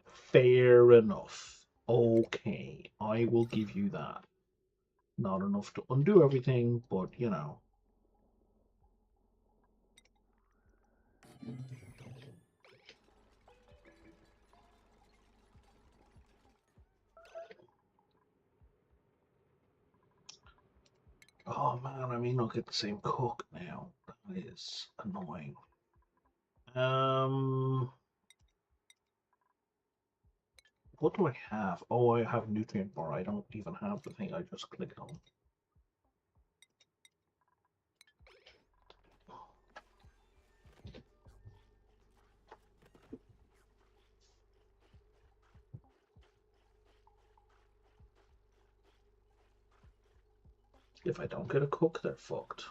Fair enough. Okay, I will give you that. Not enough to undo everything, but you know. Oh man, I may not get the same cook now. That is annoying. What do I have? Oh, I have nutrient bar. I don't even have the thing I just clicked on. If I don't get a cook, they're fucked.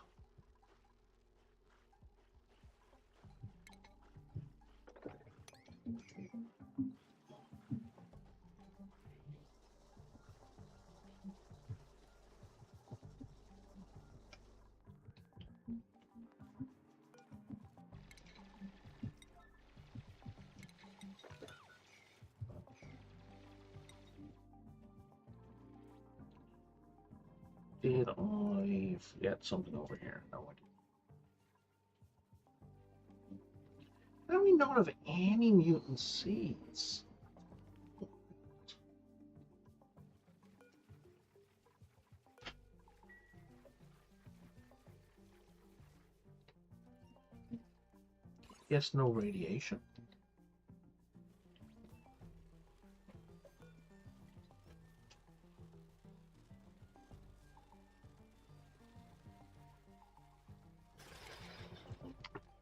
Did I forget something over here? No, I didn't. How do we not have any mutant seeds? Yes, no radiation.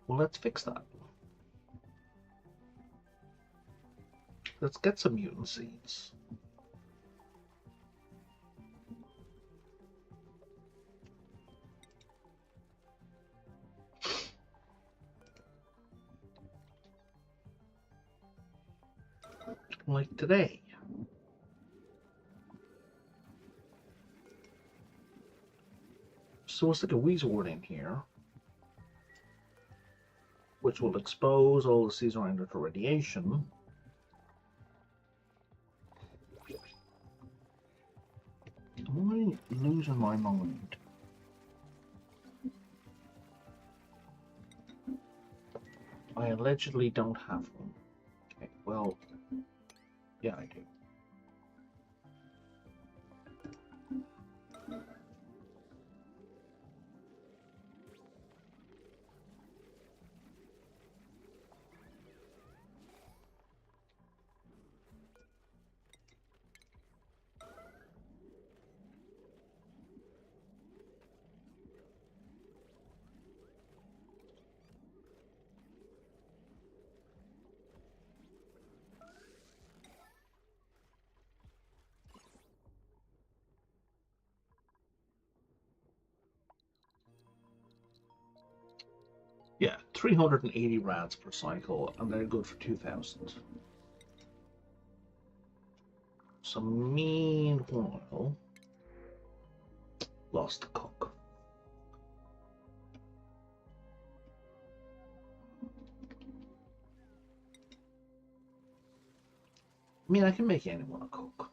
Well, let's fix that. Let's get some mutant seeds. Like today. So let's stick a Weezord in here, which will expose all the seeds around it to radiation. Am I losing my mind? I allegedly don't have one. Okay, well, yeah, I do. Yeah, 380 rads per cycle, and they're good for 2,000. So meanwhile, lost the cook. I mean, I can make anyone a cook.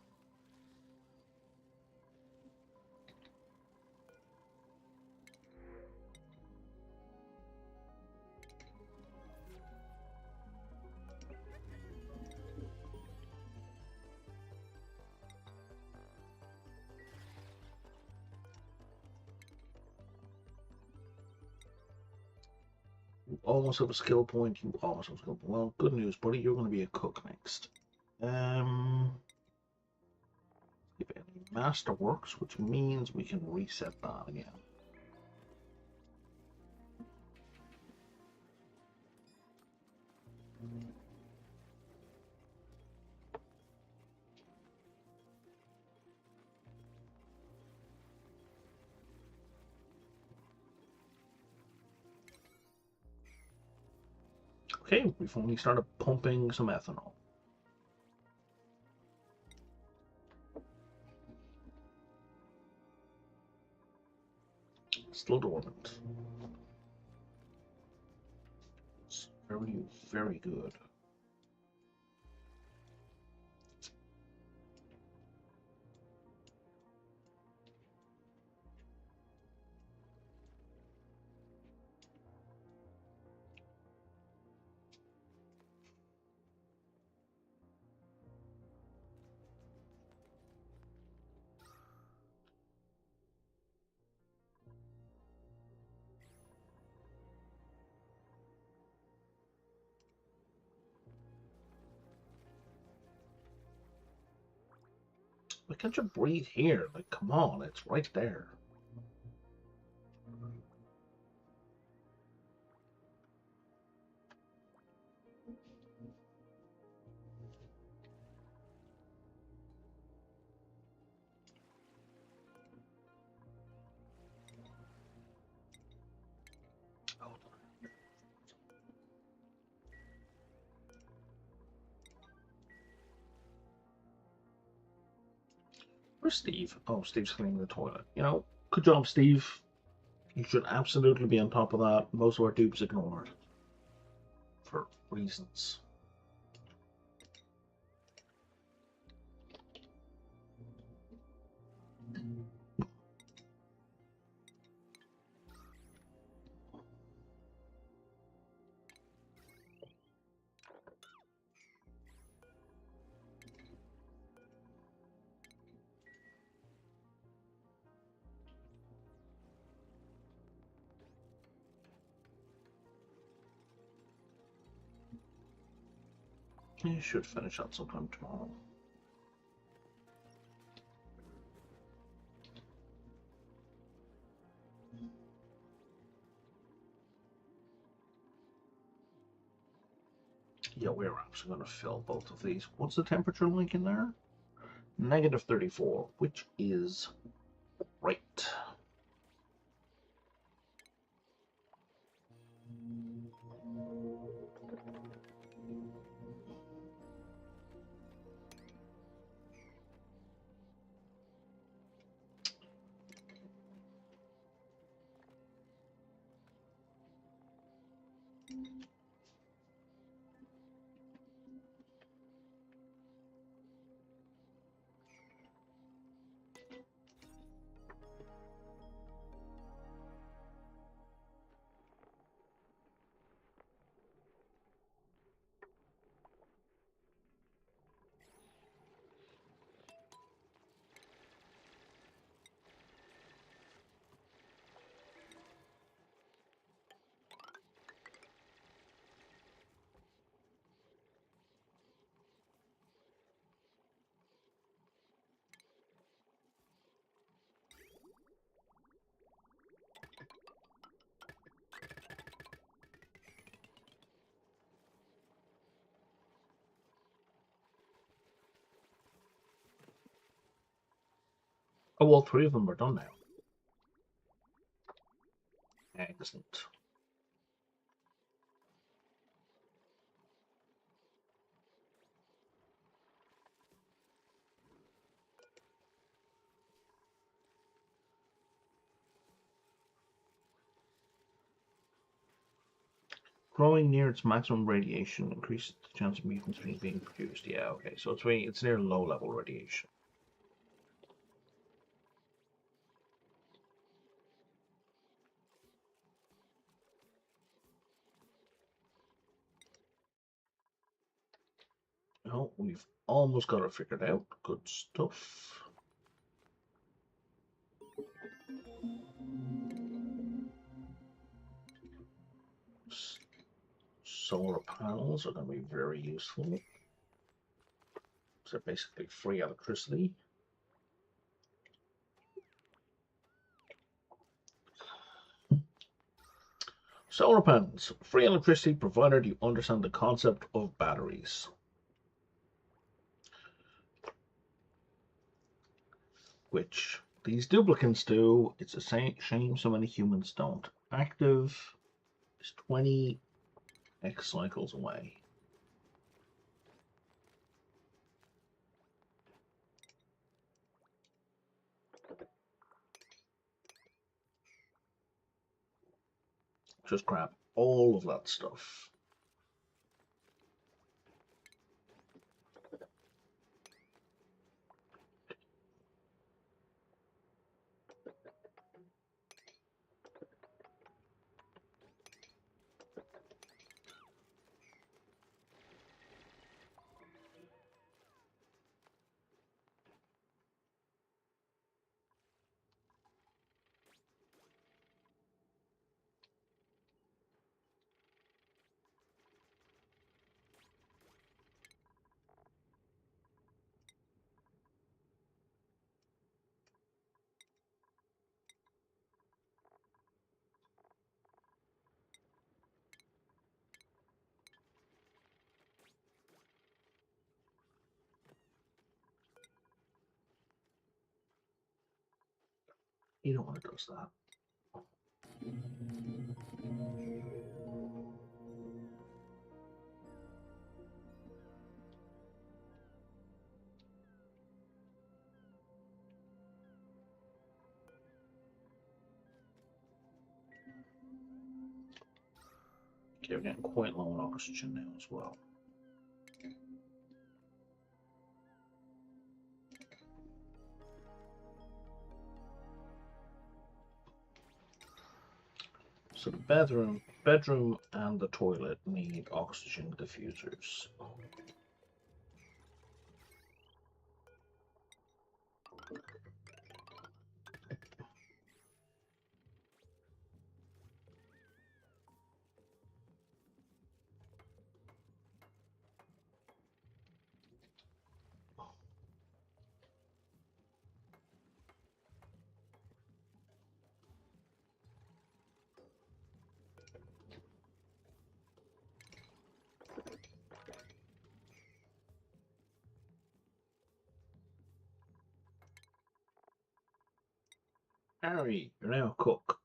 You almost have a skill point. You almost have a skill point. Well, good news, buddy. You're going to be a cook next. Give it a masterworks, which means we can reset that again. Okay, we've only started pumping some ethanol. Still dormant. It's very, very good. Why can't you breathe here? Like, come on, it's right there. Where's Steve? Oh, Steve's cleaning the toilet. You know, good job, Steve. You should absolutely be on top of that. Most of our dupes ignore it. For reasons. I should finish that sometime tomorrow. Yeah, we're actually going to fill both of these. What's the temperature like in there? -34, which is great. Oh, well, 3 of them are done now. Excellent. Growing near its maximum radiation increases the chance of mutants being produced. Yeah, okay, so it's near low-level radiation. Oh, we've almost got it figured out. Good stuff. Solar panels are going to be very useful. So basically free electricity. Solar panels, free electricity provided you understand the concept of batteries. Which these duplicants do. It's a shame so many humans don't. Active is 20 X cycles away. Just grab all of that stuff. You don't want to trust that. Okay, we're getting quite low on oxygen now as well. So the bedroom and the toilet need oxygen diffusers. Harry, you're now a cook.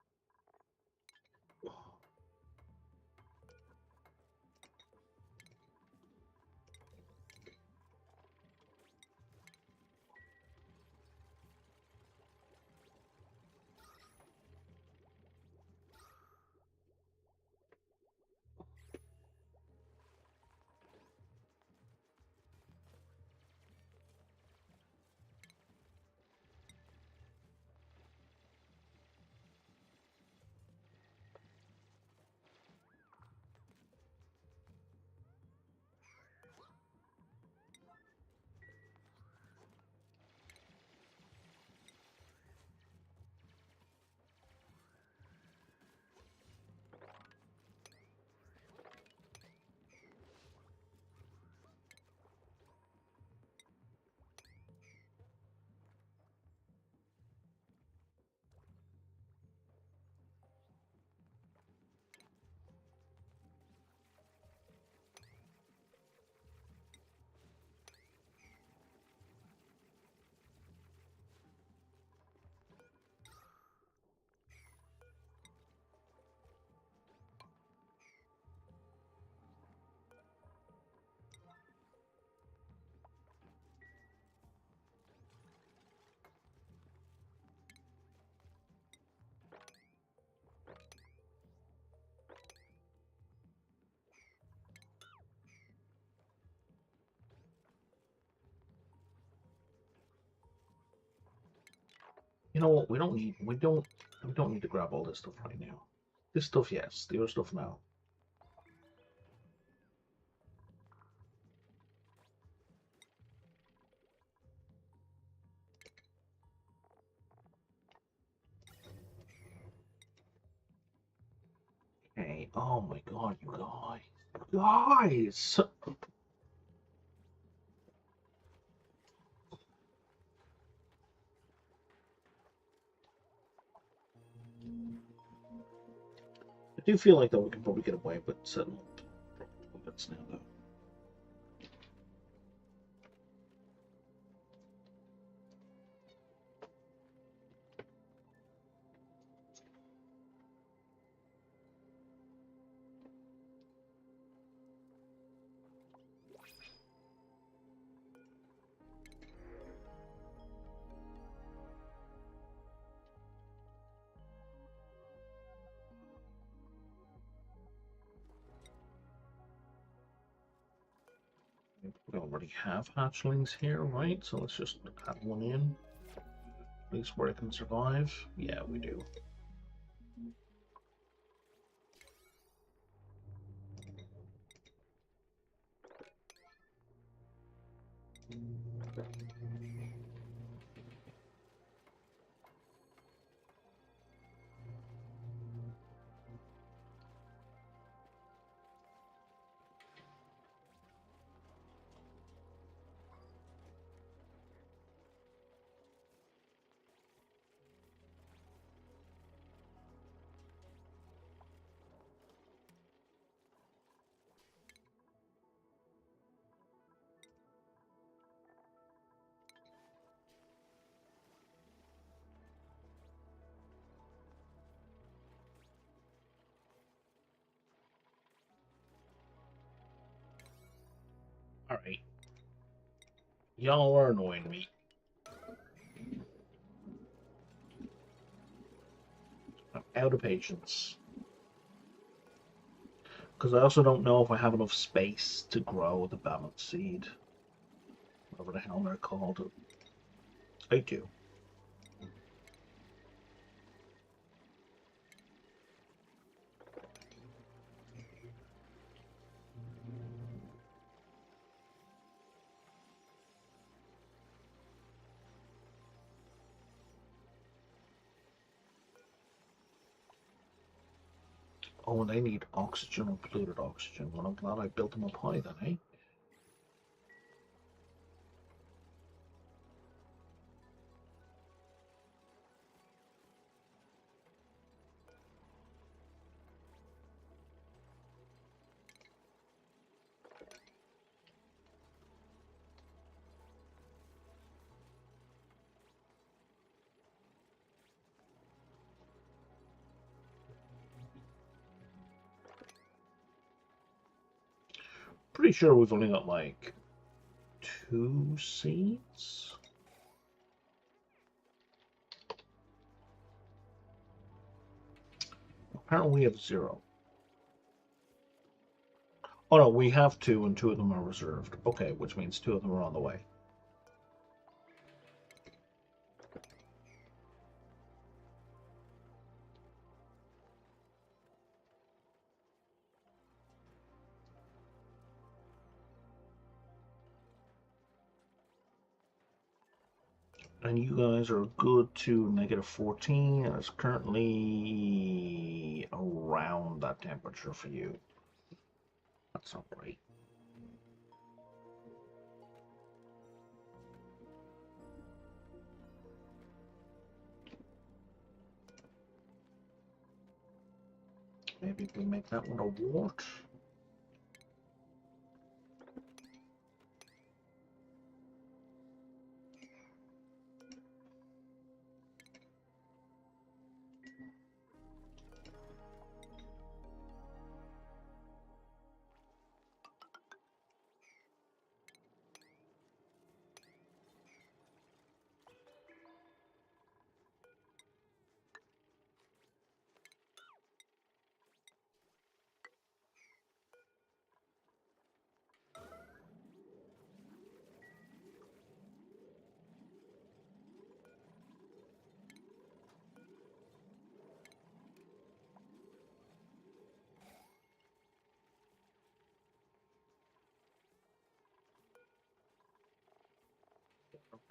You know what? We don't need to grab all this stuff right now. This stuff, yes. The other stuff, no. Okay. Oh my God, you guys! I do feel like though we can probably get away with setting up limits now though. We already have hatchlings here, right? So let's just add one in. At least where it can survive. Yeah, we do. Alright. Y'all are annoying me. I'm out of patience. Because I also don't know if I have enough space to grow the balance seed. Whatever the hell they're called. I do. Oh, and they need oxygen or polluted oxygen. Well, I'm glad I built them up high then, eh? Pretty sure we've only got like 2 seeds. Apparently we have 0. Oh no, we have 2 and 2 of them are reserved. Okay, which means 2 of them are on the way. And you guys are good to -14, and it's currently around that temperature for you. That's not right. Maybe we make that one a wart.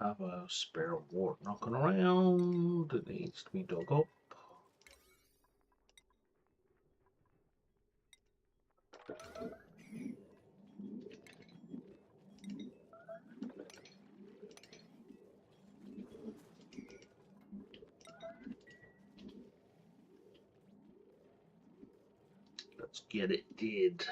Have a spare wart knocking around. It needs to be dug up. Let's get it did.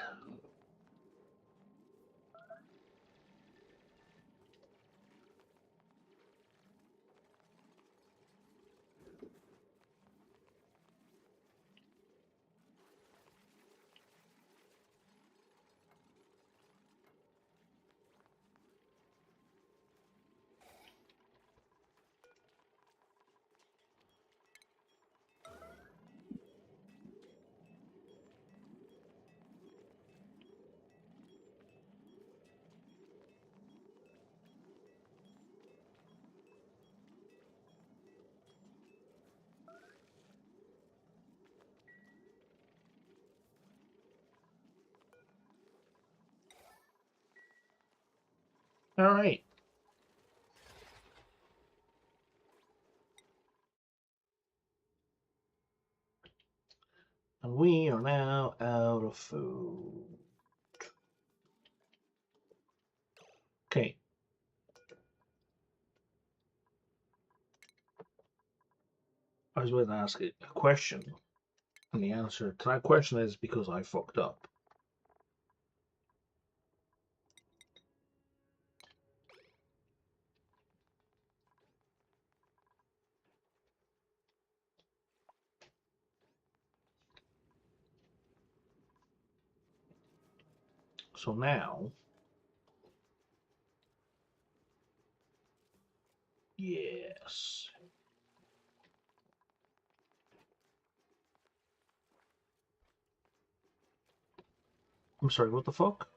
All right. And we are now out of food. Okay. I was about to ask a question, and the answer to that question is because I fucked up. So now, yes. I'm sorry, what the fuck?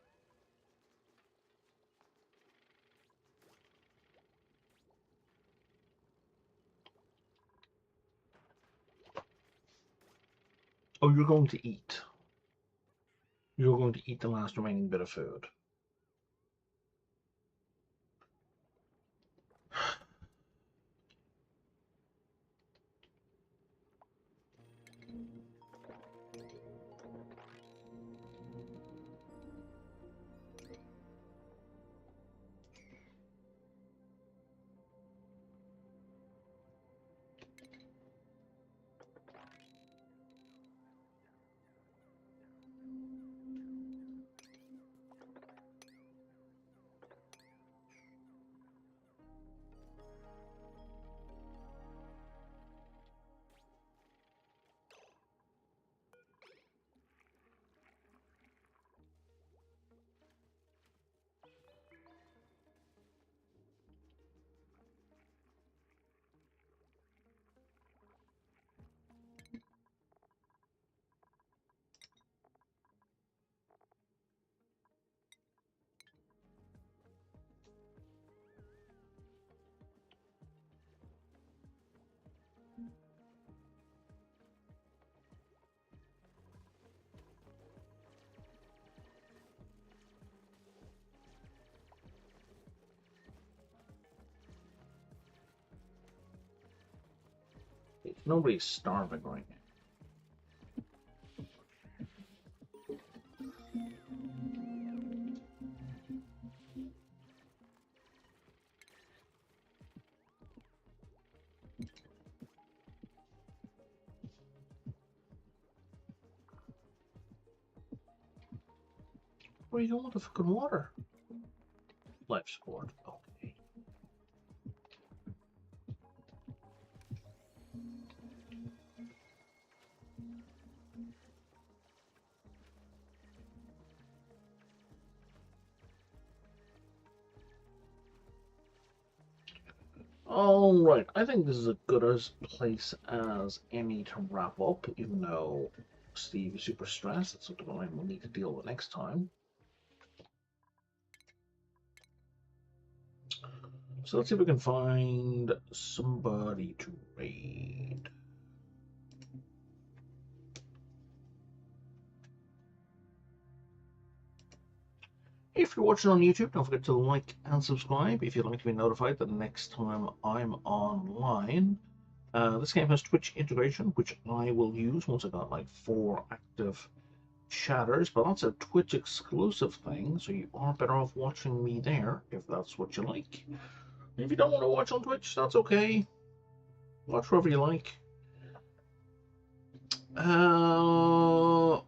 Oh, you're going to eat. You're going to eat the last remaining bit of food. Nobody's starving right now. Where are you going with the fucking water? Life support. Okay. Alright, I think this is as good a place as any to wrap up, even though Steve is super stressed. That's something I will need to deal with next time. So let's see if we can find somebody to raid. If you're watching on YouTube, don't forget to like and subscribe if you'd like to be notified the next time I'm online. This game has Twitch integration, which I will use once I've got like 4 active chatters, but that's a Twitch exclusive thing, so you are better off watching me there if that's what you like. If you don't want to watch on Twitch, that's okay. Watch wherever you like.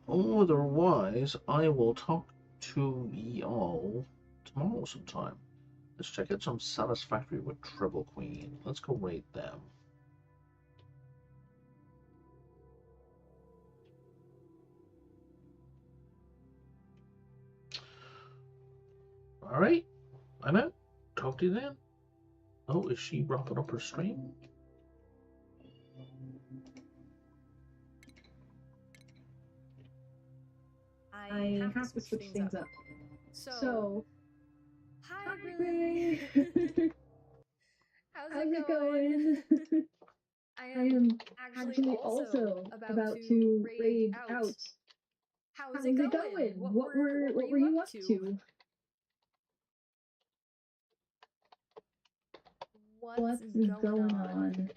Otherwise, I will talk to y'all tomorrow sometime. Let's check out some Satisfactory with Treble Queen. Let's go raid them. Alright, I'm out. Talk to you then. Oh, is she wrapping up her stream? I have to switch things up. So hi, Ray. How's How's it going? I am actually also about to raid out. How's it going? What were you up to? What's going on?